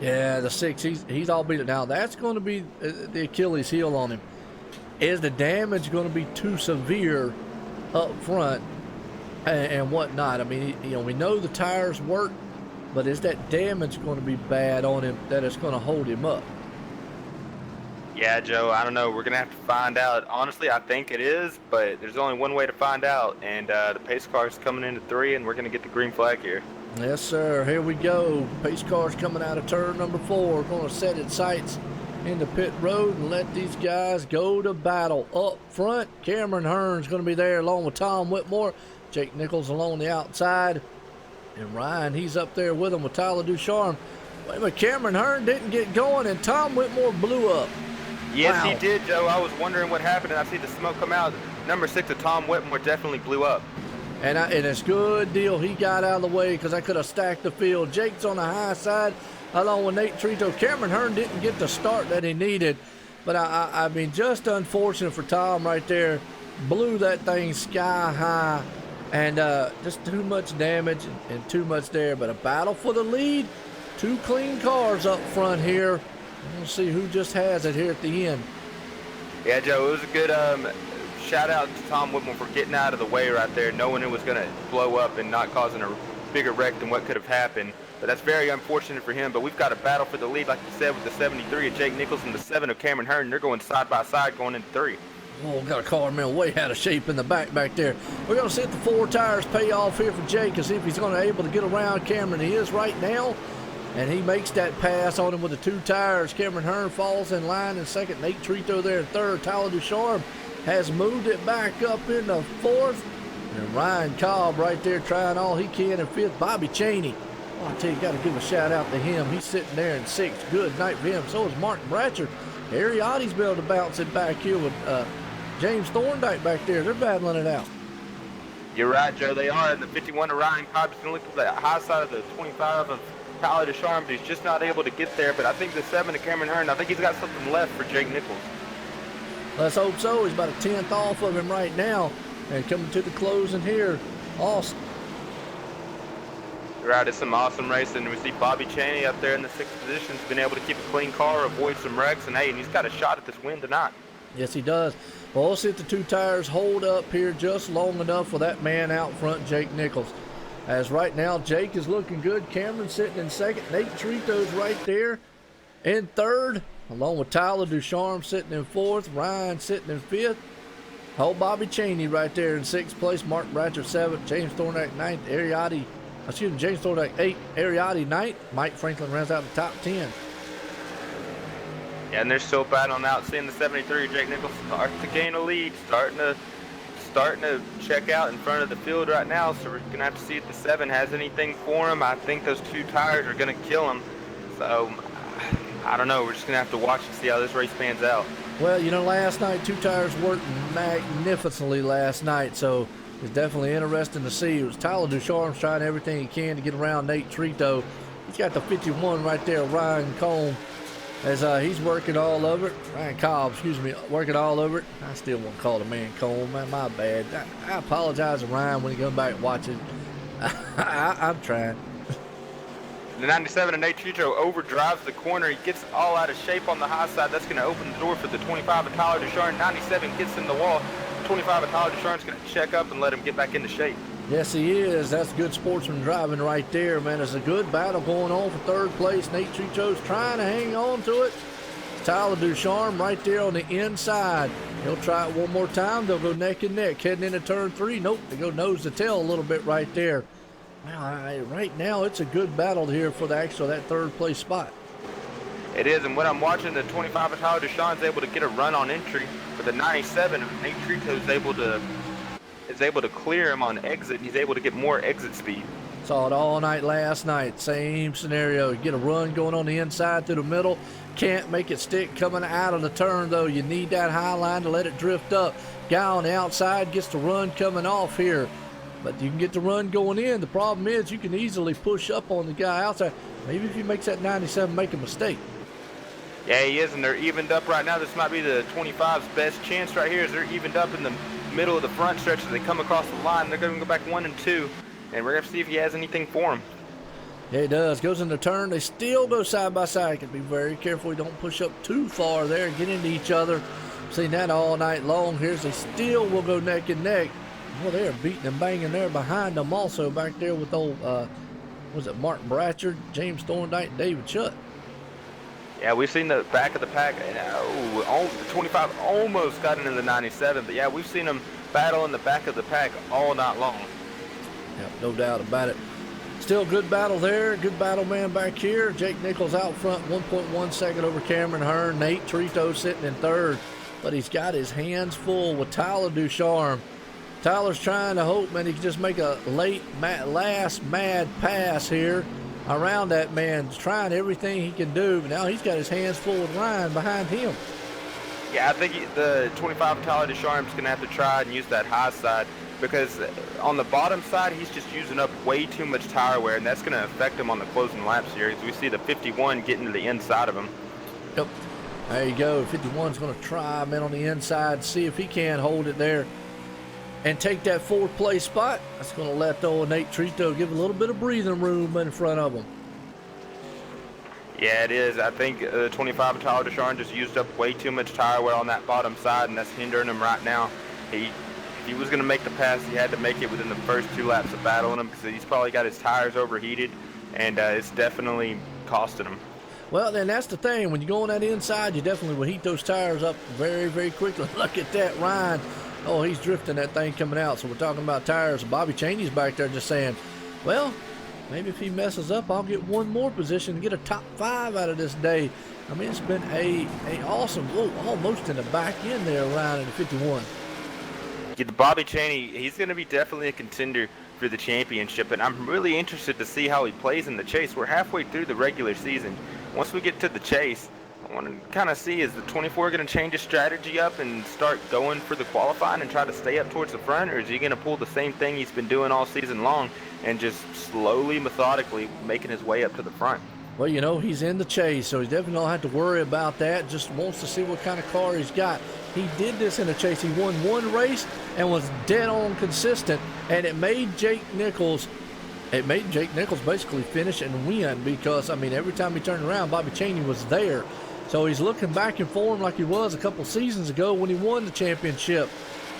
Yeah, the 6, he's all beat it. Now, that's going to be the Achilles heel on him. Is the damage going to be too severe up front and whatnot? I mean, you know, we know the tires work, but is that damage going to be bad on him that it's going to hold him up?
Yeah, Joe, I don't know. We're going to have to find out. Honestly, I think it is, but there's only one way to find out, and the pace car is coming into 3, and we're going to get the green flag here.
Yes, sir. Here we go. Pace car's coming out of turn number 4. Going to set its sights into pit road and let these guys go to battle. Up front, Cameron Hearn's going to be there along with Tom Whitmore. Jake Nichols along the outside. And Ryan, he's up there with him with Tyler Ducharme. Wait a minute, Cameron Hearn didn't get going, and Tom Whitmore blew up.
Yes,
wow.
He did, Joe. I was wondering what happened, and I see the smoke come out. Number 6 of Tom Whitmore definitely blew up.
And it's a good deal he got out of the way because I could have stacked the field. Jake's on the high side along with Nate Trito. Cameron Hearn didn't get the start that he needed. But, I mean, just unfortunate for Tom right there. Blew that thing sky high. And just too much damage and too much there. But a battle for the lead. 2 clean cars up front here. We'll see who just has it here at the end.
Yeah, Joe, it was a good shout out to Tom Whitmore for getting out of the way right there, knowing it was going to blow up and not causing a bigger wreck than what could have happened. But that's very unfortunate for him. But we've got a battle for the lead, like you said, with the 73 of Jake Nichols and the 7 of Cameron Hearn. They're going side by side going into 3.
Oh, got a car man way out of shape in the back there. We're going to see if the 4 tires pay off here for Jake and see if he's going to be able to get around Cameron. He is right now. And he makes that pass on him with the 2 tires. Cameron Hearn falls in line in second. Nate Trito there in third. Tyler Ducharme has moved it back up in the 4th. And Ryan Cobb right there trying all he can in 5th. Bobby Cheney. Oh, I tell you, got to give a shout out to him. He's sitting there in 6th. Good night for him. So is Mark Bratcher. Ariotti's been able to bounce it back here with James Thorndike back there. They're battling it out.
You're right, Joe. They are. And the 51 of Ryan Cobb is going to look at the high side of the 25 of Tyler Ducharme, but he's just not able to get there. But I think the 7 of Cameron Hearn, I think he's got something left for Jake Nichols. Let's
hope so. He's about a 10th off of him right now. And coming to the closing here, Austin.
You're right, it's some awesome racing. We see Bobby Cheney up there in the 6th position. He's been able to keep a clean car, avoid some wrecks, and hey, and he's got a shot at this win tonight.
Yes, he does. Well, we'll see if the 2 tires hold up here just long enough for that man out front, Jake Nichols. As right now, Jake is looking good. Cameron sitting in 2nd. Nate Trito's right there in 3rd, along with Tyler Ducharme sitting in 4th. Ryan sitting in 5th. Old Bobby Cheney right there in 6th place. Mark Bratcher 7th. James Thorndike 9th. James Thorndike 8th. Ariotti 9th. Mike Franklin rounds out the top 10.
Yeah, and they're still battling out. Seeing the 73, Jake Nichols start to gain a lead. Starting to check out in front of the field right now, so we're going to have to see if the 7 has anything for him. I think those 2 tires are going to kill him. So, I don't know. We're just going to have to watch and see how this race pans out.
Well, you know, last night, 2 tires worked magnificently last night, so it's definitely interesting to see. It was Tyler Ducharme trying everything he can to get around Nate Trito. He's got the 51 right there, Ryan Cobb. As he's working all over it. Ryan Cobb, working all over it. I still won't call the man Cole, man, my bad. I apologize to Ryan when he comes back watching. I'm trying.
The 97 of Nate Trito overdrives the corner. He gets all out of shape on the high side. That's going to open the door for the 25 of Tyler Ducharme. 97 gets in the wall. 25 of Tyler Ducharme's going to check up and let him get back into shape.
Yes, he is. That's good sportsman driving right there, man. There's a good battle going on for 3rd place. Nate Trito's trying to hang on to it. Tyler Ducharme right there on the inside. He'll try it one more time. They'll go neck and neck. Heading into turn 3. Nope, they go nose to tail a little bit right there. Wow, right now it's a good battle here for that 3rd place spot.
It is, and when I'm watching, the 25 of Tyler Ducharme's able to get a run on entry, but the 97 of Nate Trito is able to clear him on exit. He's able to get more exit speed.
Saw it all night last night. Same scenario. You get a run going on the inside through the middle. Can't make it stick coming out of the turn, though. You need that high line to let it drift up. Guy on the outside gets the run coming off here. But you can get the run going in. The problem is you can easily push up on the guy outside. Maybe if he makes that 97 make a mistake.
Yeah, he is, and they're evened up right now. This might be the 25's best chance right here, as they're evened up in the middle of the front stretch as they come across the line. They're going to go back 1 and 2, and we're going to see if he has anything for him.
Yeah, he does. Goes in the turn. They still go side by side. Can be very careful. We don't push up too far there and get into each other. Seen that all night long. Here's they still will go neck and neck. Well, they're beating and banging there behind them also back there with old, was it Mark Bratcher, James Thorndike, David Shutt.
Yeah, we've seen the back of the pack. The 25 almost got into the 97, but yeah, we've seen them battle in the back of the pack all night long.
Yep, no doubt about it. Still good battle there. Good battle man back here. Jake Nichols out front, 1.1 second over Cameron Hearn. Nate Trito sitting in 3rd, but he's got his hands full with Tyler Ducharme. Tyler's trying to hope, man, he can just make a last mad pass here around that man. He's trying everything he can do, but now he's got his hands full with Ryan behind him.
Yeah, I think the 25 Tyler Ducharme's going to have to try and use that high side, because on the bottom side, he's just using up way too much tire wear, and that's going to affect him on the closing lap series. We see the 51 getting to the inside of him.
Yep. There you go. 51's going to try, man, on the inside, see if he can hold it there. and take that 4th place spot. That's going to let old Nate Trito give a little bit of breathing room in front of him.
Yeah, it is. I think 25 Tyler Deshawn just used up way too much tire wear on that bottom side, and that's hindering him right now. If he was going to make the pass, he had to make it within the first 2 laps of battling him, because he's probably got his tires overheated, and it's definitely costing him.
Well, then that's the thing. When you go on that inside, you definitely will heat those tires up very, very quickly. Look at that, Ryan. Oh, he's drifting that thing coming out. So we're talking about tires. Bobby Cheney's back there just saying, well, maybe if he messes up, I'll get one more position and get a top 5 out of this day. I mean, it's been a awesome, almost in the back end there, Ryan, in the 51.
Yeah, the Bobby Cheney, he's going to be definitely a contender for the championship, and I'm really interested to see how he plays in the chase. We're halfway through the regular season. Once we get to the chase, I want to kind of see, is the 24 going to change his strategy up and start going for the qualifying and try to stay up towards the front, or is he going to pull the same thing he's been doing all season long and just slowly, methodically making his way up to the front?
Well, you know, he's in the chase, so he definitely don't have to worry about that. Just wants to see what kind of car he's got. He did this in the chase. He won 1 race and was dead on consistent, and it made Jake Nichols basically finish and win, because, I mean, every time he turned around, Bobby Cheney was there. So he's looking back in form like he was a couple seasons ago when he won the championship.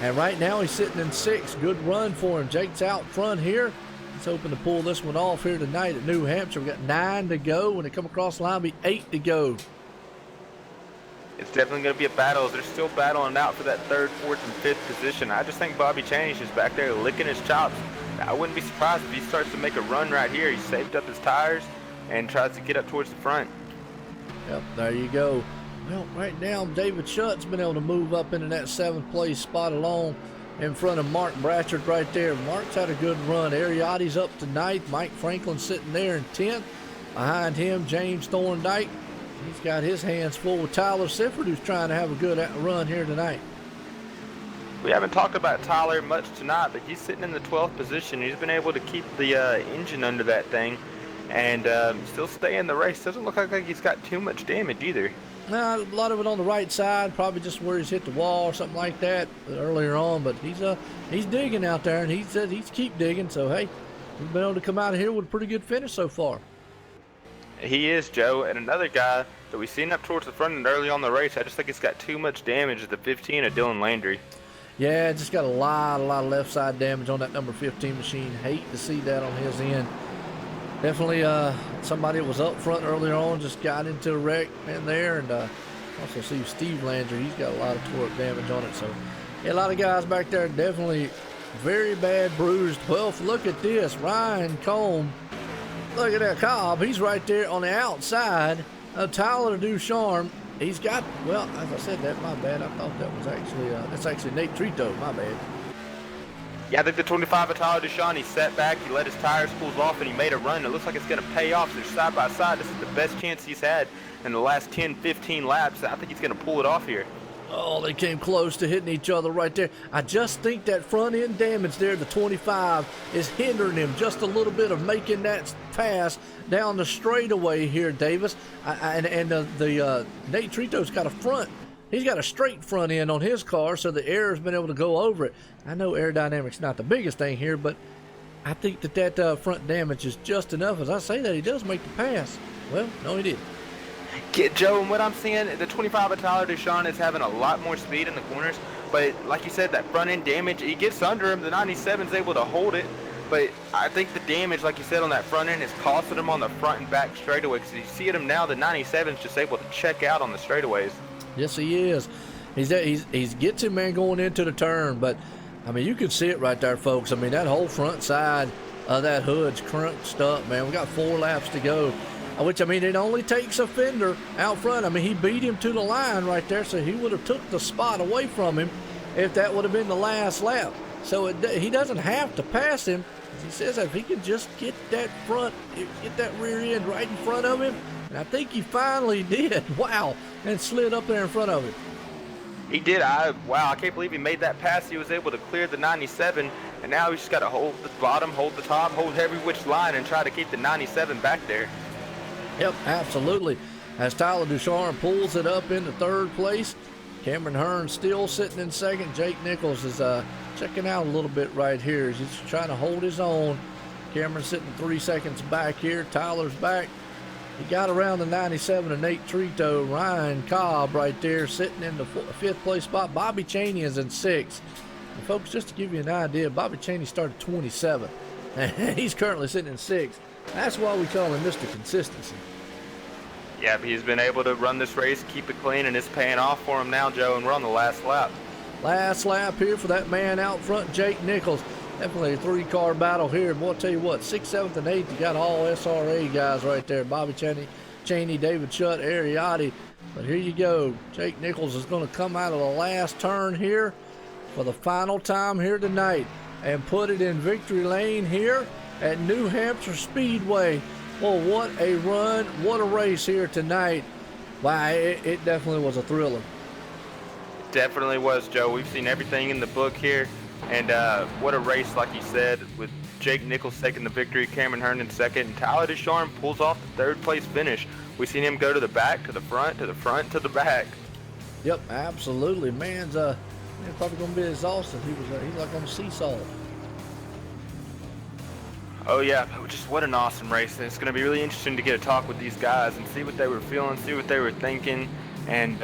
And right now he's sitting in 6th. Good run for him. Jake's out front here. He's hoping to pull this one off here tonight at New Hampshire. We've got 9 to go. When they come across the line, it'll be 8 to go.
It's definitely going to be a battle. They're still battling out for that 3rd, 4th, and 5th position. I just think Bobby Cheney's just back there licking his chops. I wouldn't be surprised if he starts to make a run right here. He saved up his tires and tries to get up towards the front.
Yep, there you go. Well, right now, David Shutt's been able to move up into that 7th place spot alone in front of Mark Bratchard right there. Mark's had a good run. Ariotti's up to 9th. Mike Franklin sitting there in 10th. Behind him, James Thorndike. He's got his hands full with Tyler Sifford, who's trying to have a good run here tonight.
We haven't talked about Tyler much tonight, but he's sitting in the 12th position. He's been able to keep the engine under that thing and still stay in the race. Doesn't look like he's got too much damage either.
Nah, a lot of it on the right side, probably just where he's hit the wall or something like that earlier on. But he's digging out there, and he said he's keep digging. So hey, he's been able to come out of here with a pretty good finish so far.
He is, Joe, and another guy that we've seen up towards the front and early on the race. I just think it's got too much damage is the 15 of Dylan Landry.
Yeah, just got a lot of left side damage on that number 15 machine. Hate to see that on his end. Definitely somebody that was up front earlier on just got into a wreck in there. And also see Steve Landry, he's got a lot of torque damage on it. So yeah, a lot of guys back there definitely very bad bruised. Well, look at this, Ryan Combe. Look at that Cobb. He's right there on the outside of Tyler Ducharme. He's got, well, as I said that, my bad. I thought that was actually, that's actually Nate Trito, my bad.
Yeah, I think the 25 of Tyler Ducharme, he set back, he let his tires cool off, and he made a run. It looks like it's going to pay off. They're side by side. This is the best chance he's had in the last 10, 15 laps. I think he's going to pull it off here.
Oh, they came close to hitting each other right there. I just think that front end damage there, the 25, is hindering him just a little bit of making that pass down the straightaway here, Davis. And Nate Trito's got a front. He's got a straight front end on his car, so the air has been able to go over it. I know aerodynamics not the biggest thing here, but I think that front damage is just enough. As I say that, he does make the pass. Well, no, he didn't.
Get Joe, and what I'm seeing, the 25 of Tyler Ducharme is having a lot more speed in the corners, but like you said, that front end damage, he gets under him. The 97's able to hold it, but I think the damage, like you said, on that front end is costing him on the front and back straightaway, because you see him now, the 97's just able to check out on the straightaways.
Yes, he is. He's gets him, man, going into the turn, but I mean, you can see it right there, folks. I mean, that whole front side of that hood's crunched up, man. We got 4 laps to go. Which, I mean, it only takes a fender out front. I mean, he beat him to the line right there, so he would have took the spot away from him if that would have been the last lap. So he doesn't have to pass him. He says if he can just get that rear end right in front of him, and I think he finally did. Wow, and slid up there in front of him.
He did. I can't believe he made that pass. He was able to clear the 97, and now he's just got to hold the bottom, hold the top, hold every which line, and try to keep the 97 back there.
Yep, absolutely. As Tyler Ducharme pulls it up into 3rd place, Cameron Hearn still sitting in second. Jake Nichols is checking out a little bit right here. He's trying to hold his own. Cameron sitting 3 seconds back here. Tyler's back. He got around the 97 and 8 Trito. Ryan Cobb right there sitting in the 5th place spot. Bobby Cheney is in 6th. And folks, just to give you an idea, Bobby Cheney started 27. And he's currently sitting in 6th. That's why we call him Mr. Consistency.
Yeah, but he's been able to run this race, keep it clean, and it's paying off for him now, Joe, and we're on the last lap.
Last lap here for that man out front, Jake Nichols. Definitely a 3-car battle here. Boy, I'll tell you what, 6th, 7th, and 8th, you got all SRA guys right there. Bobby Cheney, David Shutt, Ariotti. But here you go. Jake Nichols is going to come out of the last turn here for the final time here tonight and put it in victory lane here at New Hampshire Speedway. Well, what a run, what a race here tonight. Wow, it definitely was a thriller.
It definitely was, Joe. We've seen everything in the book here. And what a race, like you said, with Jake Nichols taking the victory, Cameron Hearn in second, and Tyler Ducharme pulls off the 3rd place finish. We've seen him go to the back, to the front, to the front, to the back.
Yep, absolutely. Man's probably going to be exhausted. He's like on a seesaw.
Oh, yeah, just what an awesome race. And it's going to be really interesting to get a talk with these guys and see what they were feeling, see what they were thinking, and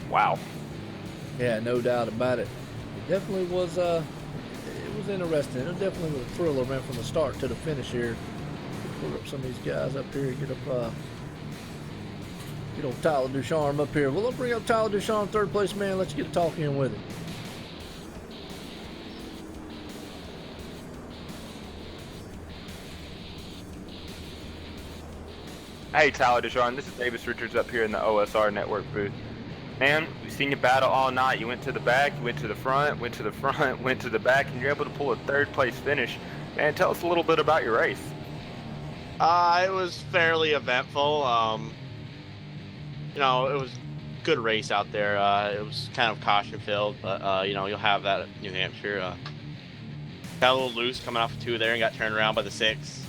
wow.
Yeah, no doubt about it. It definitely was, it was interesting. It definitely was a thriller, man, from the start to the finish here. Pull up some of these guys up here, get old Tyler Ducharme up here. Well, let's bring up Tyler Ducharme, 3rd place man. Let's get a talk in with him.
Hey, Tyler Ducharme, this is Davis Richards up here in the OSR Network booth. Man, we've seen you battle all night. You went to the back, you went to the front, went to the front, went to the back, and you're able to pull a 3rd place finish. Man, tell us a little bit about your race.
It was fairly eventful. It was a good race out there. It was kind of caution-filled, but, you'll have that at New Hampshire. Got a little loose coming off of 2 there and got turned around by the 6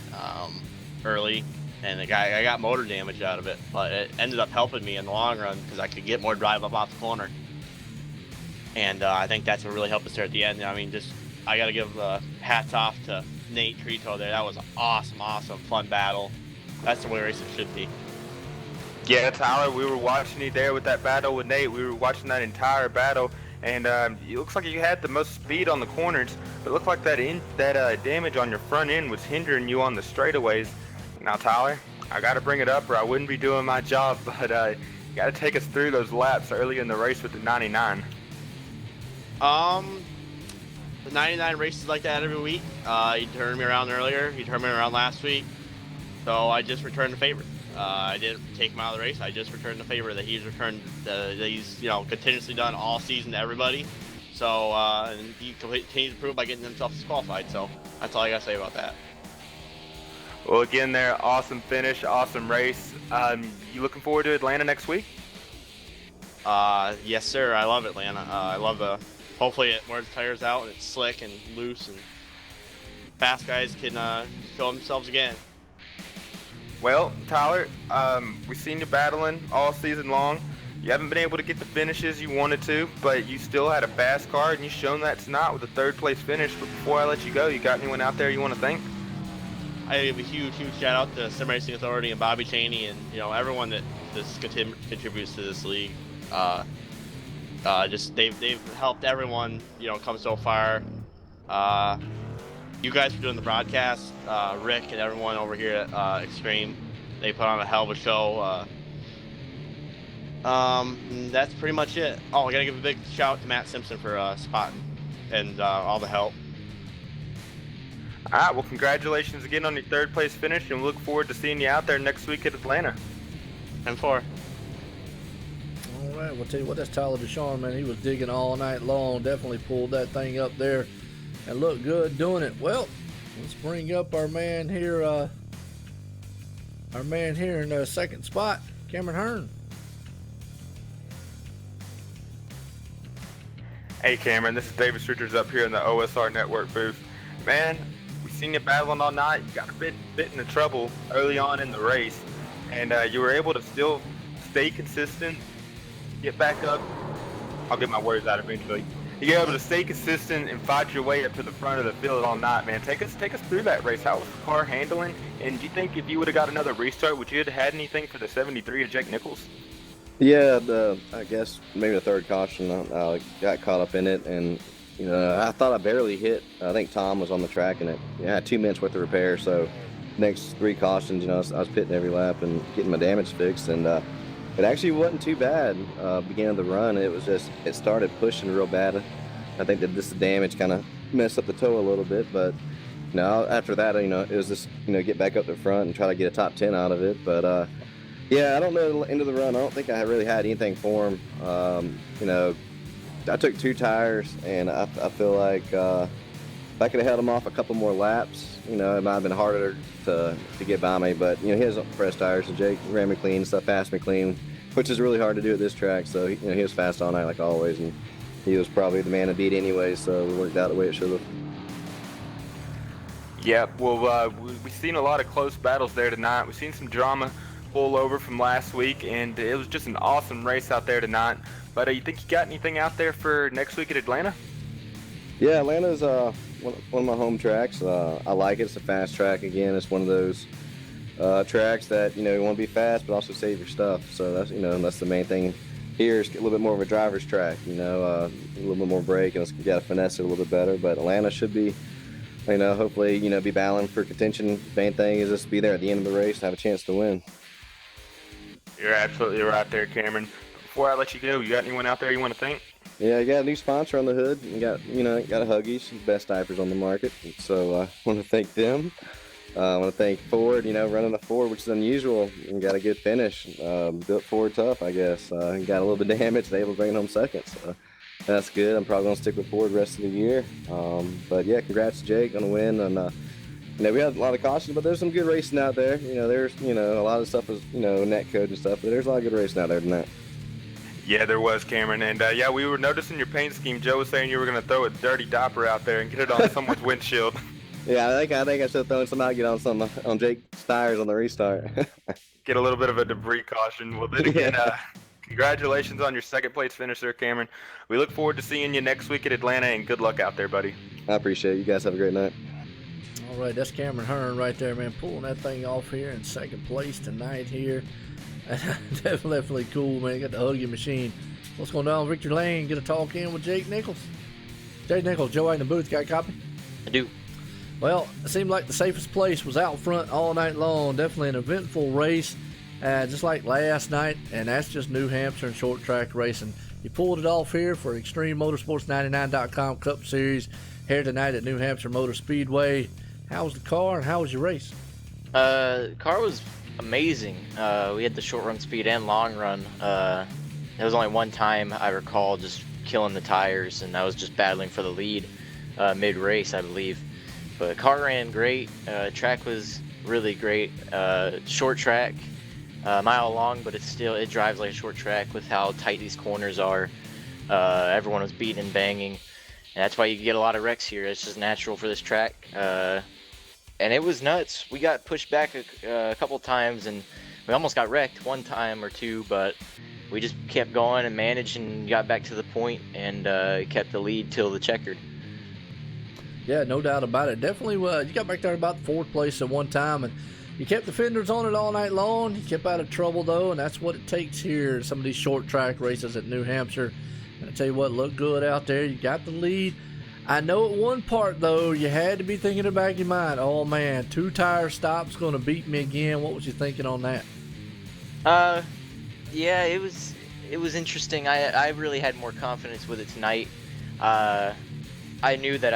early. And I got motor damage out of it, but it ended up helping me in the long run because I could get more drive up off the corner. And I think that's what really helped us there at the end. I mean, I got to give hats off to Nate Trito there. That was an awesome, fun battle. That's the way racing should be.
Yeah, Tyler, we were watching you there with that battle with Nate. We were watching that entire battle, and it looks like you had the most speed on the corners, but it looked like that damage on your front end was hindering you on the straightaways. Now, Tyler, I got to bring it up or I wouldn't be doing my job, but you got to take us through those laps early in the race with the 99.
The 99 races like that every week. He turned me around earlier. He turned me around last week. So I just returned the favor. I didn't take him out of the race. I just returned the favor that he's returned, that he's continuously done all season to everybody. So and he continues to prove by getting himself disqualified. So that's all I got to say about that.
Well, again, there, awesome finish, awesome race. You looking forward to Atlanta next week?
Yes, sir. I love Atlanta. I love hopefully it wears the tires out and it's slick and loose and fast guys can show themselves again.
Well, Tyler, we've seen you battling all season long. You haven't been able to get the finishes you wanted to, but you still had a fast car, and you've shown that tonight with a 3rd place finish. But before I let you go, you got anyone out there you want to thank?
I give a huge shout out to Sim Racing Authority and Bobby Cheney and everyone that contributes to this league. They've helped everyone come so far. You guys for doing the broadcast, Rick and everyone over here at Extreme, they put on a hell of a show. That's pretty much it. Oh, I gotta give a big shout out to Matt Simpson for spotting and all the help.
All right, well, congratulations again on your 3rd place finish, and we look forward to seeing you out there next week at Atlanta.
M4.
All right, we'll tell you what, that's Tyler Ducharme, man. He was digging all night long. Definitely pulled that thing up there and looked good doing it. Well, let's bring up our man here in the 2nd spot, Cameron Hearn.
Hey, Cameron, this is Davis Richards up here in the OSR Network booth. Man, we've seen you battling all night. You got a bit into trouble early on in the race, and you were able to still stay consistent, get back up, I'll get my words out eventually. You're able to stay consistent and fight your way up to the front of the field all night, man. Take us through that race. How was the car handling? And do you think if you would have got another restart, would you have had anything for the 73 of Jake Nichols?
Yeah, I guess maybe the third caution, I got caught up in it, and I thought I barely hit. I think Tom was on the track, and I had 2 minutes worth of repair. So next 3 cautions, I was pitting every lap and getting my damage fixed, and it actually wasn't too bad. Beginning of the run, it started pushing real bad. I think that the damage kind of messed up the toe a little bit, but after that, it was just get back up the front and try to get a top 10 out of it. But yeah, I don't know. End of the run, I don't think I really had anything for him. I took 2 tires, and I feel like if I could have held him off a couple more laps, it might have been harder to get by me. But he has fresh tires, and Jake ran me clean, stuff passed me clean, which is really hard to do at this track. So he was fast all night like always, and he was probably the man to beat anyway. So it worked out the way it should have.
Yeah, well, we've seen a lot of close battles there tonight. We've seen some drama pull over from last week, and it was just an awesome race out there tonight. But you think you got anything out there for next week at Atlanta? Yeah,
Atlanta's one of my home tracks. I like it. It's a fast track again. It's one of those tracks that you want to be fast, but also save your stuff. So that's the main thing. Here is a little bit more of a driver's track. A little bit more brake, and you got to finesse it a little bit better. But Atlanta should be, hopefully, be battling for contention. Main thing is just to be there at the end of the race and have a chance to win.
You're absolutely right there, Cameron. Before I let you go, you got anyone out there you want to thank?
Yeah, you got a new sponsor on the hood. You got a Huggies, best diapers on the market. So I want to thank them. I want to thank Ford, running the Ford, which is unusual, and got a good finish. Built Ford tough, I guess. Got a little bit of damage, able to bring it home second. So that's good. I'm probably going to stick with Ford the rest of the year. But yeah, congrats to Jake on the win. And we had a lot of cautions, but there's some good racing out there. There's a lot of stuff was net code and stuff, but there's a lot of good racing out there tonight.
Yeah, there was, Cameron. And yeah, we were noticing your paint scheme. Joe was saying you were going to throw a dirty diaper out there and get it on someone's windshield.
Yeah, I think I should have thrown some out, get on Jake's tires on the restart.
Get a little bit of a debris caution. Well, then again, congratulations on your second place finish there, Cameron. We look forward to seeing you next week at Atlanta, and good luck out there, buddy.
I appreciate it. You guys have a great night.
All right, that's Cameron Hearn right there, man, pulling that thing off here in second place tonight here. Definitely cool, man. Got the Huggy machine. What's going on, Victor Lane? Get a talk in with Jake Nichols. Jake Nichols, Joe in the booth. Got a copy?
I do.
Well, it seemed like the safest place was out front all night long. Definitely an eventful race, just like last night, and that's just New Hampshire and short track racing. You pulled it off here for Extreme Motorsports 99.com Cup Series here tonight at New Hampshire Motor Speedway. How was the car and how was your race?
The car was amazing. We had the short run speed and long run. There was only one time I recall just killing the tires, and that was just battling for the lead mid-race, I believe. But the car ran great. Track was really great. Short track, mile long, but it drives like a short track with how tight these corners are. Everyone was beating and banging, and that's why you get a lot of wrecks here. It's just natural for this track. And it was nuts. We got pushed back a couple times, and we almost got wrecked one time or two, but we just kept going and managed and got back to the point and kept the lead till the checkered.
Yeah, no doubt about it. Definitely, you got back there about fourth place at one time, and you kept the fenders on it all night long. You kept out of trouble, though, and that's what it takes here, some of these short track races at New Hampshire. And I tell you what, looked good out there. You got the lead. I know at one part, though, you had to be thinking in the back of your mind, oh, man, 2 tire stops going to beat me again. What was you thinking on that?
Yeah, it was interesting. I really had more confidence with it tonight. I knew that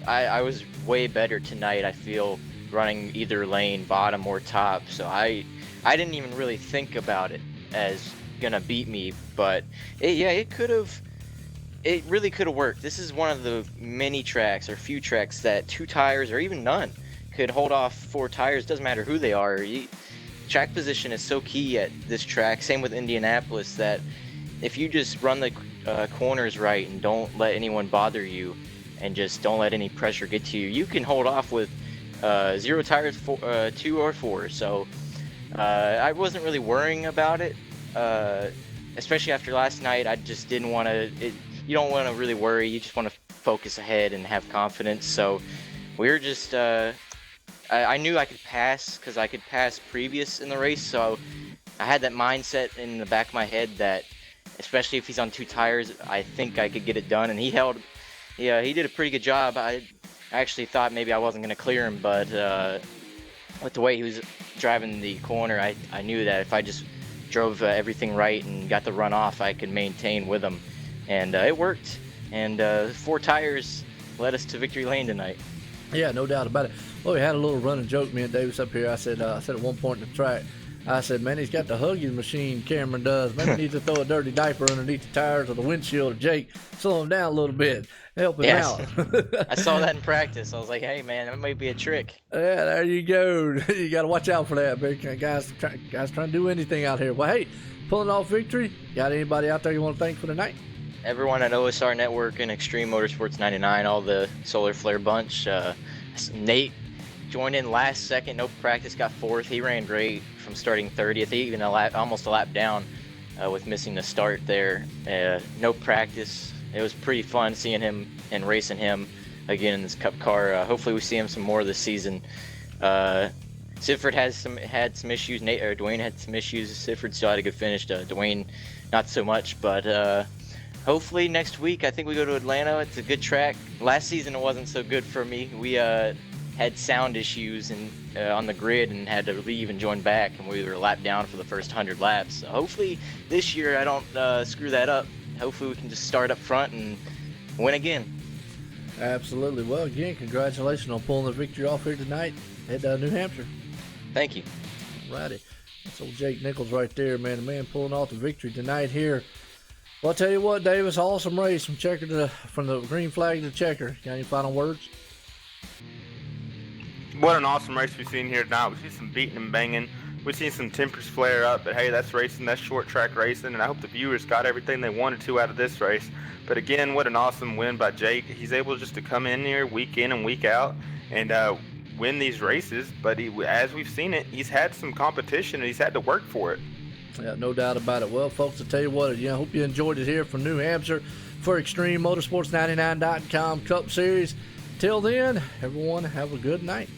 I was way better tonight, I feel, running either lane, bottom or top. So I didn't even really think about it as gonna beat me, but it really could have worked. This is one of the many tracks or few tracks that 2 tires or even none could hold off 4 tires. Doesn't matter who they are. Track position is so key at this track. Same with Indianapolis, that if you just run the corners right and don't let anyone bother you and just don't let any pressure get to you, you can hold off with 0 tires, 2 or 4. So I wasn't really worrying about it. especially after last night, I just didn't want to. You don't want to really worry. You just want to focus ahead and have confidence. So we were just. I knew I could pass because I could pass previous in the race. So I had that mindset in the back of my head that, especially if he's on 2 tires, I think I could get it done. And he held. Yeah, he did a pretty good job. I actually thought maybe I wasn't going to clear him, but with the way he was driving the corner, I knew that if I just drove everything right and got the run off, I could maintain with him. And it worked. And 4 tires led us to victory lane tonight.
Yeah, no doubt about it. Well, we had a little running joke, me and Davis up here. I said at one point in the track, I said, man, he's got the hugging machine, Cameron does. Maybe he needs to throw a dirty diaper underneath the tires or the windshield of Jake, slow him down a little bit, help him out.
I saw that in practice. I was like, hey, man, that might be a trick.
Yeah, there you go. You got to watch out for that, big guys trying to do anything out here. Well, hey, pulling off victory, got anybody out there you want to thank for the night?
Everyone at OSR Network and Extreme Motorsports 99, all the Solar Flare bunch. Nate joined in last second, no practice, got 4th. He ran great from starting 30th, even almost a lap down with missing the start there. No practice. It was pretty fun seeing him and racing him again in this Cup car. Hopefully we see him some more this season. Sifford had some issues. Dwayne had some issues. Sifford still had a good finish. Dwayne not so much, but hopefully next week I think we go to Atlanta. It's a good track. Last season it wasn't so good for me. We had sound issues on the grid and had to leave and join back, and we were a lap down for the first 100 laps. So hopefully this year I don't screw that up. Hopefully we can just start up front and win again.
Absolutely. Well, again, congratulations on pulling the victory off here tonight at New Hampshire.
Thank you.
Righty. That's old Jake Nichols right there, man. The man pulling off the victory tonight here. Well, I'll tell you what, Davis, awesome race from from the green flag to the checker. Got any final words?
What an awesome race we've seen here tonight. We've seen some beating and banging. We've seen some tempers flare up, but hey, that's racing, that's short track racing, and I hope the viewers got everything they wanted to out of this race. But again, what an awesome win by Jake. He's able just to come in here week in and week out and win these races, but as we've seen it, he's had some competition and he's had to work for it.
Yeah, no doubt about it. Well, folks, I'll tell you what, I hope you enjoyed it here from New Hampshire for Extreme Motorsports 99.com Cup Series. Till then, everyone, have a good night.